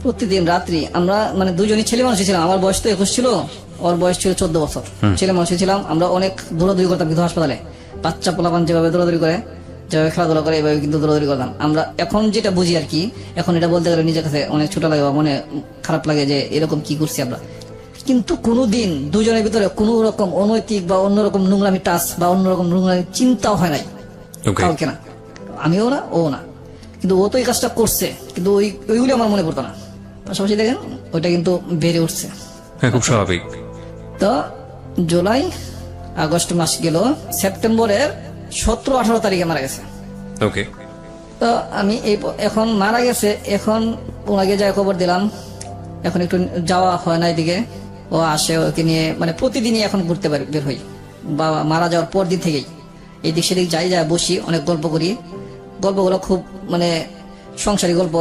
[SPEAKER 3] প্রতিদিন রাত্রি আমরা মানে দুজনই ছেলে মানুষই ছিলাম। আমার বয়স তো 21 ছিল, ওর বয়স ছিল 14 বছর। ছেলে মানুষই ছিলাম আমরা, অনেক দৌড়াদৌড়ি করতাম কিন্তু হাসপাতালে। বাচ্চা পোলাপান যেভাবে দৌড়াদৌড়ি করে, যেভাবে খেলাধুলা করে, এভাবে কিন্তু দৌড়াদৌড়ি করতাম আমরা। এখন যেটা বুঝি আর কি, এখন এটা বলতে গেলে নিজের কাছে অনেক ছোট লাগে বা মনে খারাপ লাগে যে এরকম কি করছি আমরা। কিন্তু কোনোদিন দুজনের ভিতরে কোনো রকম অনৈতিক বা অন্যরকম নোংরামি টাচ বা অন্যরকম নোংরামি চিন্তাও হয় নাই
[SPEAKER 1] ওকে
[SPEAKER 3] কাউকে না, আমিও না ও না, কিন্তু ও তো এই কাজটা করছে, কিন্তু ওইগুলি আমার মনে পড়তো না। পাশাপাশি দেখেন ওইটা কিন্তু বেড়ে উঠছে।
[SPEAKER 1] হ্যাঁ, খুব স্বাভাবিক।
[SPEAKER 3] তো জুলাই আগস্ট মাস গেল, সেপ্টেম্বরের 17-18 তারিখে মারা গেছে।
[SPEAKER 1] ওকে।
[SPEAKER 3] তো আমি এখন মারা গেছে, এখন ওনাকে যাই খবর দিলাম, এখন একটু যাওয়া হয় না এদিকে, ও আসে, ওকে নিয়ে মানে প্রতিদিনই এখন ঘুরতে বের হই। বাবা মারা যাওয়ার পর দিন থেকেই এদিক সেদিক যাই, যায় বসি, অনেক গল্প করি। গল্পগুলো খুব মানে সংসারী গল্প।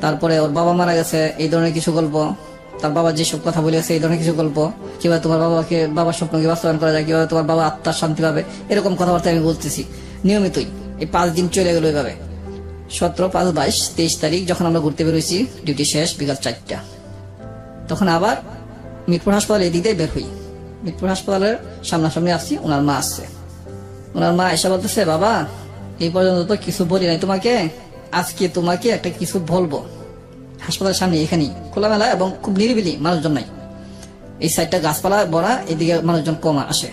[SPEAKER 3] তারপরে ওর বাবা মারা গেছে এই ধরনের কিছু গল্প, তার বাবা যেসব কথা বলে গেছে এই ধরনের কিছু গল্প, কিভাবে তোমার বাবার স্বপ্নকে বাস্তবায়ন করা যায়, কিভাবে তোমার বাবা আত্মার শান্তি পাবে, এরকম কথাবার্তা আমি বলতেছি নিয়মিতই। এই 5 দিন চলে গেল এইভাবে। 17, 5, 22, 23 তারিখ যখন আমরা ঘুরতে বেরোইছি, ডিউটি শেষ বিকাল 4টা, তখন আবার মিরপুর হাসপাতালে এদিকে বের হই। মিরপুর হাসপাতালের সামনাসামনি আসছি, ওনার মা আসছে। ওনার মা এসে বলতেছে, বাবা এই পর্যন্ত তো কিছু বলি নাই তোমাকে, আজকে তোমাকে একটা কিছু বলবো। হাসপাতালের সামনে এখানেই খোলামেলা এবং খুব নিরিবিলি, মানুষজন নাই, এই সাইডটা গাছপালা ভরা, এদিকে মানুষজন কম আসে।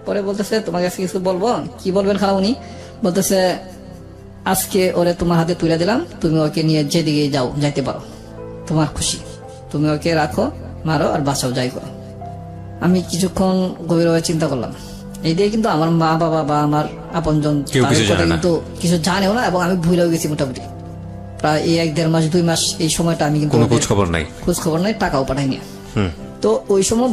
[SPEAKER 3] পরে বলতেছে, তোমাকে আজকে কিছু বলবো। কি বলবেন খালামণি? বলতেছে, আজকে ওরে তোমার হাতে তুলে দিলাম, তুমি ওকে নিয়ে যেদিকে যাইতে পারো, তোমার খুশি, তুমি ওকে রাখো, মারো আর বাঁচাও, যাই করো। আমি কিছুক্ষণ গভীরভাবে চিন্তা করলাম। এই দিয়ে কিন্তু আমার মা বাবা বা আমার আপনজন
[SPEAKER 1] কেউ কিছু জানে না।
[SPEAKER 3] কিন্তু কিছু জানেও না, এবং আমি ভুলেও গেছি মোটামুটি। প্রায় এই 1-1.5 মাস 2 মাস এই সময়টা আমি কিন্তু
[SPEAKER 1] কোনো খোঁজ খবর নাই।
[SPEAKER 3] খোঁজ খবর নাই, টাকাও পাঠাইনি।
[SPEAKER 1] হুম।
[SPEAKER 3] তো ওই সময়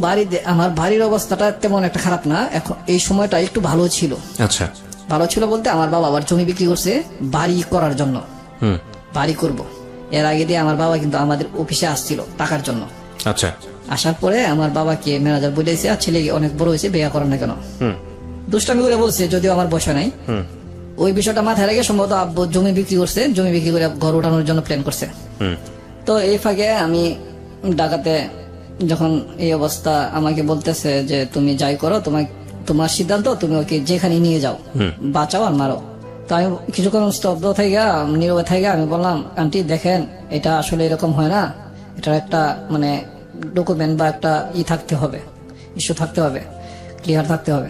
[SPEAKER 3] আমার বাড়ির অবস্থাটা তেমন একটা খারাপ না, এখন এই সময়টা একটু ভালো ছিল।
[SPEAKER 1] আচ্ছা।
[SPEAKER 3] ভালো ছিল বলতে, আমার বাবা আবার জমি বিক্রি করছে বাড়ি করার জন্য।
[SPEAKER 1] হুম।
[SPEAKER 3] বাড়ি করব, এর আগে দিয়ে আমার বাবা কিন্তু আমাদের অফিসে আসছিল টাকার জন্য।
[SPEAKER 1] আচ্ছা।
[SPEAKER 3] আসার পরে আমার বাবাকে ম্যানেজার বলেছে, আর ছেলে অনেক বড় হয়েছে, বিয়ে করেন না কেন?
[SPEAKER 1] হুম।
[SPEAKER 3] দুষ্টামি করে বলছে, যদিও আমার বসা নাই।
[SPEAKER 1] হুম।
[SPEAKER 3] ওই বিষয়টা মাথায় রেখে সম্ভবত আব্বু জমি বিক্রি করছে, জমি বিক্রি করে ঘর ওঠানোর জন্য প্ল্যান করছে।
[SPEAKER 1] হুম।
[SPEAKER 3] তো এই ফাঁকে আমি ঢাকাতে যখন এই অবস্থা, আমাকে বলতেছে যে তুমি যাই করো, তোমার সিদ্ধান্ত, তুমি ওকে যেখানে নিয়ে যাও, বাঁচাও আর মারো। তো আমি কিছুক্ষণ স্তব্ধ থেকে নীরবে থেকে আমি বললাম, আন্টি দেখেন, এটা আসলে এরকম হয় না, এটার একটা মানে ডকুমেন্ট বা একটা থাকতে হবে, ইস্যু থাকতে হবে, ক্লিয়ার থাকতে হবে,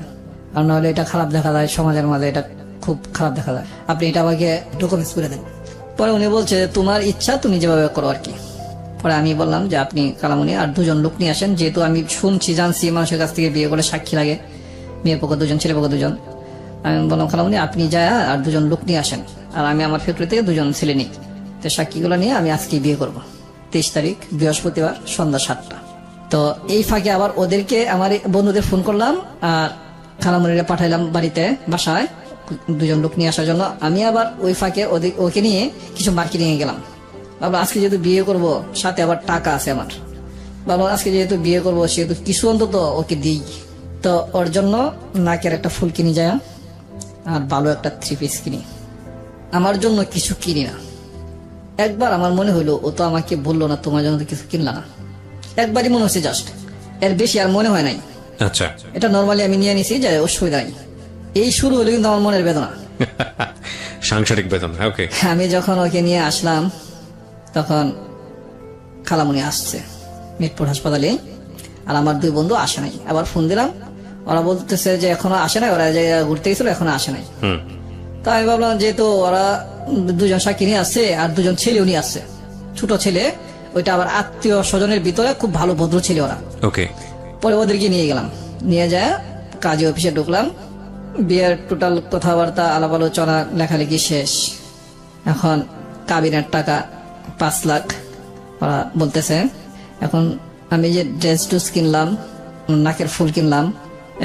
[SPEAKER 3] আর নাহলে এটা খারাপ দেখা যায় সমাজের মাঝে, এটা খুব খারাপ দেখা যায়, আপনি এটা আমাকে ডকুমেন্টস করে দেন। পরে উনি বলছে, তোমার ইচ্ছা, তুমি যেভাবে করো আর কি। পরে আমি বললাম যে আপনি কালামণি আর 2 জন লোক নিয়ে আসেন, যেহেতু আমি শুনছি জানছি মানুষের কাছ থেকে বিয়ে করে সাক্ষী লাগে, মেয়ের পক্ষ 2 জন, ছেলে পক্ষ 2 জন। আমি বললাম, কালামণি আপনি যায় আর 2 জন লোক নিয়ে আসেন, আর আমি আমার ফ্যাক্টরি থেকে 2 জন ছেলে নিই, তো সাক্ষীগুলো নিয়ে আমি আজকে বিয়ে করব। 23 তারিখ বৃহস্পতিবার সন্ধ্যা 7টা। তো এই ফাঁকে আবার ওদেরকে, আমার বন্ধুদের ফোন করলাম, আর খালামণিরা পাঠাইলাম বাড়িতে, বাসায় 2 জন লোক নিয়ে আসার জন্য। আমি আবার ওই ফাঁকে ওকে নিয়ে কিছু মার্কেটিং এ গেলাম। বাবা আজকে যেহেতু বিয়ে করব, সাথে আবার টাকা আছে আমার, বাবা আজকে যেহেতু বিয়ে করব, সেহেতু কিছু অন্তত ওকে দিই। তো ওর জন্য নাকের একটা ফুল কিনি যায়, আর ভালো একটা 3 পিস কিনি। আমার জন্য কিছু কিনি না। একবার আমার মনে হইলো, ও তো আমাকে বললো না তোমার জন্য তো কিছু কিনলা না, একবারই মনে হচ্ছে, জাস্ট, এর বেশি আর মনে হয় নাই।
[SPEAKER 1] আচ্ছা।
[SPEAKER 3] এটা নর্মালি আমি নিয়ে নিছি যে অসুবিধা নাই। এই শুরু হলো কিন্তু আমার মনের বেদনা,
[SPEAKER 1] সাংসারিক বেতন। ওকে।
[SPEAKER 3] আমি যখন ওকে নিয়ে আসলাম, তখন খালামণি আসছে মিরপুর হাসপাতালে, আর আমার 2 বন্ধু আসে নাই। আবার ফোন দিলাম, ওরা বলতেছে যে এখনো আসে নাই, ওরা যে ঘুরতে গেছিল এখনো আসে নাই। তো আমি ভাবলাম, যেহেতু ওরা 2 জন সাক্ষী নিয়ে আসছে আর 2 জন ছেলেও নিয়ে আসছে, ছোট ছেলে, ওইটা আবার আত্মীয় স্বজনের ভিতরে খুব ভালো ভদ্র ছেলে ওরা।
[SPEAKER 1] ওকে।
[SPEAKER 3] পরে ওদেরকে নিয়ে গেলাম, নিয়ে যায় কাজী অফিসে ঢুকলাম। বিয়ের টোটাল কথাবার্তা, আলাপ আলোচনা, লেখালেখি শেষ। এখন কাবিনের টাকা 5 লাখ ওরা বলতেছে। এখন আমি যে ড্রেস টুস কিনলাম, নাকের ফুল কিনলাম,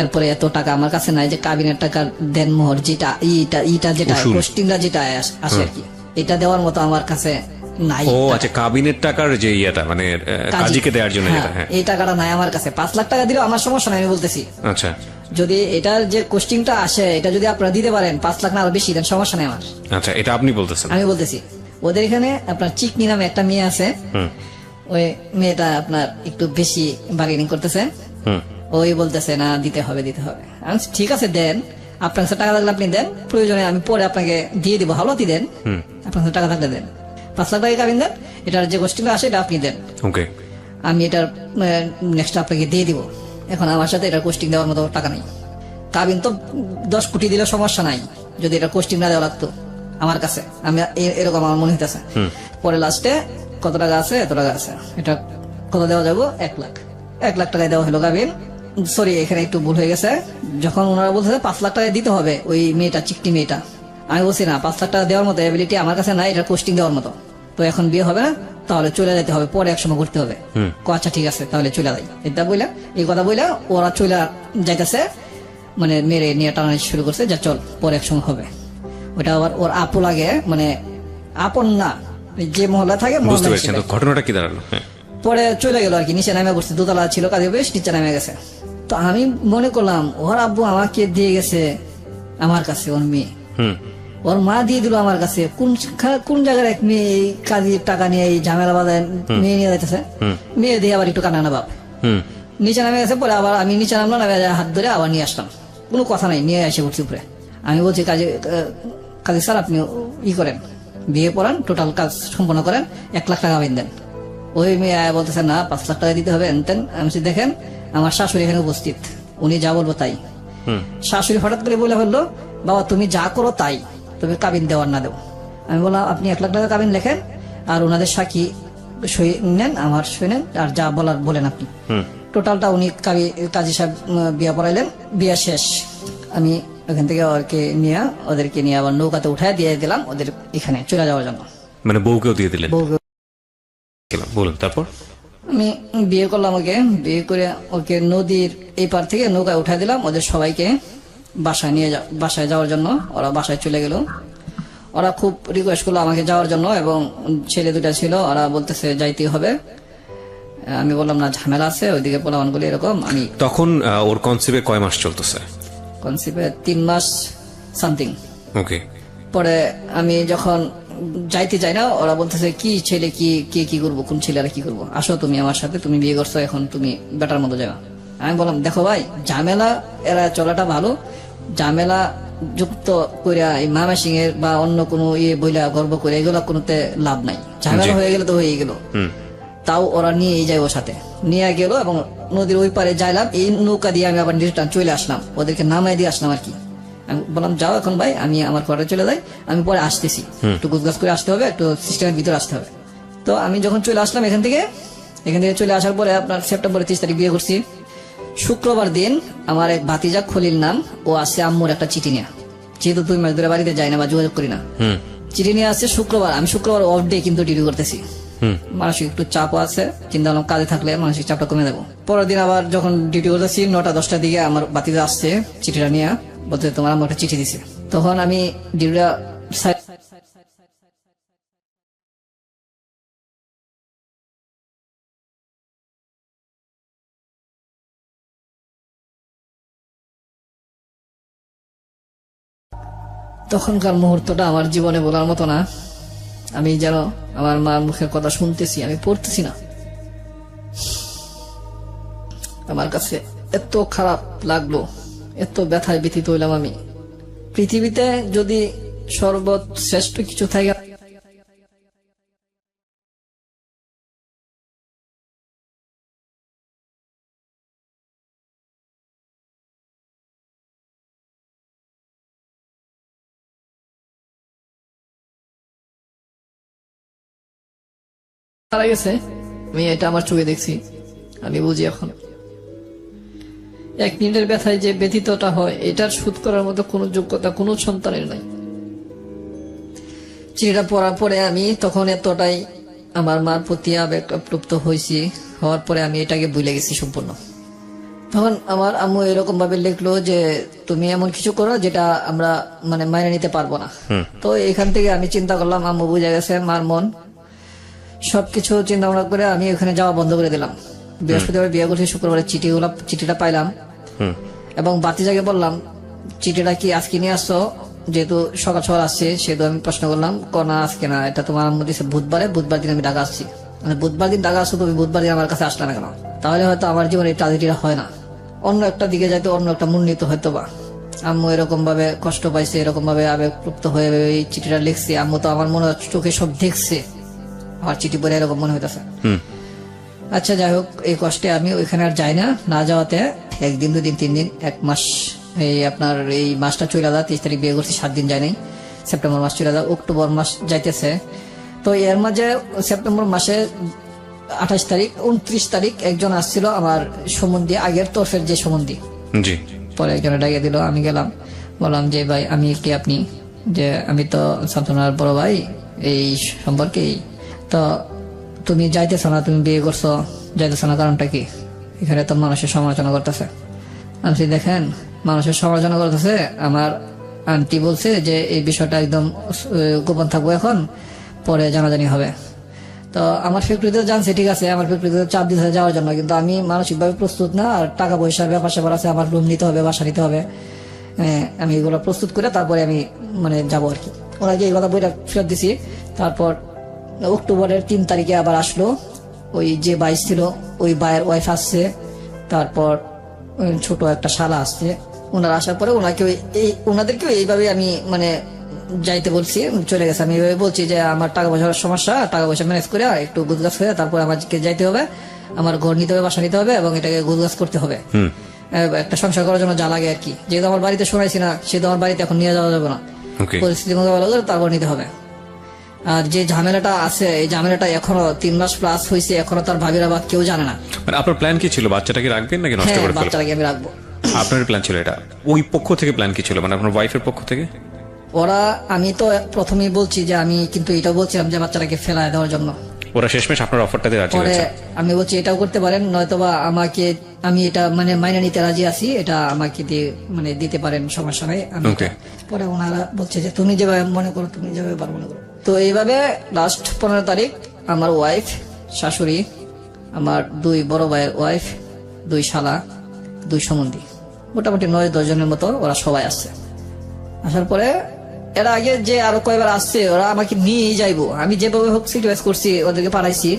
[SPEAKER 3] এরপরে এত টাকা আমার কাছে নাই যে কাবিনের টাকা দেন মোহর, যেটা ইটা যেটা পোস্টিংটা যেটা আসে আর কি, এটা দেওয়ার মতো আমার কাছে নাই।
[SPEAKER 1] ও আচ্ছা, কাবিনের টাকার যে ইয়েটা মানে কাজীকে দেওয়ার জন্য যেটা, হ্যাঁ,
[SPEAKER 3] এই টাকাটা নাই আমার কাছে। 5 লাখ টাকা দিলেও আমার সমস্যা নাই, আমি বলতেছি।
[SPEAKER 1] আচ্ছা।
[SPEAKER 3] যদি এটার যে কোস্টিংটা আসে, এটা যদি আপনারা দিতে পারেন, 5 লাখ না আরো বেশি দেন, সমস্যা নেই আমার।
[SPEAKER 1] আচ্ছা, এটা আপনি বলতেছেন?
[SPEAKER 3] আমি বলতেছি। ওদের এখানে আপনার চিকনি নামে একটা মেয়ে আছে, ওই মেয়েটা আপনার একটু বেশি বার্গেনিং করতেছে। ওই বলতেছে, না দিতে হবে, দিতে হবে। আমি ঠিক আছে দেন, আপনার কাছে টাকা থাকলে আপনি দেন, প্রয়োজনে আমি পরে আপনাকে দিয়ে দিব, হাওলাতি দেন, আপনার কাছে টাকা থাকলে দেন। 5 লাখ টাকা কাবিন দেন, এটার যে গোষ্ঠীটা আসে এটা আপনি দেন।
[SPEAKER 1] ওকে।
[SPEAKER 3] আমি এটার নেক্সট আপনাকে দিয়ে দিব। এখন আমার সাথে এটা কোস্টিং দেওয়ার মতো টাকা নাই। কাবিন তো 10 কোটি দিলে সমস্যা নাই, যদি এটা কোস্টিং না দেওয়া লাগতো আমার কাছে, আমি এরকম আমার মনে হইতেছে। পরে লাস্টে কত টাকা আছে, এত টাকা আছে, এটা কত দেওয়া যাবো, 1 লাখ টাকায় দেওয়া হলো কাবিন। সরি, এখানে একটু ভুল হয়ে গেছে। যখন ওনারা বলছে 5 লাখ টাকা দিতে হবে ওই মেয়েটা, চিকটি মেয়েটা, আমি বলছি না, 5 লাখ টাকা দেওয়ার মতো এবিলিটি আমার কাছে নাই, এটা কোস্টিং দেওয়ার মতো। তো এখন বিয়ে হবে না, তাহলে চলে যেতে হবে, পরে এক সময় করতে হবে। আচ্ছা ঠিক আছে, তাহলে চলে যাই। এটা বইলা, এই কথা বইলা ওরা চলে যাইতেছে, মানে মেরে নিয়ে টানানি শুরু করছে, যা চল পরে এক সময় হবে। ওটা আবার ওর আপু লাগে, মানে আপন না, যে মহল্লা থাকে
[SPEAKER 1] বুঝতে
[SPEAKER 3] মহল্লা
[SPEAKER 1] পেরেছেন তো ঘটনাটা কি দাঁড়ালো? হ্যাঁ।
[SPEAKER 3] পরে চলে গেল আর কি, নিচে নামে পড়ছে, দোতলা ছিল কাজে, বেশ নিচে নামে গেছে। তো আমি মনে করলাম ওর আব্বু আমাকে দিয়ে গেছে আমার কাছে, ওর মেয়ে, ওর মা দিয়ে দিল আমার কাছে। কোন জায়গার এক মেয়ে এই কাজের টাকা নিয়ে এই ঝামেলা বাজায় মেয়ে নিয়ে যাইতেছে, মেয়ে দিয়ে আবার একটু কান্না বাপ। নিচে নামে গেছে, পরে আবার আমি নিচে নামলাম, নামে হাত ধরে আবার নিয়ে আসলাম, কোনো কথা নাই, নিয়ে এসে উঠছি উপরে। আমি বলছি কাজে স্যার আপনি করেন, বিয়ে পড়ান, টোটাল কাজ সম্পন্ন করেন, 1 লাখ টাকা আইন দেন। ওই মেয়ে বলতেছে না 5 লাখ টাকা দিতে হবে এনতেন। আমি বলছি, দেখেন আমার শাশুড়ি এখানে উপস্থিত, উনি যা বলবো তাই। শাশুড়ি হঠাৎ করে বলে ফেললো, বাবা তুমি যা করো তাই, তুমি কাবিন দেওয়ার না দেও। আমি বললাম আপনি 1 লাখ টাকা কাবিন লেখেন, আর ওনাদের সাক্ষী সই নেন, আমার সই নেন, আর যা বলার বলেন আপনি। টোটালটা উনি কাজী সাহেব বিয়া পড়াইলেন। বিয়া শেষ, আমি ওখান থেকে ওদেরকে নিয়ে আবার নৌকাতে উঠায় দিয়ে দিলাম ওদের এখানে চলে যাওয়ার জন্য।
[SPEAKER 1] মানে বউকেও দিয়ে দিলেন? বলুন তারপর।
[SPEAKER 3] আমি বিয়ে করলাম ওকে, বিয়ে করে ওকে নদীর এই পার থেকে নৌকায় উঠাই দিলাম, ওদের সবাইকে বাসায় যাওয়ার জন্য। ওরা বাসায় চলে গেল। ওরা খুব রিকোয়েস্ট করলো আমাকে যাওয়ার জন্য, এবং ছেলে দুটা ছিল, ওরা বলতেছে যাইতে হবে। আমি বললাম না, ঝামেলা আছে ওইদিকে পোলাবান গুলি এরকম। আমি
[SPEAKER 1] তখন ওর কনসিভে কয় মাস চলতেছে?
[SPEAKER 3] কনসিভে 3 মাস সামথিং।
[SPEAKER 1] ওকে।
[SPEAKER 3] পরে আমি যখন যাইতে চাই না, ওরা বলতেছে কি ছেলে কি করবো, কোন ছেলে আর কি করবো, আসো তুমি আমার সাথে, তুমি বিয়ে করছো, এখন তুমি বেটার মতো যাবা। আমি বললাম দেখো ভাই, ঝামেলা এরা চলাটা ভালো, ঝামেলা যুক্ত করিয়া এই মামা সিং এর বা অন্য কোনো বইলা গর্ব করে এগুলো কোনোতে লাভ নাই। ঝামেলা হয়ে গেলে তো হয়ে গেল। তাও ওরা নিয়ে যাই, ওর সাথে নিয়ে গেল, এবং নদীর ওই পারে যাইলাম, এই নৌকা দিয়ে আমি আবার রিটার্ন চলে আসলাম, ওদেরকে নামাই দিয়ে আসলাম আর কি। আমি বললাম যাও এখন ভাই, আমি আমার ঘরে চলে যাই, আমি পরে আসতেছি, একটু গুজগাছ করে আসতে হবে, একটু সিস্টেমের ভিতরে আসতে হবে। তো আমি যখন চলে আসলাম এখান থেকে চলে আসার পরে আপনার সেপ্টেম্বরের 30 তারিখ বিয়ে করছি। শুক্রবার দিন আমার এক ভাতিজা খলিল নাম, ও আসছে আম্মুর একটা চিঠি নিয়ে, যেহেতু 2 মাস ধরে বাড়িতে যাই না বা যোগাযোগ করি না, চিঠি নিয়ে আসছে শুক্রবার। আমি শুক্রবার অফ ডে কিন্তু ডিউটি করতেছি, মানসিক একটু চাপও আছে, চিন্তা করলাম কাজে থাকলে মানসিক চাপটা কমে দেবো। পরের দিন আবার যখন ডিউটি করতেছি 9টা-10টার দিকে আমার ভাতিজা আসছে চিঠিটা নিয়ে, বলতে তোমার আম্মু একটা চিঠি দিছে। তখন আমি ডিউটিটা তখনকার মুহূর্তটা আমার জীবনে বলার মতো না। আমি যেন আমার মার মুখের কথা শুনতেছি, আমি পড়তেছি না। আমার কাছে এত খারাপ লাগলো, এত ব্যথায় ব্যথিত হইলাম আমি। পৃথিবীতে যদি সর্বশ্রেষ্ঠ কিছু থাকে মারা গেছে, আমি এটা আমার চোখে দেখছি, আমি বুঝি এখন 1 মিনিটের ব্যথায় যে ব্যথিতটা হয়, এটার শোধ করার মতো কোনো যোগ্যতা কোনো সন্তানের নাই। চিঠিটা পড়ার পরে আমি তখন এতটাই আমার মার প্রতি আবেগপ্লুপ্ত হয়েছি, হওয়ার পরে আমি এটাকে ভুলে গেছি সম্পূর্ণ। তখন আমার আম্মু এরকম ভাবে লিখলো যে তুমি এমন কিছু করো যেটা আমরা মানে মাইনে নিতে পারবো না। তো এখান থেকে আমি চিন্তা করলাম, আম্মু বুঝে গেছে মার মন, সবকিছু চিন্তা ভাবনা করে আমি ওখানে যাওয়া বন্ধ করে দিলাম। বৃহস্পতিবার বিয়ে করছি, শুক্রবারে চিঠিটা পাইলাম, এবং বাতিজাকে বললাম চিঠিটা কি আজকে নিয়ে আসছো, যেহেতু সকাল সকাল আসছে, সেহেতু আমি প্রশ্ন করলাম, না আজকে না, এটা তোমার আম্মু দিচ্ছে বুধবার দিন আমি ঢাকা আসছি। মানে বুধবার দিন ঢাকা আসছো, তুমি বুধবার দিন আমার কাছে আসলে না কেন? তাহলে হয়তো আমার জীবনে এই ট্রাজেডিটা হয় না, অন্য একটা দিকে যাইতো, অন্য একটা মূল্যিত হয়তো বা। আম্মু এরকম ভাবে কষ্ট পাইছে, এরকম ভাবে আবেগপ্লুপ্ত হয়ে এই চিঠিটা লিখছে। আম্মু তো আমার মনে চোখে সব দেখছে, আমার চিঠি পড়ে এরকম মনে হইতেছে। আচ্ছা যাই হোক, এই কষ্টে আমি ওইখানে আর যাই না। না যাওয়াতে 1 দিন 2 দিন 3 দিন 1 মাস, এই আপনার এই মাসটা চলে যা, 23 তারিখ বিয়ে করছি, 7 দিন যায় নাই। সেপ্টেম্বর মাস চলে যা, অক্টোবর মাস যাইতেছে। তো এর মাঝে সেপ্টেম্বর মাসে 28 তারিখ 29 তারিখ একজন আসছিল আমার সম্বন্ধী, আগের তরফের যে সম্বন্ধী।
[SPEAKER 1] জি।
[SPEAKER 3] পরে একজনে ডাকিয়ে দিল, আমি গেলাম, বললাম যে ভাই আমি কি আপনি, যে আমি তো শান্তনার বড় ভাই এই সম্পর্কেই। তো তুমি যাইতেছো না, তুমি বিয়ে করছো, যাইতেছো না কারণটা কি? এখানে তো মানুষের সমালোচনা করতেছে। আমি দেখেন, মানুষের সমালোচনা করতেছে, আমার আন্টি বলছে যে এই বিষয়টা একদম গোপন থাকবো, এখন পরে জানাজানি হবে। তো আমার ফ্যাক্টরিতে জানছে, ঠিক আছে, আমার ফ্যাক্টরিতে চাপ দিতে যাওয়ার জন্য, কিন্তু আমি মানসিকভাবে প্রস্তুত না। আর টাকা পয়সার ব্যাপার স্যাপার আছে, আমার রুম নিতে হবে, বাসা নিতে হবে। আমি এগুলো প্রস্তুত করে তারপরে আমি মানে যাবো আর কি। ওনাকে এই কথা বইটা ফেরত দিছি। তারপর অক্টোবরের 3 তারিখে আবার আসলো, ওই যে 22 ছিল ওই ভাইয়ের ওয়াইফ আসছে, তারপর ছোট একটা শালা আসছে। ওনারা আসার পরে ওনাদেরকেও এইভাবে আমি মানে যাইতে বলছি, চলে গেছে। আমি এইভাবে বলছি যে আমার টাকা পয়সার সমস্যা, টাকা পয়সা ম্যানেজ করে একটু গুজগাছ হয়ে তারপর আমাকে যাইতে হবে, আমার ঘর নিতে হবে, বাসা নিতে হবে, এবং এটাকে গুজগাছ করতে হবে, একটা সংসার করার জন্য যা লাগে আর কি। যেহেতু আমার বাড়িতে শোনাইছি না, সেহেতু আমার বাড়িতে এখন নিয়ে যাওয়া যাবে না, পরিস্থিতি মোকাবেলা করে তারপর নিতে হবে। আর যে ঝামেলাটা আছে, এই ঝামেলাটা এখনো 3 মাস প্লাস হয়েছে, এখনো তার ভাবিরা বা কেউ জানে না।
[SPEAKER 1] মানে আপনার প্ল্যান কি ছিল, বাচ্চাটাকে রাখবেন নাকি নষ্ট
[SPEAKER 3] হ্যাঁ,
[SPEAKER 1] করে ফেলবেন?
[SPEAKER 3] বাচ্চাটাকে আমি রাখবো।
[SPEAKER 1] আপনার প্ল্যান ছিল এটা, ওই পক্ষ থেকে প্ল্যান কি ছিল, মানে আপনার ওয়াইফের পক্ষ থেকে?
[SPEAKER 3] ওরা, আমি তো প্রথমেই বলছি যে আমি কিন্তু এটাও বলছিলাম যে বাচ্চাটাকে ফেলায় দেওয়ার জন্য।
[SPEAKER 1] ওরা শেষমেশ আপনার অফারটাতে রাজি
[SPEAKER 3] পরে
[SPEAKER 1] হয়েছে?
[SPEAKER 3] আমি বলছি এটাও করতে পারেন, নয়তোবা আমাকে, আমি এটা মানে মাইনে নিতে রাজি আছি, এটা আমাকে দিয়ে মানে দিতে পারেন, সমস্যা নাই। আমি
[SPEAKER 1] Okay.
[SPEAKER 3] পরে ওনারা বলছে যে তুমি যেভাবে মনে করো, তুমি যেভাবে পারো মনে করো। তো এইভাবে লাস্ট 15 তারিখ আমার ওয়াইফ, শাশুড়ি, আমার 2 বড় ভাইয়ের ওয়াইফ, 2 শালা, 2 সম্বন্ধী, মোটামুটি 9-10 জনের মতো ওরা সবাই আসছে। আসার পরে এর আগে যে আরো কয়েকবার আসছে, ওরা আমাকে নিয়েই যাইবো, আমি যেভাবে হোক সিরিয়াস করছি, ওদেরকে পাঠাইছি,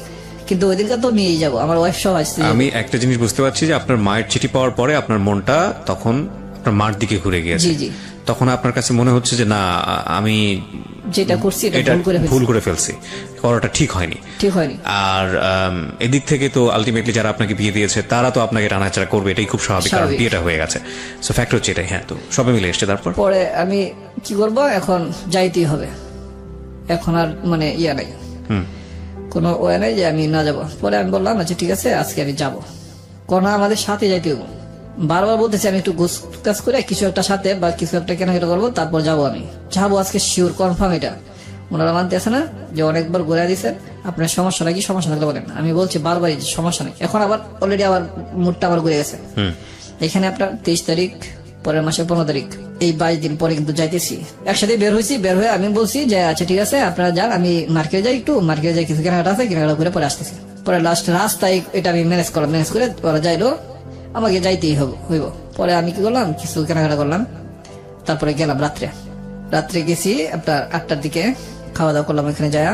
[SPEAKER 3] কিন্তু ওই দিনকে তো নিয়েই যাবো, আমার ওয়াইফ সহ আসছে।
[SPEAKER 1] আমি একটা জিনিস বুঝতে পারছি যে আপনার মায়ের চিঠি পাওয়ার পরে আপনার মনটা তখন আপনার মার দিকে ঘুরে গিয়েছে।
[SPEAKER 3] জি জি,
[SPEAKER 1] তখন আপনার কাছে মনে হচ্ছে যে না, আমি
[SPEAKER 3] যেটা করছি এটা
[SPEAKER 1] এটা
[SPEAKER 3] ভুল
[SPEAKER 1] ভুল
[SPEAKER 3] করে
[SPEAKER 1] করে ফেলছি, করাটা ঠিক হয়নি।
[SPEAKER 3] ঠিক হয়নি।
[SPEAKER 1] আর এদিক থেকে তো আলটিমেটলি যারা আপনাকে বিয়ে দিয়েছে তারা তো আপনাকে টানাচাড়া করবে, এটাই খুব স্বাভাবিক, কারণ
[SPEAKER 3] স্বাভাবিক।
[SPEAKER 1] বিয়েটা হয়ে গেছে। সো ফ্যাক্ট হচ্ছে এটাই। হ্যাঁ, তো সবে মিলে এসছে। তারপর
[SPEAKER 3] পরে আমি কি করব, এখন যাইতেই হবে, এখন আর মানে ইয়া নাই, কোনো ওয়ে নাই যে আমি না যাব। পরে আমি বললাম আচ্ছা ঠিক আছে, আজকে আমি যাব, কোন আমাদের সাথে যাইতে হবে। বারবার বলতেছি আমি একটু গোছ কাজ করে কিছু একটা সাথে বা কিছু একটা কেনাকাটা করবো, তারপর যাবো, আমি যাবো আজকে শিওর, কনফার্ম। এটা ওনারা মানতেছে না, যে অনেকবার ঘুরে দিচ্ছেন, আপনার সমস্যা নাকি, সমস্যা থাকলে বলেন। আমি বলছি বারবারই যে সমস্যা নেই। এখন আবার অলরেডি আবার মুডটা আবার ঘুরে গেছে। এখানে আপনার 23 তারিখ, পরের মাসের 15 তারিখ, এই 22 দিন পরে কিন্তু যাইতেছি। একসাথে বের হয়েছি, বের হয়ে আমি বলছি যে আচ্ছা ঠিক আছে আপনারা যান, আমি মার্কেটে যাই, একটু মার্কেটে যাই, কিছু কেনাকাটা আছে, কেনাকাটা করে পরে আসতেছি। পরে লাস্ট রাস্তায় এটা আমি ম্যানেজ করলাম, ম্যানেজ করে ওরা যাইলো, আমাকে যাইতেই হইব। পরে আমি কি করলাম, কিছু কেনাকাটা করলাম, তারপরে গেলাম রাত্রে গেছি আপনার 8টার দিকে, খাওয়া দাওয়া করলাম এখানে যায়।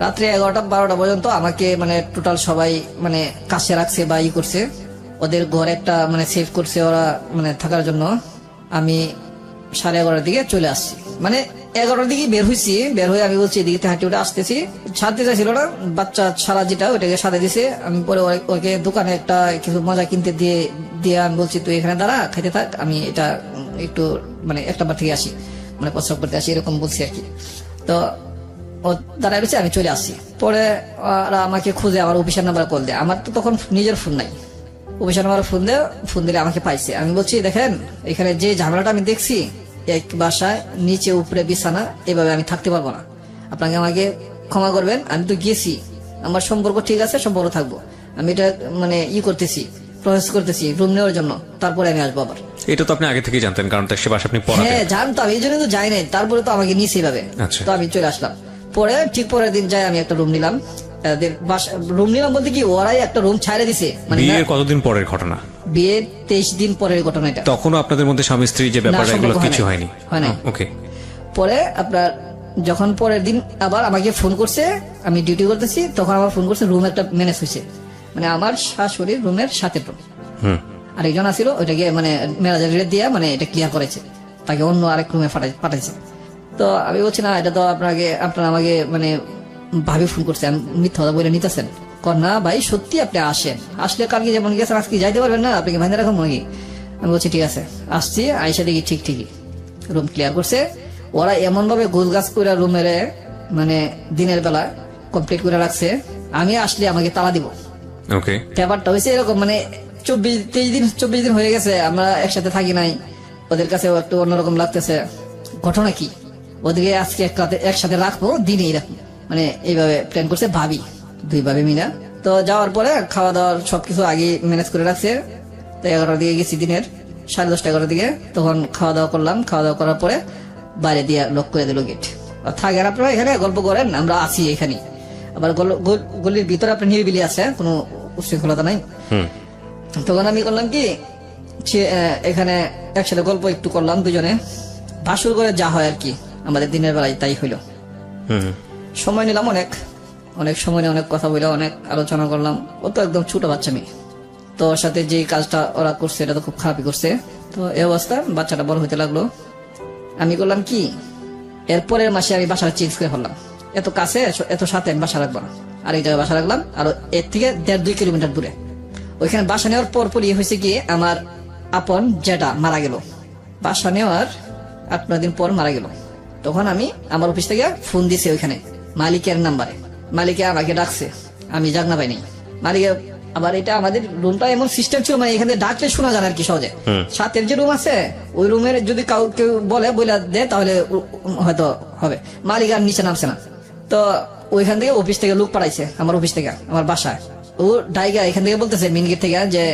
[SPEAKER 3] রাত্রে 11টা-12টা পর্যন্ত আমাকে মানে টোটাল সবাই মানে কাছে রাখছে বা করছে, ওদের ঘর একটা মানে সেভ করছে ওরা মানে থাকার জন্য। আমি 11:30 দিকে চলে আসছি, মানে 11টার দিকে বের হয়েছি। বের হয়ে আমি বলছি এদিকে হাঁটি উঠে আসতেছি, ছাড়তে চাইছিল না, বাচ্চা ছাড়া যেটা ওইটাকে সাথে দিছে। আমি পরে ওকে দোকানে একটা কিছু মজা কিনতে দিয়ে আমি বলছি তুই এখানে দাঁড়া, খাইতে থাক, আমি এটা একটু মানে একটা বার থেকে আসি, মানে প্রস্রাব করতে আসি, এরকম বলছি আর কি। তো ও দাঁড়ায় রয়েছে, আমি চলে আসছি। পরে ওরা আমাকে খুঁজে আমার অফিসের নাম্বার কল দেয়, আমার তো তখন নিজের ফোন নাই, অফিসের নাম্বার ফোন দিলে আমাকে পাইছে। আমি বলছি দেখেন এখানে যে ঝামেলাটা আমি দেখছি, এক বাসায় নিচে উপরে বিছানা, এভাবে আমি থাকতে পারবো না, আপনাকে আমাকে ক্ষমা করবেন। আমি তো গেছি, আমার সম্পর্ক ঠিক আছে, সম্পর্ক থাকবো, আমি এটা মানে করতেছি, প্রসেস করতেছি রুম নেওয়ার জন্য, তারপরে আমি আসবো আবার।
[SPEAKER 1] এটা তো আপনি আগে থেকেই জানতেন, কারণ সে বাসা আপনি পড়াতেন।
[SPEAKER 3] হ্যাঁ জানতাম, এই জন্য তো যাই নাই, তারপরে তো আমাকে নিয়েছে এইভাবে।
[SPEAKER 1] আচ্ছা।
[SPEAKER 3] তো আমি চলে আসলাম। পরে ঠিক পরের দিন যাই আমি একটা রুম নিলাম, রুম নিলাম বলতে কি ওরাই একটা রুম ছাড়ে দিছে, মানে
[SPEAKER 1] বিয়ের কতদিন পরের ঘটনা?
[SPEAKER 3] বিয়ের 23 দিন পরের ঘটনা এটা।
[SPEAKER 1] তখনও আপনাদের মধ্যে স্বামী স্ত্রী যে ব্যাপারটা,
[SPEAKER 3] না,
[SPEAKER 1] এগুলো
[SPEAKER 3] সম্পর্ক
[SPEAKER 1] কিছু হয়নি?
[SPEAKER 3] হয় নাই।
[SPEAKER 1] ওকে।
[SPEAKER 3] পরে আপনার যখন পরের দিন আবার আমাকে ফোন করছে, আমি ডিউটি করতেছি, তখন আমার ফোন করছে, রুম একটা ম্যানেজ হয়েছে, মানে আমার শাশুড়ির রুমের সাথে রুম আর একজন আছিল, ওইটাকে মানে ম্যানেজার দিয়ে মানে এটা ক্লিয়ার করেছে, তাকে অন্য আরেক রুমে পাঠাইছে। তো আমি বলছি না, এটা তো আপনারা আমাকে মানে ভাবি ফোন করছে, আমি মিথ্যা কথা বলে নিতেছেন, না ভাই সত্যি আপনি আসেন, আসলে কালকে যেমন গেছেন আজকে যাইতে পারবেন না, আপনি কি ভাইনা রাখুন নাকি? আমি বলছি ঠিক আছে, আসছি। আইসা দেখি ঠিকই রুম ক্লিয়ার করছে। ওরা এমন ভাবে গোছ গাছ করে রুমের মানে দিনের বেলা কমপ্লিট করে রাখছে, আমি আসলে আমাকে তালা দিব।
[SPEAKER 1] ওকে।
[SPEAKER 3] ব্যাপারটা হয়েছে এরকম, মানে 24 দিন হয়ে গেছে আমরা একসাথে থাকি নাই, ওদের কাছে একটু অন্যরকম লাগতেছে। ঘটনা কি, ওদেরকে আজকে একসাথে রাখবো, দিনেই রাখবো, মানে এইভাবে প্ল্যান করছে ভাবি, দুই ভাবি মিনা। তো যাওয়ার পরে খাওয়া দাওয়ার সবকিছু আগে ম্যানেজ করে রাখছে। তো 11টার দিকে গেছি, দিনের 10:30 11টার দিকে, তখন খাওয়া দাওয়া করলাম। খাওয়া দাওয়া করার পরে বাইরে দিয়ে লক করে দিল গেট। থাকেন আপনারা এখানে, গল্প করেন, আমরা আছি এখানে। আবার গলির ভিতরে আপনার নিরিবিলি আছে, কোনো উশৃঙ্খলতা নাই। তখন আমি করলাম কি, এখানে একসাথে গল্প একটু করলাম দুজনে, ভাসুর করে যা হয় আর কি আমাদের দিনের বেলায় তাই হইলো। সময় নিলাম অনেক সময় নিয়ে অনেক কথা বলে অনেক আলোচনা করলাম। ও তো একদম ছোট বাচ্চা মেয়ে, তো ওর সাথে যে কাজটা ওরা করছে এটা তো খুব খারাপই করছে। তো এই অবস্থা, বাচ্চাটা বড় হতে লাগলো। আমি করলাম কি, এরপরের মাসে আমি বাসাটা চেঞ্জ করে ফেললাম। এত কাছে এত সাথে আমি বাসা রাখবো না, আর এই জায়গায় বাসা রাখলাম, আর এর থেকে 1.5-2 কিলোমিটার দূরে। ওইখানে বাসা নেওয়ার পরপরই হয়েছে কি, আমার আপন যেটা মারা গেল, বাসা নেওয়ার 8-9 দিন পর মারা গেল। তখন আমি আমার অফিস থেকে ফোন দিছে ওইখানে মালিকের নাম্বারে, মালিকে আমাকে ডাকছে, আমি জাগনা পাইনি। মালিকে আবার এটা আমাদের রুমটা এমন সিস্টেম ছিল, মানে এখানে ডাকলে শোনা যায় আর কি সহজে। সাথের যে রুম আছে ওই রুমের যদি কেউ বলে দেয় তাহলে হয়তো হবে। মালিক আর নিচে নামছে না, তো ওইখান থেকে অফিস থেকে লোক পাঠাইছে, আমার অফিস থেকে আমার বাসায়। ও ডাইগা এখান থেকে বলতেছে মেন গেট থেকে যে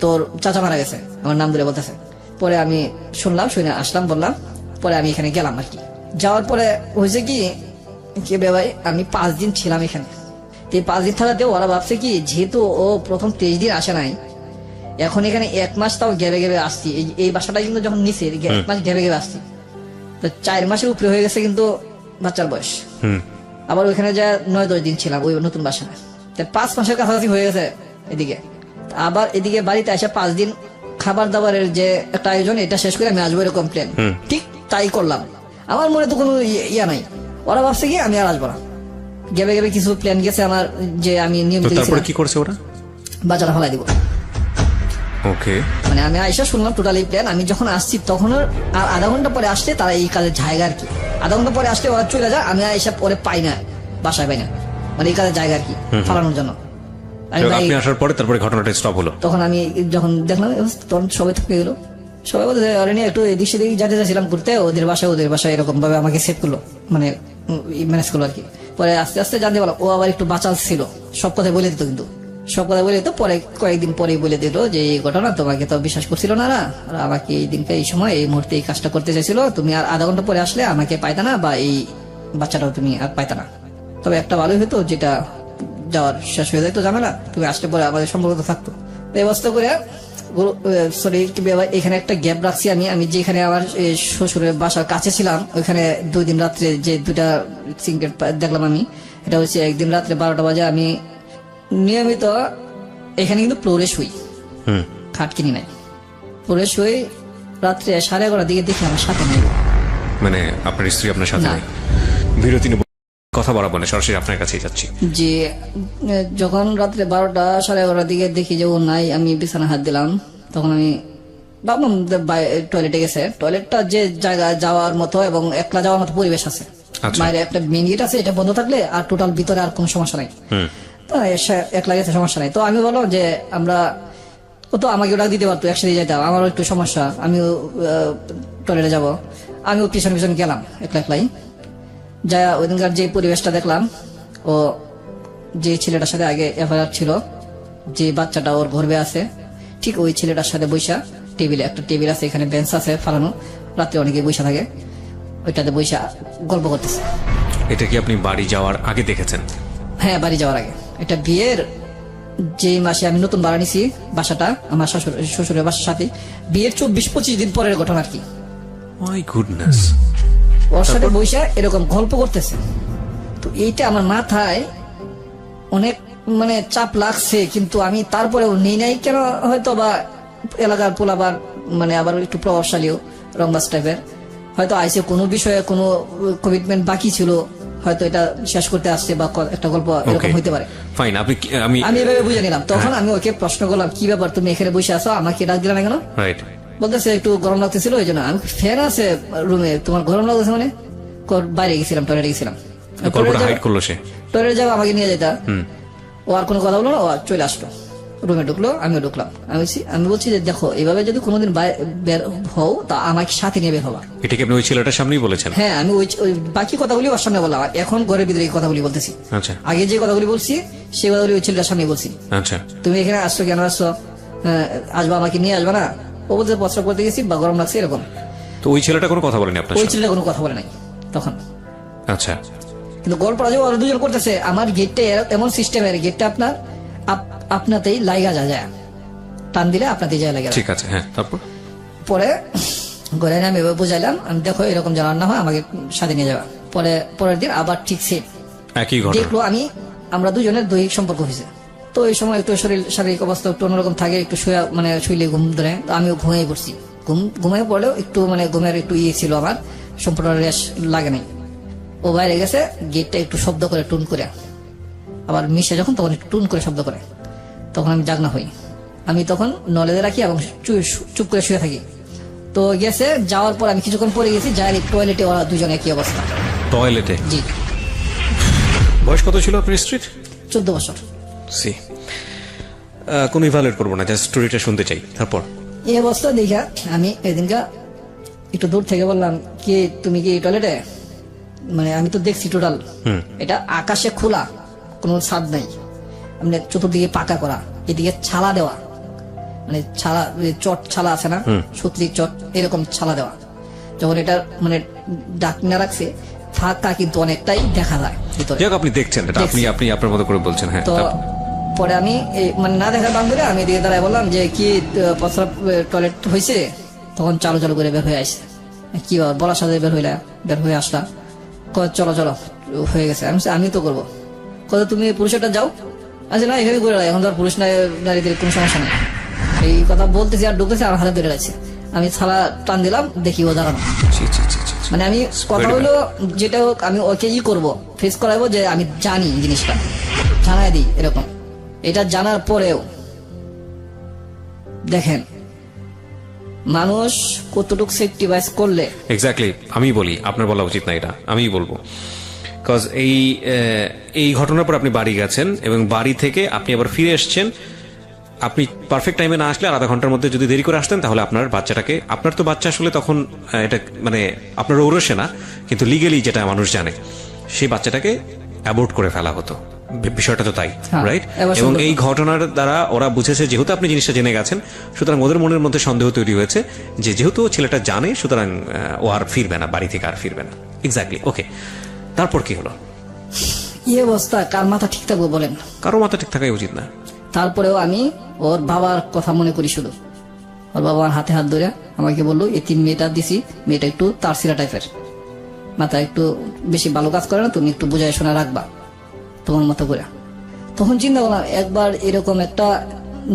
[SPEAKER 3] তোর চাচা মারা গেছে, আমার নাম ধরে বলতেছে। পরে আমি শুনলাম, শুনে আসলাম, বললাম। পরে আমি এখানে গেলাম আর কি। যাওয়ার পরে হয়েছে কি ভাই, আমি 5 দিন ছিলাম এখানে। 5 দিন থাকাতে ওরা ভাবছে কি, যেহেতু ও প্রথম 23 দিন আসে নাই, এখন এখানে 1 মাস তাও গেবে আসছি। এই বাসাটা কিন্তু যখন নিচে 1 মাস গেবে আসছি, তো 4 মাসের উপরে হয়ে গেছে কিন্তু বাচ্চার বয়স। আবার ওইখানে যা 9-10 দিন ছিলাম ওই নতুন বাসায়, 5 মাসের কাছাকাছি হয়ে গেছে এদিকে। আবার এদিকে বাড়িতে এসে 5 দিন খাবার দাবারের যে একটা আয়োজন, এটা শেষ করে আমি আসবো এরকম প্ল্যান। ঠিক তাই করলাম। আমার মনে তো কোনো ইয়া নাই, ওরা ভাবছে কি আমি আর আসবো না। গেবে কিছু প্ল্যান গেছে আমার, যে আমি নিয়মিত
[SPEAKER 1] তারপরে কি করছে ওরা,
[SPEAKER 3] বাজারে ফেলাই দিব।
[SPEAKER 1] ওকে,
[SPEAKER 3] মানে আমি আইসা শুনলাম টোটাল এই প্ল্যান। আমি যখন আসছি তখন আর আধা ঘন্টা পরে আসলে তারা এই কাজের জায়গা আর কি, আধা ঘন্টা পরে আসলে ওরা চলে যায়, আমি আইসা পরে পাই না, বাসায় পাই না, মানে এই কাজের জায়গা আর কি ফালানোর জন্য।
[SPEAKER 1] আপনি আসার পরে তারপরে ঘটনাটা স্টপ হলো।
[SPEAKER 3] তখন আমি যখন দেখলাম তখন সবাই থেকে গেল, সবাই বলতে একটু এদিক সেদিক যেতে চাইছিলাম ঘুরতে, ওদের বাসায় এরকম ভাবে আমাকে সেট করলো, মানে ম্যানেজ করলো আর কি। পরে আস্তে আস্তে জানতে পারলাম ও আবার একটু বাঁচাল ছিল, সব কথা বলে দিত, কিন্তু সব কথা বলে দিত। পরে কয়েকদিন পরে বলে দিল যে এই ঘটনা, তোমাকে তো বিশ্বাস করছিল না, আর আমাকে এই দিনকে এই সময় এই মুহূর্তে এই কাজটা করতে চাইছিল, তুমি আর আধা ঘন্টা পরে আসলে আমাকে পাইতা না, বা এই বাচ্চাটাও তুমি আর পাইতা না। তবে একটা ভালোই হতো, যেটা যাওয়ার শেষ হয়ে যায় তো ঝামেলা, তুমি আসলে পরে আমাদের সম্পর্ক থাকতো। ব্যবস্থা করে এখানে একটা গ্যাপ রাখছি আমি যেখানে আমার শ্বশুরের বাসার কাছে ছিলাম, ওইখানে 2 দিন রাত্রে যে 2টা সিঙ্গেট দেখলাম আমি। এটা হচ্ছে একদিন রাত্রে 12টা বাজে আমি নিয়মিত এখানে কিন্তু ফ্লোরে শুই, খাট কিনি নাই, ফ্লোরে শুই। রাত্রে 11:30 দিকে দেখি আমার সাথে নেই,
[SPEAKER 1] মানে আপনার স্ত্রী আপনার সাথে নেই। বিরতি নেব, কথা বাড়াবো না, সরাসরি আপনার কাছেই যাচ্ছি।
[SPEAKER 3] যে যখন রাত্রে 12টা 11:30 দিকে দেখি যে ও নাই, আমি বিছানা হাত দিলাম, তখন আমি ভাবলাম টয়লেটে গেছে। টয়লেটটা যে জায়গা যাওয়ার মতো এবং একলা যাওয়ার মতো পরিবেশ আছে, বাইরে একটা মেন গেট আছে, এটা বন্ধ থাকলে আর টোটাল ভিতরে আর কোনো সমস্যা নাই, তো একলা গেছে সমস্যা নাই। তো আমি বললাম যে ও তো আমাকে ওটা দিতে পারতো, একসাথে যেতাম, আমারও একটু সমস্যা, আমিও টয়লেটে যাবো। আমিও পিছন গেলাম একলাই। যা ওইদিনকার যে পরিবেশটা দেখলাম, ও যে ছেলেটার সাথে আগে এফআইআর ছিল, যে বাচ্চাটা ওর গর্ভে আছে, ঠিক ওই ছেলেটার সাথে বৈশা টেবিলে, একটা টেবিল আছে এখানে, বেঞ্চ আছে ফালানো, রাত্রে অনেকে বৈশা থাকে, ওইটাতে বৈশা গল্প করতেছে।
[SPEAKER 1] এটা কি আপনি বাড়ি যাওয়ার আগে দেখেছেন?
[SPEAKER 3] হ্যাঁ, বাড়ি যাওয়ার আগে। এটা বিয়ের যে মাসে আমি নতুন ভাড়া নিছি বাসাটা, আমার শ্বশুরের বাসার সাথে, বিয়ের 24-25 দিন পরের ঘটনা আর কি।
[SPEAKER 1] My goodness.
[SPEAKER 3] ওর সাথে বৈশা এরকম গল্প করতেছে। তো এইটা আমার মাথায় অনেক মানে চাপ লাগছে, কিন্তু আমি তারপরেও নেই নাই কেন, হয়তো বা এলাকার পোলাবার মানে আবার একটু প্রভাবশালীও রংবাস টাইপের, হয়তো আইসে কোনো বিষয়ে কোনো কমিটমেন্ট বাকি ছিল, হয়তো এটা শেষ করতে আসছে বা একটা গল্প এরকম হইতে পারে।
[SPEAKER 1] ফাইন, আপনি আমি
[SPEAKER 3] আমি এভাবে বুঝে নিলাম। তখন আমি ওকে প্রশ্ন করলাম, কি ব্যাপার তুমি এখানে বসে আছো, আমাকে ডাক দিলাম কেন?
[SPEAKER 1] রাইট,
[SPEAKER 3] বলতেছে একটু গরম লাগতেছিল ওই জন্য। আমি ফ্যান আছে রুমে, তোমার গরম লাগতেছে মানে? বাইরে গেছিলাম, টয়লেটে গেছিলাম।
[SPEAKER 1] গল্পটা হাইড করলো সে।
[SPEAKER 3] টয়লেটে যাবো, আমাকে নিয়ে যেতা। ও আর কোনো কথা বললো না, ও চলে আসলো, রুমে ঢুকলো, আমিও ঢুকলাম। আমি বলছি যে দেখো, এভাবে যদি কোনোদিন বের হও তা আমাকে সাথে নিয়ে বের হবা।
[SPEAKER 1] এটা কি আপনি ওই ছেলেটার সামনেই বলেছেন?
[SPEAKER 3] হ্যাঁ, আমি ওই বাকি কথাগুলি ওর সামনে বললাম। এখন ঘরের ভিতরে এই কথাগুলি বলতেছি।
[SPEAKER 1] আচ্ছা
[SPEAKER 3] আগে যে কথাগুলি বলছি সেই কথাগুলি ওই ছেলেটার সামনে বলছি।
[SPEAKER 1] আচ্ছা,
[SPEAKER 3] তুমি এখানে আসছো কেন, আসছো, আসবা, আমাকে নিয়ে আসবা না? ও বলতে প্রস্রাব করতে গেছি বা গরম লাগছে এরকম।
[SPEAKER 1] তো ওই ছেলেটা কোনো কথা বলেনি আপনার
[SPEAKER 3] ওই
[SPEAKER 1] সাথে?
[SPEAKER 3] ছেলেটা কোনো কথা বলে নাই তখন।
[SPEAKER 1] আচ্ছা,
[SPEAKER 3] কিন্তু গল্পটা যে ওরা দুজন করতেছে, আমার গেটটা এমন সিস্টেমের, গেটটা আপনার আপনাতেই লাইগা যায়, টান দিলে আপনাতেই যায় লাগা।
[SPEAKER 1] ঠিক আছে, হ্যাঁ, তারপর?
[SPEAKER 3] পরে ঘরে আমি এভাবে বুঝাইলাম, আমি দেখো এরকম যেন না হয়, আমাকে সাথে নিয়ে যাবা। পরের দিন আবার ঠিক সেম
[SPEAKER 1] একই ঘটনা।
[SPEAKER 3] দেখলো আমরা দুজনের দৈহিক সম্পর্ক হয়েছে। তো এই সময় একটু শারীরিক অবস্থা একটু অন্যরকম থাকে, একটু শুইলে ঘুম ধরে। তো আমিও ঘুমিয়ে পড়ছি। ঘুমিয়ে পড়লেও একটু ঘুমের একটু ছিল, আমার সম্পূর্ণ রেশ লাগে নাই। ও বাইরে গেছে, গেটটা একটু শব্দ করে টুন করে, আবার মিশে যখন তখন একটু টুন করে শব্দ করে, তখন আমি জাগনা হই। আমি তখন নলেজে রাখি এবং চুপ করে শুয়ে থাকি। তো গেছে, যাওয়ার পর আমি কিছুক্ষণ পরে গেছি, যাই টয়লেটে ওরা দুজন একই অবস্থা।
[SPEAKER 1] টয়লেটে?
[SPEAKER 3] জি।
[SPEAKER 1] বয়স কত ছিল আপনার স্ত্রীর?
[SPEAKER 3] 14 বছর।
[SPEAKER 1] সি, কোনো ইভালুয়েট করবো না, জাস্ট স্টোরিটা শুনতে চাই। তারপর?
[SPEAKER 3] এই অবস্থা দেখা আমি এদিনকা একটু দূর থেকে বললাম, কি তুমি কি টয়লেটে? মানে আমি তো দেখছি টোটাল এটা আকাশে খোলা, কোনো ছাদ নাই, মানে চতুর্দিকে পাকা করা, এদিকে ছালা দেওয়া, মানে ছালা, চট ছালা আছে না, সুতলি চট, এরকম ছালা দেওয়া। যখন এটা মানে ডাকনা রাখছে, ফাঁকা কিন্তু অনেকটাই দেখা যায় ভিতরে।
[SPEAKER 1] যাক, আপনি দেখছেন এটা, আপনি আপনার মতো করে বলছেন। হ্যাঁ,
[SPEAKER 3] তো পরে আমি মানে না দেখার বাং করে আমি এদিকে দাঁড়ায় বললাম যে, কি প্রস্রাব টয়লেট হয়েছে? তখন চালু চালু করে বের হয়ে আসছে। কি বলার সাথে বের হয়ে আসলা, চলো চলো হয়ে গেছে। আমি তো করবো। কত তুমি পুরুষটা যাও? আচ্ছা না, এখানে করে এখন তো আর পুরুষ নারীদের কোনো সমস্যা নেই। এই কথা বলতেছি আর ঢুকেছে, আর হাতে ধরে রাখছে। আমি ছাড়া টান দিলাম, দেখি ও দাঁড়ানো। মানে আমি কথা হলো যেটা হোক, আমি ওকে করবো, ফেস করাবো যে আমি জানি জিনিসটা, জানাই দিই এরকম। এটা জানার পরেও দেখেন মানুষ কতটুকু সেক্রিফাইস করলে।
[SPEAKER 1] এক্স্যাক্টলি, আমি বলি, আপনার বলা উচিত না, এটা আমি বলবো। কজ এই ঘটনার পর আপনি বাড়ি গেছেন এবং বাড়ি থেকে আপনি আবার ফিরে এসছেন। আপনি পারফেক্ট টাইমে না আসলে, আর আধা ঘন্টার মধ্যে যদি দেরি করে আসতেন, তাহলে আপনার বাচ্চাটাকে, আপনার তো বাচ্চা আসলে তখন এটা মানে আপনার ঔরসে না, কিন্তু লিগেলি যেটা মানুষ জানে, সেই বাচ্চাটাকে অ্যাবর্ট করে ফেলা হতো। বিষয়টা তো তাই, রাইট? এবং এই ঘটনার দ্বারা ওরা বুঝেছে, যেহেতু আপনি জিনিসটা জেনে গেছেন, সুতরাং ওদের মনের মধ্যে সন্দেহ তৈরি হয়েছে যে যেহেতু ছেলেটা জানে, সুতরাং ও আর ফিরবে না, বাড়ি থেকে আর ফিরবে না। এক্স্যাক্টলি, ওকে। তারপর কি হলো?
[SPEAKER 3] এই অবস্থা কার মাথা ঠিক থাকবো বলেন?
[SPEAKER 1] কারো মাথা ঠিক থাকাই উচিত না।
[SPEAKER 3] তারপরেও আমি ওর বাবার কথা মনে করি শুধু। ওর বাবা হাতে হাত ধরে আমাকে বললো, এই 3 মেয়েটা দিছি, মেয়েটা একটু তারসিরা টাইপের, মাথা একটু বেশি ভালো কাজ করে না, তুমি একটু বুঝাই শোনা রাখবা তোমার মতো করে। তখন চিন্তা করলাম, একবার এরকম একটা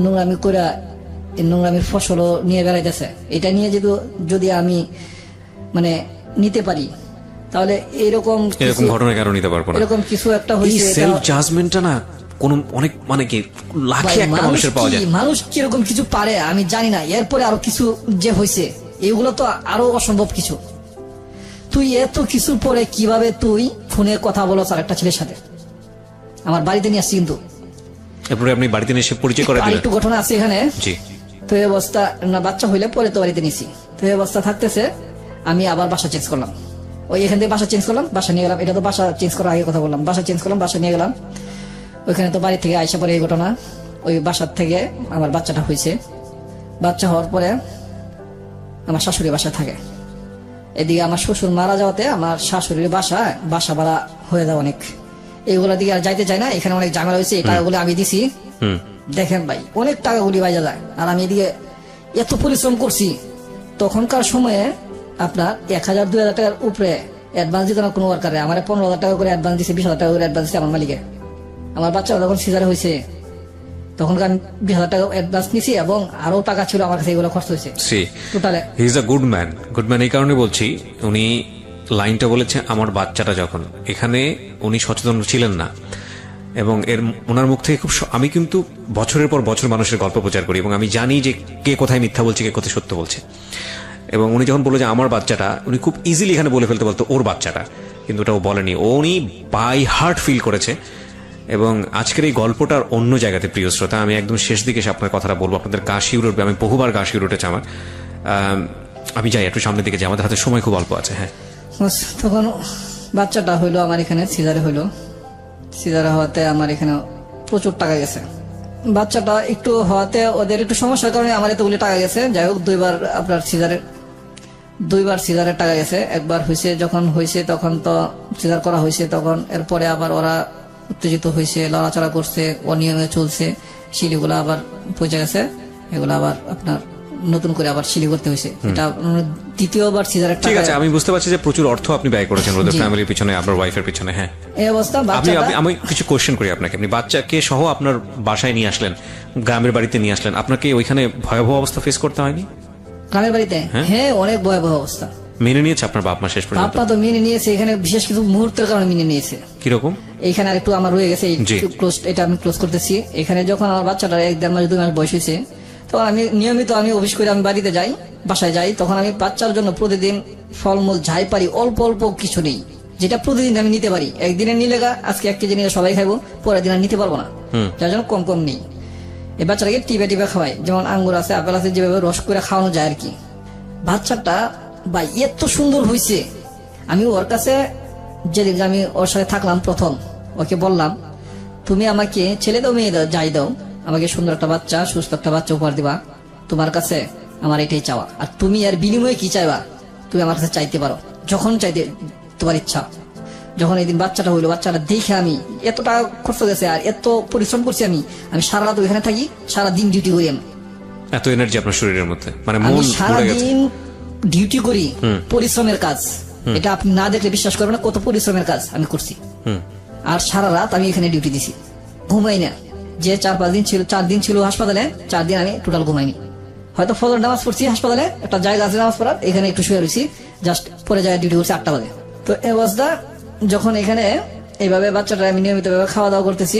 [SPEAKER 3] নোংরামি করে, নোংরামির ফসলও নিয়ে বেড়াইতেছে, এটা নিয়ে যদি আমি মানে নিতে পারি, তাহলে এরকম
[SPEAKER 1] ঘটনা কেন নিতে পারবো না?
[SPEAKER 3] এরকম কিছু একটা হয়েছে।
[SPEAKER 1] সেলফ জাজমেন্টটা না কোন অনেক মানে কি লাখে একটা মানুষের পাওয়া যায়।
[SPEAKER 3] মানুষ কিরকম কিছু পারে আমি জানি না। এরপরে আরো কিছু যে হয়েছে, এগুলো তো আরো অসম্ভব কিছু। তুই এত কিছু পরে কিভাবে তুই ফোনে কথা বলো আর একটা ছেলের সাথে? আমার বাড়িতে নিয়ে আসছি, কিন্তু
[SPEAKER 1] এরপরে আপনি বাড়িতে নিয়ে এসে পরিচয় করে দিলেন।
[SPEAKER 3] একটু ঘটনা আছে এখানে।
[SPEAKER 1] জি।
[SPEAKER 3] তো এই অবস্থা না, বাচ্চা হইলে পরে তো বাড়িতে নিছি। তো এই অবস্থা থাকতেছে, আমি আবার বাসা চেঞ্জ করলাম। ওই এখান থেকে বাসা চেঞ্জ করলাম, বাসা নিয়ে গেলাম। এটা তো বাসা চেঞ্জ করার আগে কথা বললাম। বাসা চেঞ্জ করলাম, বাসা নিয়ে গেলাম। ওইখানে তো বাড়ি থেকে আইসা পরে এই ঘটনা, ওই বাসার থেকে আমার বাচ্চাটা হয়েছে। বাচ্চা হওয়ার পরে আমার শাশুড়ি বাসা থাকে। এদিকে আমার শ্বশুর মারা যাওয়াতে আমার শাশুড়ির বাসা ভাড়া হয়ে যাওয়া অনেক, এইগুলো দিকে আর যাইতে চাই না। এখানে অনেক ঝামেলা হয়েছে, এই টাকাগুলো আমি দিছি। দেখেন ভাই, অনেক টাকাগুলি বাইজা যায়। আর আমি এদিকে এত পরিশ্রম করছি। তখনকার সময়ে আপনার 1000-2000 টাকার উপরে অ্যাডভান্স দিত না কোনো ওয়ার্কারে। আমার 15,000 টাকা করে অ্যাডভান্স দিছে, 20,000 টাকা করে অ্যাডভান্স দিচ্ছে আমার মালিকে। আমার বাচ্চা যখন সিজারে হয়েছে, তখন আমি 20,000 টাকা অ্যাডভান্স নিছি এবং আরো টাকা ছিল আমার কাছে, এগুলো খরচ হয়েছে টোটালে।
[SPEAKER 1] He is a good man. Good man এই কারণে বলছি, উনি লাইনটা বলেছে আমার বাচ্চাটা যখন, এখানে উনি সচেতন ছিলেন না, এবং ওনার মুখ থেকে আমি কিন্তু বছরের পর বছর মানুষের গল্প প্রচার করি এবং আমি জানি যে কে কোথায় মিথ্যা বলছে, কে কোথায় সত্য বলছে। এবং উনি যখন বললো যে আমার বাচ্চাটা, উনি খুব ইজিলি এখানে বলে ফেলতে বলতো ওর বাচ্চাটা, কিন্তু ওটা ও বলেনি, উনি বাই হার্ট ফিল করেছে। এবং আজকের এই গল্পটার অন্য জায়গাতে, প্রিয় শ্রোতা, আমি একদম শেষ দিকে এসে আপনার কথাটা বলবো, আপনাদের গা শিউরে উঠবে। আমি বহুবার গা শিউরে উঠেছে আমার। আমি যাই একটু সামনের দিকে যাই, আমাদের হাতে সময় খুব অল্প আছে। হ্যাঁ,
[SPEAKER 3] তখন বাচ্চাটা হইলো আমার এখানে সিজারে হইলো। সিজারে হওয়াতে আমার এখানে প্রচুর টাকা গেছে। বাচ্চাটা একটু হওয়াতে ওদের একটু সমস্যার কারণে আমার এতগুলি টাকা গেছে। যাই হোক, দুইবার সিজারের টাকা গেছে। একবার হয়েছে, যখন হয়েছে তখন তো সিজার করা হয়েছে, তখন এরপরে আবার ওরা উত্তেজিত হয়েছে, লড়াচড়া করছে, অনিয়মে চলছে, সিঁড়িগুলো আবার পচে গেছে, এগুলো আবার আপনার নতুন করে আবার সিঁড়ি করতে হয়েছে। এটা দ্বিতীয়বার সিজারের
[SPEAKER 1] ঠিক
[SPEAKER 3] টাকা।
[SPEAKER 1] আছে, আমি বুঝতে পারছি যে প্রচুর অর্থ আপনি ব্যয় করেছেন ওদের ফ্যামিলির পিছনে, আপনার ওয়াইফের পিছনে। হ্যাঁ,
[SPEAKER 3] এই অবস্থা।
[SPEAKER 1] আমি কিছু কোশ্চেন করি আপনাকে। আপনি বাচ্চাকে সহ আপনার বাসায় নিয়ে আসলেন, গ্রামের বাড়িতে নিয়ে আসলেন, আপনাকে ওইখানে ভয়াবহ অবস্থা ফেস করতে হয়নি?
[SPEAKER 3] গ্রামের বাড়িতে হ্যাঁ অনেক ভয়াবহ অবস্থা।
[SPEAKER 1] মেনে নিয়েছে আপনার বাপ মা শেষ পর্যন্ত?
[SPEAKER 3] বাপ্পা তো মেনে নিয়েছে, এখানে বিশেষ কিছু মুহূর্তের কারণে মেনে নিয়েছে।
[SPEAKER 1] কিরকম?
[SPEAKER 3] এইখানে আর একটু আমার রয়ে গেছে, এটা আমি ক্লোজ করতেছি। এখানে যখন আমার বাচ্চাটা 1-1.5 মাস 2 মাস বয়স হয়েছে, তখন আমি নিয়মিত অফিস করে আমি বাড়িতে যাই, বাসায় যাই, তখন আমি বাচ্চার জন্য প্রতিদিন ফলমূল যাই পারি অল্প অল্প কিছু নেই, যেটা প্রতিদিন আমি নিতে পারি। একদিনে নিলে আজকে 1 কেজি নিয়ে সবাই খাইবো, পরের দিন আর নিতে পারবো না, যার জন্য কম কম নেই। এই বাচ্চাটাকে টিপে খাওয়াই, যেমন আঙ্গুর আছে, আপেল আছে, যেভাবে রস করে খাওয়ানো যায় আর কি। বাচ্চাটা বা এত সুন্দর হয়েছে। আমি ওর কাছে যেদিন আমি ওর সাথে থাকলাম প্রথম, ওকে বললাম, তুমি আমাকে ছেলে দাও মেয়ে দাও যাই দাও, আমাকে সুন্দর একটা বাচ্চা, সুস্থ একটা বাচ্চা উপহার দিবা, তোমার কাছে আমার এটাই চাওয়া। আর তুমি আর বিনিময়ে কি চাইবা তুমি আমার কাছে চাইতে পারো, যখন চাইতে তোমার ইচ্ছা। যখন এই দিন বাচ্চাটা হইলো, বাচ্চাটা দেখে আমি এত টাকা খরচ গেছে আর এত পরিশ্রম করছি, আমি সারা রাত ওইখানে থাকি, সারা দিন ডিউটি করি। আমি
[SPEAKER 1] এত এনার্জি আপনার শরীরের মধ্যে, মানে
[SPEAKER 3] আমি
[SPEAKER 1] মন
[SPEAKER 3] সারা
[SPEAKER 1] ভরে গেছে।
[SPEAKER 3] দিন ডিউটি করি, পরিশ্রমের কাজ। এটা আপনি না দেখলে বিশ্বাস করবেন না কত পরিশ্রমের কাজ আমি করছি। আর সারা রাত আমি এখানে ডিউটি দিছি, ঘুমাই না। যে 4-5 দিন ছিল, 4 দিন ছিল হাসপাতালে, 4 দিন আমি টোটাল ঘুমাইনি। হয়তো ফজর নামাজ পড়ছি হাসপাতালে, একটা জায়গা আছে নামাজ পড়ার, এখানে একটু শুয়ে রয়েছি, জাস্ট পরে যায় ডিউটি করছি 8টা বাজে। তো এই অবস্থা যখন এখানে এইভাবে বাচ্চাটা আমি নিয়মিত ভাবে খাওয়া দাওয়া করতেছি,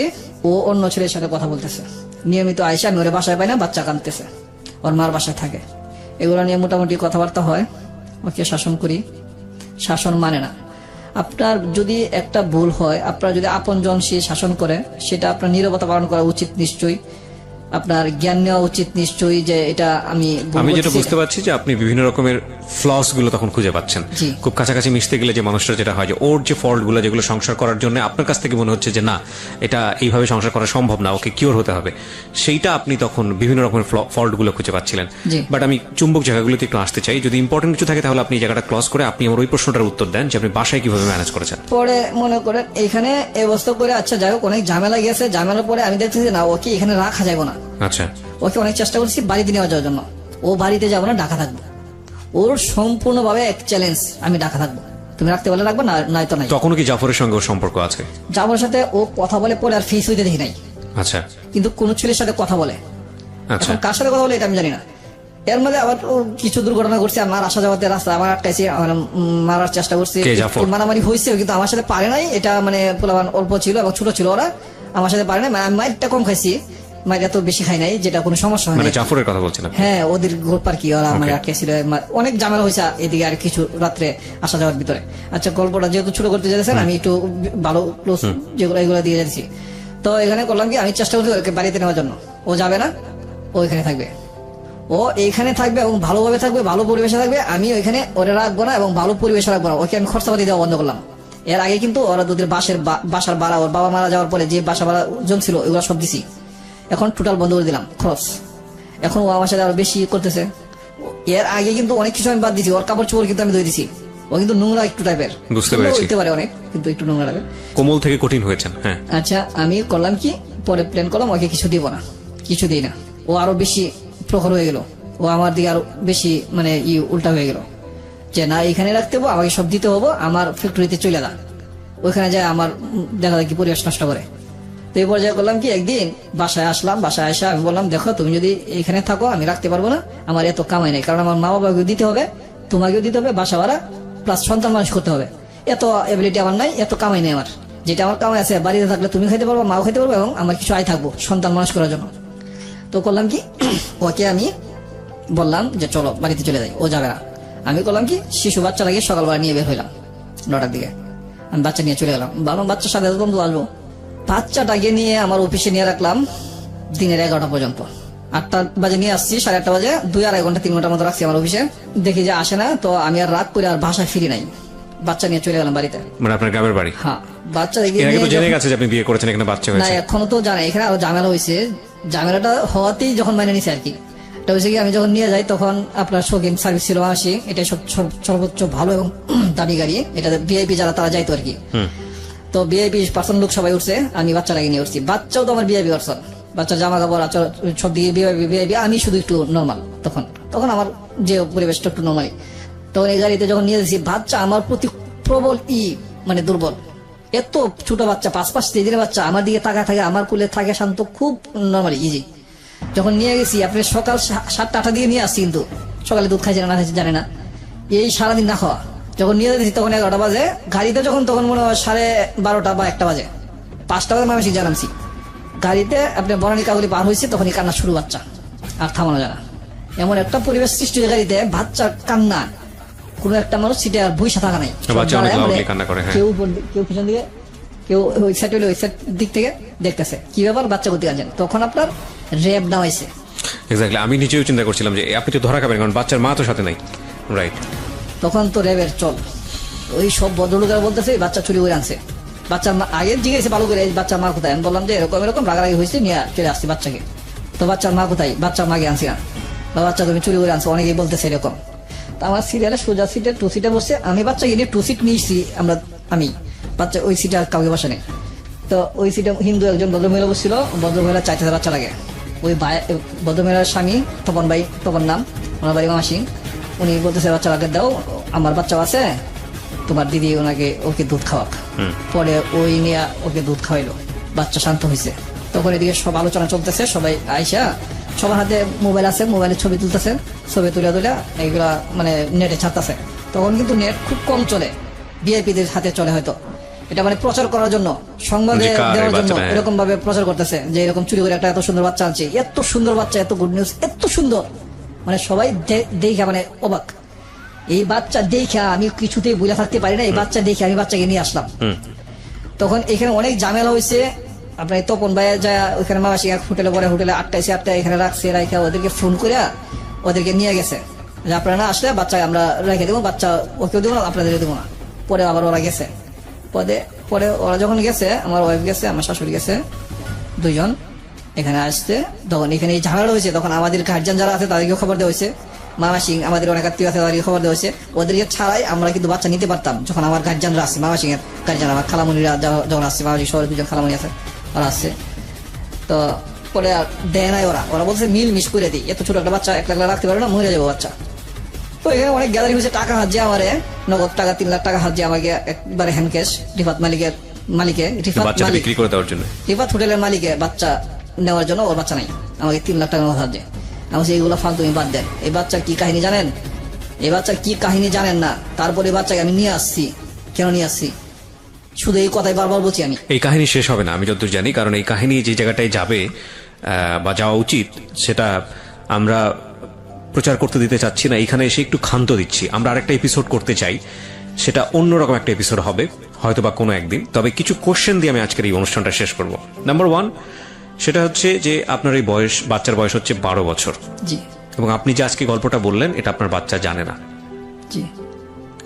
[SPEAKER 3] ও অন্য ছেলের সাথে কথা বলতেছে নিয়মিত। আইসা আমি ওরে বাসায় পাই না, বাচ্চা কাঁদতেছে, ওর মার বাসায় থাকে। এগুলো নিয়ে মোটামুটি কথাবার্তা হয়, ওকে শাসন করি, শাসন মানে না। আপনার যদি একটা ভুল হয়, আপনার যদি আপনজন সে শাসন করে, সেটা আপনার নীরবতা পালন করা উচিত নিশ্চয়ই, আপনার জ্ঞান নেওয়া উচিত নিশ্চয়ই যে এটা আমি
[SPEAKER 1] যেটা বুঝতে পারছি যে আপনি বিভিন্ন রকমের ফ্লস গুলো তখন খুঁজে পাচ্ছেন। খুব কাছাকাছি মিশতে গেলে যে মানুষটা যেটা হয়, যে ওর যে ফল্ট গুলো, যেগুলো সংসার করার জন্য আপনার কাছ থেকে মনে হচ্ছে যে না, এটা এইভাবে সংসার করা সম্ভব না, ওকে কিওর হতে হবে, সেইটা আপনি তখন বিভিন্ন রকমের ফল্ট গুলো খুঁজে পাচ্ছিলেন। বাট আমি চুম্বক জায়গাগুলোতে একটু আসতে চাই, যদি ইম্পর্টেন্ট কিছু থাকে তাহলে আপনি এই জায়গাটা ক্লোজ করে আপনি আমার ওই প্রশ্নটার উত্তর দেন যে আপনি বাসায় কিভাবে ম্যানেজ করেছেন।
[SPEAKER 3] পরে মনে করেন এখানে এই অবস্থা করে, আচ্ছা যাই হোক, অনেক ঝামেলা গেছে। ঝামেলার পরে আমি দেখতেছি না, ওকে এখানে রাখা যাবে না।
[SPEAKER 1] আচ্ছা,
[SPEAKER 3] ওকে অনেক চেষ্টা করছি বাড়িতে নিয়ে যাওয়ার জন্য, ও বাড়িতে যাবো না, ঢাকা থাকবো। ওর সম্পূর্ণভাবে এক চ্যালেঞ্জ, আমি ঢাকা থাকবো, তুমি রাখতে পারলে রাখবো, না নয়তো নাই।
[SPEAKER 1] তখনও কি জাফরের সঙ্গে ওর সম্পর্ক আছে?
[SPEAKER 3] জাফরের সাথে ও কথা বলে, পরে আর ফেস হইতে দেখি নাই।
[SPEAKER 1] আচ্ছা,
[SPEAKER 3] কিন্তু কোন ছেলের সাথে কথা বলে,
[SPEAKER 1] আচ্ছা,
[SPEAKER 3] কার সাথে কথা বলে এটা আমি জানি না। এর মধ্যে আবার কিছু দুর্ঘটনা ঘটছে, আমার আসা যাওয়াতে রাস্তা আমার আটকাইছে, মারার চেষ্টা করছে, মারামারি হয়েছে, কিন্তু আমার সাথে পারে নাই। এটা মানে পোলাপান অল্প ছিল এবং ছোট ছিল, ওরা আমার সাথে পারে নাই। আমি মাইরটা কম খাইছি, মাইর এত বেশি খাই নাই, যেটা কোনো সমস্যা হয় না।
[SPEAKER 1] জাফরের কথা বলছিলাম।
[SPEAKER 3] হ্যাঁ, ওদের গ্রুপ আর কি, ওরা আমার আটকাইছিল, অনেক ঝামেলা হয়েছে এদিকে আর কিছু রাত্রে আসা যাওয়ার ভিতরে। আচ্ছা, গল্পটা যেহেতু ছোট করতে যাচ্ছেন, আমি একটু ভালো ক্লোজ যেগুলো এগুলো দিয়ে যাচ্ছি। তো এখানে করলাম কি, আমি চেষ্টা করছি ওকে বাড়িতে নেওয়ার জন্য। ও যাবে না, ও এখানে থাকবে, ও এইখানে থাকবে এবং ভালোভাবে থাকবে, ভালো পরিবেশে থাকবে। আমি ওইখানে ওরা রাখবো না এবং ভালো পরিবেশে রাখবো না। ওকে আমি খরচাপাতি দেওয়া বন্ধ করলাম। এর আগে কিন্তু ওরা দুধের বাসার ভাড়া, ওর বাবা মারা যাওয়ার পরে যে বাসা ভাড়া জমছিল, ওইগুলো সব দিছি, এখন টোটাল বন্ধ করে দিলাম খরচ। এখন ও আমার সাথে আরো বেশি করতেছে। এর আগে কিন্তু অনেক কিছু আমি বাদ দিছি, ওর কাপড় চোপড় কিন্তু আমি ধুয়ে দিছি। ও কিন্তু নোংরা একটু টাইপের,
[SPEAKER 1] বুঝতে পেরেছি,
[SPEAKER 3] হইতে পারে অনেক, কিন্তু একটু নোংরা টাইপের,
[SPEAKER 1] কোমল থেকে কঠিন হয়েছেন। হ্যাঁ,
[SPEAKER 3] আচ্ছা, আমি করলাম কি, পরে প্ল্যান করলাম ওকে কিছু দিব না, কিছু দিই না। ও আরো বেশি প্রখর হয়ে গেল, ও আমার দিকে আরো বেশি মানে উল্টা হয়ে গেল, যে না এখানে রাখতে হবো, আমাকে সব দিতে হবো, আমার ফ্যাক্টরিতে চলে যা, ওইখানে যায় আমার দেখা দেখি পরিবেশ নষ্ট করে। তো এই পর্যায়ে করলাম কি, একদিন বাসায় আসলাম, বাসায় আসা আমি বললাম, দেখো তুমি যদি এখানে থাকো আমি রাখতে পারবো না, আমার এত কামাই নাই, কারণ আমার মা বাবাকেও দিতে হবে, তোমাকেও দিতে হবে বাসা ভাড়া, প্লাস সন্তান মানুষ করতে হবে, এত এবিলিটি আমার নাই, এত কামাই নেই আমার। যেটা আমার কামাই আছে বাড়িতে থাকলে তুমি খাইতে পারবো, মাও খাইতে পারবো, এবং আমার কিছু আয় থাকবো সন্তান মানুষ করার জন্য। তো করলাম কি, ওকে আমি বললাম যে চলো বাড়িতে চলে যাই, ও যাবে না। আমি করলাম কি, শিশু বাচ্চা লাগিয়ে সকালবেলা নিয়ে বের হইলাম 9টার দিকে। আমি বাচ্চা নিয়ে চলে গেলাম, ভাবলাম বাচ্চার সাথে বন্ধু আসবো। বাচ্চাটাকে নিয়ে আমার অফিসে নিয়ে রাখলাম দিনের 11টা পর্যন্ত। 8টা বাজে নিয়ে আসছি, 8:30 বাজে 2-2.5 ঘন্টা 3 ঘন্টার মতো রাখছি আমার অফিসে। দেখি যে আসে না, তো আমি আর রাগ করে আর বাসায় ফিরি নাই, বাচ্চা নিয়ে চলে গেলাম বাড়িতে।
[SPEAKER 1] মানে আপনার গ্রামের বাড়ি?
[SPEAKER 3] হ্যাঁ, বাচ্চা দেখি
[SPEAKER 1] এর আগে তো জেনে গেছে যে আপনি বিয়ে করেছেন, এখানে বাচ্চা
[SPEAKER 3] না,
[SPEAKER 1] হয়েছে?
[SPEAKER 3] এখনো তো জানে, এখানে আরো ঝামেলা হয়েছে। ঝামেলাটা হওয়াতেই যখন মানে নিছে আর কি, এটা হয়েছে কি, আমি যখন নিয়ে যাই তখন আপনার শৌখিন সার্ভিস ছিল আসি, এটা সর্বোচ্চ ভালো এবং দামি গাড়ি, এটা ভিআইপি যারা তারা যাইতো আর কি। তো ভিআইপি পার্সন লোক সবাই উঠছে, আমি বাচ্চাটাকে নিয়ে উঠছি। বাচ্চাও তো আমার ভিআইপি পার্সন, বাচ্চার জামা কাপড় আচার সব দিকে ভিআইপি, আমি শুধু একটু নর্মাল। তখন আমার যে পরিবেশটা একটু নর্মালি। তখন এই গাড়িতে যখন নিয়ে যাচ্ছি, বাচ্চা আমার প্রতি প্রবল মানে দুর্বল। এত ছোট বাচ্চা, 5-5 দিনের বাচ্চা আমার দিকে তাকায় থাকে, আমার কুলে থাকে শান্ত, খুব নর্মালি ইজি। যখন নিয়ে গেছি, আপনি সকাল 7টা-8টা দিয়ে নিয়ে আসছি, কিন্তু সকালে দুধ খাইছে না খাইছে জানে না, এই সারাদিন না খাওয়া। যখন নিয়ে যাচ্ছি তখন 11টা বাজে, গাড়িতে যখন তখন মনে হয় 12:30 বা 1টা বাজে, 5টা বাজে আমি জানামছি গাড়িতে। আপনি বনানী কাগলি পার হয়েছে, তখনই কান্না শুরু, বাচ্চা আর থামানো যায় না। এমন একটা পরিবেশ সৃষ্টি হয়ে গাড়িতে, বাচ্চার কান্না, কোন একটা মানুষ সিটে আর বইসা থাকা নাই, কেউ পিছন দিকে, কেউ ওই সাইড হলে ওই সাইড দিক থেকে দেখতেছে কি ব্যাপার, বাচ্চা কোথায় আছেন। তখন আপনার র্যাব নামাইছে।
[SPEAKER 1] এক্স্যাক্টলি, আমি নিজেও চিন্তা করছিলাম যে আপনি তো ধরা খাবেন, কারণ বাচ্চার মা তো সাথে নাই, রাইট?
[SPEAKER 3] তখন তো র্যাবের চল, ওই সব ভদ্রলোকেরা বলতেছে বাচ্চা চুরি করে আনছে। বাচ্চার মা আগে জিজ্ঞেসে ভালো করে, বাচ্চার মা কোথায়? আমি বললাম যে এরকম এরকম রাগারাগি হয়েছে, নিয়ে চলে আসছি বাচ্চাকে। তো বাচ্চার মা কোথায়? বাচ্চার মাকে আনছি না, বা বাচ্চা তুমি চুরি করে আনছো, অনেকেই বলতেছে এরকম। তো আমার সিরিয়ালে সোজা সিটে 2 সিটে বসে, আমি বাচ্চাকে নিয়ে 2 সিট নিয়েছি আমি বাচ্চা ওই সিটে আর কাউকে বসে নেই। তো ওই সিটে হিন্দু একজন ভদ্রমহিলা বসছিল, ভদ্রমহিলা চাইতেছে বাচ্চা লাগে। ওই ভদ্রমহিলার স্বামী তপন নাম, ওনার বাড়ি মাসি, উনি বলতেছে বাচ্চা লাগে দাও, আমার বাচ্চা আছে, তোমার দিদি ওকে দুধ খাওয়াক। পরে ওই নিয়ে ওকে দুধ খাওয়াইলো, বাচ্চা শান্ত হয়েছে। তখন এদিকে সব আলোচনা চলতেছে, সবাই আইসা সবার হাতে মোবাইল আছে, মোবাইলে ছবি তুলতেছে, ছবি তুলে এইগুলা মানে নেটে ছাড়তেছে। তখন কিন্তু নেট খুব কম চলে, ভিআইপিদের হাতে চলে হয়তো। এটা মানে প্রচার করার জন্য, সংবাদে দেওয়ার জন্য এরকম ভাবে প্রচার করতেছে যে এরকম চুরি করে একটা এত সুন্দর বাচ্চা আনছে, এত সুন্দর বাচ্চা, এত গুড নিউজ, এত সুন্দর, মানে সবাই দেখা মানে অবাক। এই বাচ্চা দেখে আমি কিছুতেই বুঝে থাকতে পারি না, এই বাচ্চা দেখে আমি বাচ্চাকে নিয়ে আসলাম। তখন এখানে অনেক ঝামেলা হয়েছে। আপনার তপন ভাই যায় ওইখানে মামাসি হোটেলে পরে, হোটেলে 8টা এখানে রাখছে, রাখা ওদেরকে ফোন করে ওদেরকে নিয়ে গেছে যে আপনারা না আসলে বাচ্চা আমরা রেখে দেবো, বাচ্চা ওকেও দেবো না, আপনাদের দেবো না। পরে আবার ওরা গেছে, পরে ওরা যখন গেছে, আমার ওয়াইফ গেছে, আমার শাশুড়ি গেছে, 2 জন এখানে আসছে। তখন এখানে এই ঝামেলা হয়েছে, তখন আমাদের গার্জিয়ান যারা আছে তাদেরকে খবর দেওয়া হয়েছে, মামা সিং আমাদের অনেক আত্মীয় আছে তাদেরকে খবর দেওয়া হয়েছে। ওদেরকে ছাড়াই আমরা কিন্তু বাচ্চা নিতে পারতাম, যখন আমার গার্জিয়ানরা আসছে, মামা সিং এর গার্জিয়ান, আমার খালামণিরা যখন আসছে, মামা সিং শহরে 2 জন খালামণি আছে, ওরা আসছে। তো পরে আর দেয় নাই, ওরা বলছে মিশ করে দিই, এত ছোট একটা বাচ্চা 1 লাখ রাখতে পারে না, মরে যাবো বাচ্চা। তো এখানে অনেক গ্যাদারিং হয়েছে, টাকা হাত যে আমারে নগদ টাকা 3 লাখ টাকা হাত যে আমাকে একবারে হ্যান্ড ক্যাশ, রিফাত হোটেলের মালিকে বাচ্চা নেওয়ার জন্য, ওর বাচ্চা নাই, আমাকে 3 লাখ টাকা হাত যে। আমি এইগুলো ফালতু তুমি বাদ দেন, এই বাচ্চার কি কাহিনী জানেন? এই বাচ্চার কি কাহিনী জানেন না? তারপরে বাচ্চাকে আমি নিয়ে আসছি, কেন নিয়ে আসছি শুধু এই কথাই বারবার বলছি আমি।
[SPEAKER 1] এই কাহিনী শেষ হবে না আমি যতদূর জানি, কারণ এই কাহিনী যে জায়গাটায় যাবে বা যাওয়া উচিত সেটা আমরা প্রচার করতে দিতে চাচ্ছি না, এখানে এসে একটু ক্ষান্ত দিচ্ছি। আমরা আরেকটা এপিসোড করতে চাই, সেটা অন্যরকম একটা এপিসোড হবে হয়তো বা কোনো একদিন। তবে কিছু কোশ্চেন দিয়ে আমি আজকের এই অনুষ্ঠানটা শেষ করব। নাম্বার 1, সেটা হচ্ছে যে আপনার এই বাচ্চার বয়স হচ্ছে 12 বছর,
[SPEAKER 3] জি,
[SPEAKER 1] এবং আপনি যে আজকে গল্পটা বললেন এটা আপনার বাচ্চা জানে না,
[SPEAKER 3] জি,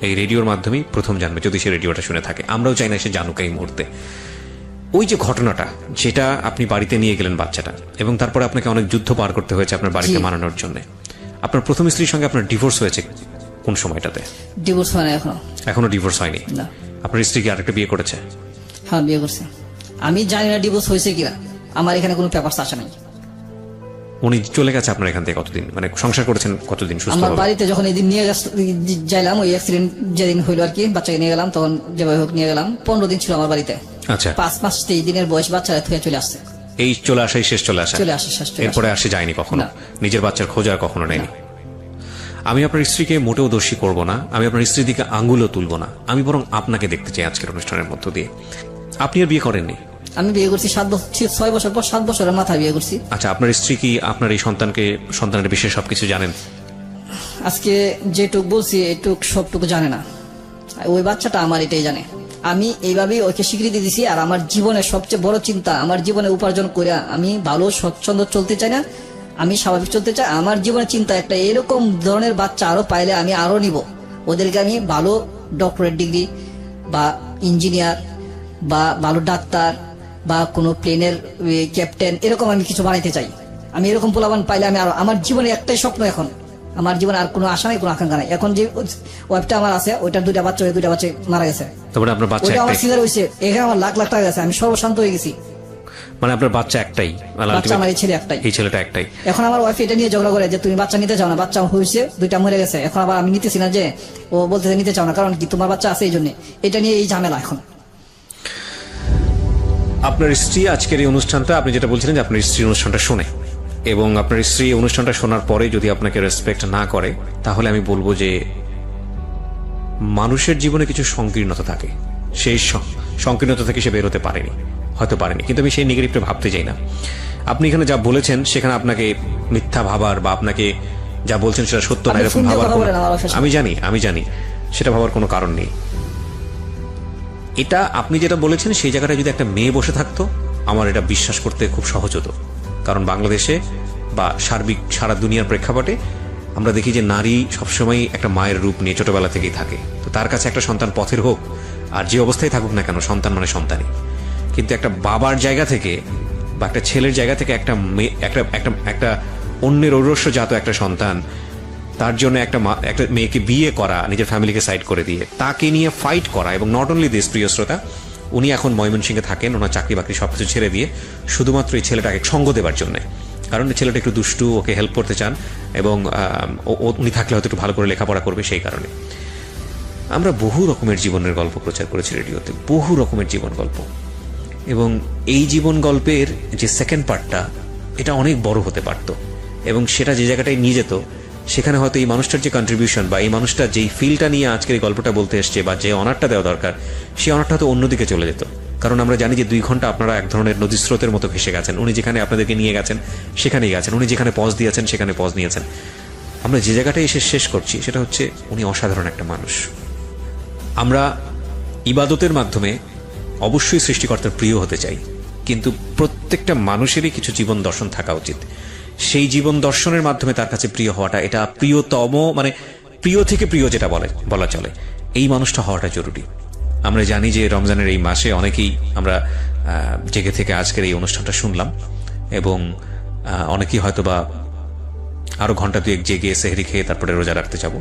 [SPEAKER 1] এই রেডিওর মাধ্যমেই প্রথম জানবে, যদি সে রেডিওটা শুনে থাকে। আমরাও চাই না সে জানুক এই মুহূর্তে। ওই যে ঘটনাটা, যেটা আপনি বাড়িতে নিয়ে গেলেন বাচ্চাটা, এবং তারপরে আপনাকে অনেক যুদ্ধ পার করতে হয়েছে আপনার বাড়িতে মানানোর জন্য। আপনার প্রথম স্ত্রীর সঙ্গে আপনার ডিভোর্স হয়েছে কোন সময়টাতে?
[SPEAKER 3] ডিভোর্স হয় না,
[SPEAKER 1] এখনো ডিভোর্স হয়নি?
[SPEAKER 3] না।
[SPEAKER 1] আপনার স্ত্রী কি আরেকটা বিয়ে করেছে?
[SPEAKER 3] হ্যাঁ, বিয়ে করছে। আমি জানি না ডিভোর্স হয়েছে কিনা, আমার এখানে কোনো পেপারস আসে নাই।
[SPEAKER 1] উনি চলে গেছে আপনার এখান থেকে কতদিন, মানে সংসার করেছেন কতদিন সুস্থ?
[SPEAKER 3] আমার বাড়িতে যখন এদিন নিয়ে যাইলাম, ওই অ্যাক্সিডেন্ট যেদিন হইলো আর কি, বাচ্চাকে নিয়ে গেলাম, তখন যেভাবে হোক নিয়ে গেলাম, 15 দিন ছিল আমার বাড়িতে।
[SPEAKER 1] আচ্ছা,
[SPEAKER 3] 5 মাস 23 দিনের বয়স বাচ্চারা থুয়ে চলে আসছে।
[SPEAKER 1] এই চলে আসাই শেষ, চলে আসা,
[SPEAKER 3] শেষ।
[SPEAKER 1] এরপরে আসে যায়নি কখনো, নিজের বাচ্চার খোঁজ আর কখনো নেয়নি। আমি আপনার স্ত্রীকে মোটেও দোষী করব না, আমি আপনার স্ত্রীর দিকে আঙ্গুলও তুলব না, আমি বরং আপনাকে দেখতে চাই আজকের অনুষ্ঠানের মধ্য দিয়ে। আপনি আর বিয়ে করেননি?
[SPEAKER 3] আমি বিয়ে করছি 6 বছর পর, 7 বছরের মাথায় বিয়ে করছি।
[SPEAKER 1] আচ্ছা, আপনার স্ত্রী কি আপনার এই সন্তানের বিষয়ে সবকিছু জানেন?
[SPEAKER 3] আজকে যেটুক বলছি এটুক সবটুকু জানে না, ওই বাচ্চাটা আমার এটাই জানে। আমি এইভাবেই ওকে স্বীকৃতি দিছি। আর আমার জীবনের সবচেয়ে বড় চিন্তা, আমার জীবনে উপার্জন করে আমি ভালো স্বচ্ছন্দ চলতে চাই না, আমি স্বাভাবিক চলতে চাই। আমার জীবনের চিন্তা একটা এরকম ধরনের বাচ্চা আরো পাইলে আমি আরো নিব, ওদেরকে আমি ভালো ডক্টরেট ডিগ্রি বা ইঞ্জিনিয়ার বা ভালো ডাক্তার বা কোনো প্লেনের ক্যাপ্টেন এরকম আমি কিছু বানাইতে চাই। আমি এরকম পোলাবান পাইলে আমি আরো, আমার জীবনে একটাই স্বপ্ন এখন, আমার জীবনে আর কোনো আশা নাই, কোনো আকাঙ্ক্ষা নাই। এখন যে ওয়াইফটা আমার আছে ওইটার 2টা বাচ্চা, ওই 2টা বাচ্চা মারা গেছে।
[SPEAKER 1] তারপরে আপনার বাচ্চা
[SPEAKER 3] ওইটা আমার
[SPEAKER 1] একটাই?
[SPEAKER 3] সিজার হয়েছে, এখানে আমার লাখ লাখ টাকা গেছে, আমি সর্বশান্ত হয়ে গেছি।
[SPEAKER 1] মানে আপনার বাচ্চা একটাই?
[SPEAKER 3] বাচ্চা আমার এই ছেলে একটাই,
[SPEAKER 1] এই ছেলেটা একটাই।
[SPEAKER 3] এখন আমার ওয়াইফ এটা নিয়ে ঝগড়া করে যে তুমি বাচ্চা নিতে চাও না, বাচ্চা হয়েছে 2টা মরে গেছে, এখন আবার আমি নিতেছি না, যে ও বলতেছে নিতে চাও না কারণ কি তোমার বাচ্চা আছে এই জন্য। এটা নিয়ে এই ঝামেলা এখন।
[SPEAKER 1] আপনার স্ত্রী আজকের এই অনুষ্ঠানটা, আপনি যেটা বলছিলেন যে আপনার স্ত্রী অনুষ্ঠানটা শোনে, এবং আপনার স্ত্রী এই অনুষ্ঠানটা শোনার পরে যদি আপনাকে রেসপেক্ট না করে, তাহলে আমি বলবো যে মানুষের জীবনে কিছু সংকীর্ণতা থাকে, সেই সংকীর্ণতা থেকে সে বের হতে পারেনি, হয়তো পারেনি, কিন্তু আমি সেই নেগেটিভটা ভাবতে চাই না। আপনি এখানে যা বলেছেন সেখানে আপনাকে মিথ্যা ভাবার বা আপনাকে যা বলছেন সেটা সত্য না এরকম ভাবার আমি জানি সেটা ভাবার কোনো কারণ নেই। এটা আপনি যেটা বলেছেন সেই জায়গাটায় যদি একটা মেয়ে বসে থাকতো, আমার এটা বিশ্বাস করতে খুব সহজ হতো। কারণ বাংলাদেশে বা সার্বিক সারা দুনিয়ার প্রেক্ষাপটে আমরা দেখি যে নারী সবসময় একটা মায়ের রূপ নিয়ে ছোটবেলা থেকেই থাকে। তো তার কাছে একটা সন্তান পথের হোক আর যে অবস্থায় থাকুক না কেন, সন্তান মানে সন্তানই। কিন্তু একটা বাবার জায়গা থেকে বা একটা ছেলের জায়গা থেকে একটা মেয়ে, একটা অন্যের ঔরস্যজাত একটা সন্তান, তার জন্য একটা মেয়েকে বিয়ে করা, নিজের ফ্যামিলিকে সাইড করে দিয়ে তাকে নিয়ে ফাইট করা, এবং নট অনলি দিস, প্রিয় শ্রোতা, উনি এখন ময়মনসিংহে থাকেন, ওনার চাকরি বাকরি সবকিছু ছেড়ে দিয়ে শুধুমাত্র এই ছেলেটাকে সঙ্গ দেবার জন্য। কারণ এই ছেলেটা একটু দুষ্টু, ওকে হেল্প করতে চান, এবং উনি থাকলে হয়তো একটু ভালো করে লেখাপড়া করবে সেই কারণে। আমরা বহু রকমের জীবনের গল্প প্রচার করেছি রেডিওতে, বহু রকমের জীবন গল্প, এবং এই জীবন গল্পের যে সেকেন্ড পার্টটা, এটা অনেক বড় হতে পারত, এবং সেটা যে জায়গাটায় নিয়ে যেত সেখানে হয়তো এই মানুষটার যে কন্ট্রিবিউশন বা এই মানুষটা যেই ফিলটা নিয়ে আজকের এই গল্পটা বলতে এসছে বা যে অনারটা দেওয়া দরকার, সেই অনারটা হয়তো অন্যদিকে চলে যেত। কারণ আমরা জানি যে 2 ঘন্টা আপনারা এক ধরনের নদীর স্রোতের মতো ভেসে গেছেন, উনি যেখানে আপনাদেরকে নিয়ে গেছেন সেখানেই গেছেন, উনি যেখানে পজ দিয়েছেন সেখানে পজ নিয়েছেন। আমরা যে জায়গাটায় এসে শেষ করছি সেটা হচ্ছে উনি অসাধারণ একটা মানুষ। আমরা ইবাদতের মাধ্যমে অবশ্যই সৃষ্টিকর্তার প্রিয় হতে চাই, কিন্তু প্রত্যেকটা মানুষেরই কিছু জীবন দর্শন থাকা উচিত। সেই জীবন দর্শনের মাধ্যমে তার কাছে প্রিয় হওয়াটা, এটা প্রিয়তম, মানে প্রিয় থেকে প্রিয় যেটা বলা চলে, এই মানুষটা হওয়াটা জরুরি। আমরা জানি যে রমজানের এই মাসে অনেকেই আমরা জেগে থেকে আজকের এই অনুষ্ঠানটা শুনলাম, এবং অনেকেই হয়তো বা আরো ঘন্টা 2 জেগে সেহরি খেয়ে তারপরে রোজা রাখতে যাব।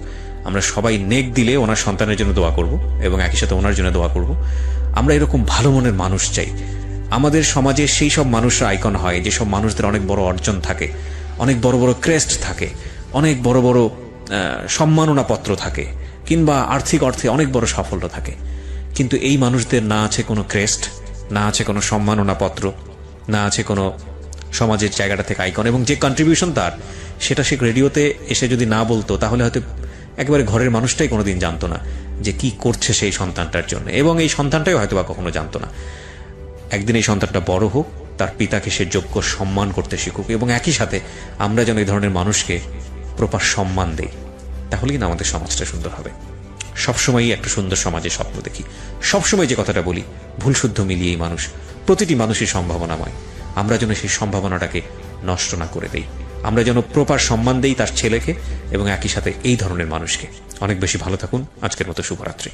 [SPEAKER 1] আমরা সবাই নেক দিলে ওনার সন্তানের জন্য দোয়া করব, এবং একই সাথে ওনার জন্য দোয়া করব। আমরা এরকম ভালো মনের মানুষ চাই। আমাদের সমাজে সেই সব মানুষরা আইকন হয় যেসব মানুষদের অনেক বড় অর্জন থাকে, অনেক বড় বড় ক্রেস্ট থাকে, অনেক বড় বড় সম্মাননা পত্র থাকে, কিংবা আর্থিক অর্থে অনেক বড় সাফল্য থাকে। কিন্তু এই মানুষদের না আছে কোনো ক্রেস্ট, না আছে কোনো সম্মাননা পত্র, না আছে কোনো সমাজের জায়গাটা থেকে আইকন, এবং যে কন্ট্রিবিউশন তার, সেটা সে রেডিওতে এসে যদি না বলতো তাহলে হয়তো একেবারে ঘরের মানুষটাই কোনোদিন জানতো না যে কি করছে সেই সন্তানটার জন্য, এবং এই সন্তানটাই হয়তো বা কখনো জানতো না। একদিন এই সন্তানটা বড় হোক, তার পিতাকে সে যোগ্য সম্মান করতে শিখুক, এবং একই সাথে আমরা যেন এই ধরনের মানুষকে প্রপার সম্মান দেই, তাহলেই না আমাদের সমাজটা সুন্দর হবে। সবসময়ই একটা সুন্দর সমাজের স্বপ্ন দেখি, সবসময় যে কথাটা বলি, ভুল শুদ্ধ মিলিয়েই মানুষ, প্রতিটি মানুষই সম্ভাবনাময়। আমরা যেন সেই সম্ভাবনাটাকে নষ্ট না করে দেই, আমরা যেন প্রপার সম্মান দেই তার ছেলেকে এবং একই সাথে এই ধরনের মানুষকে। অনেক বেশি ভালো থাকুন। আজকের মতো শুভরাত্রি।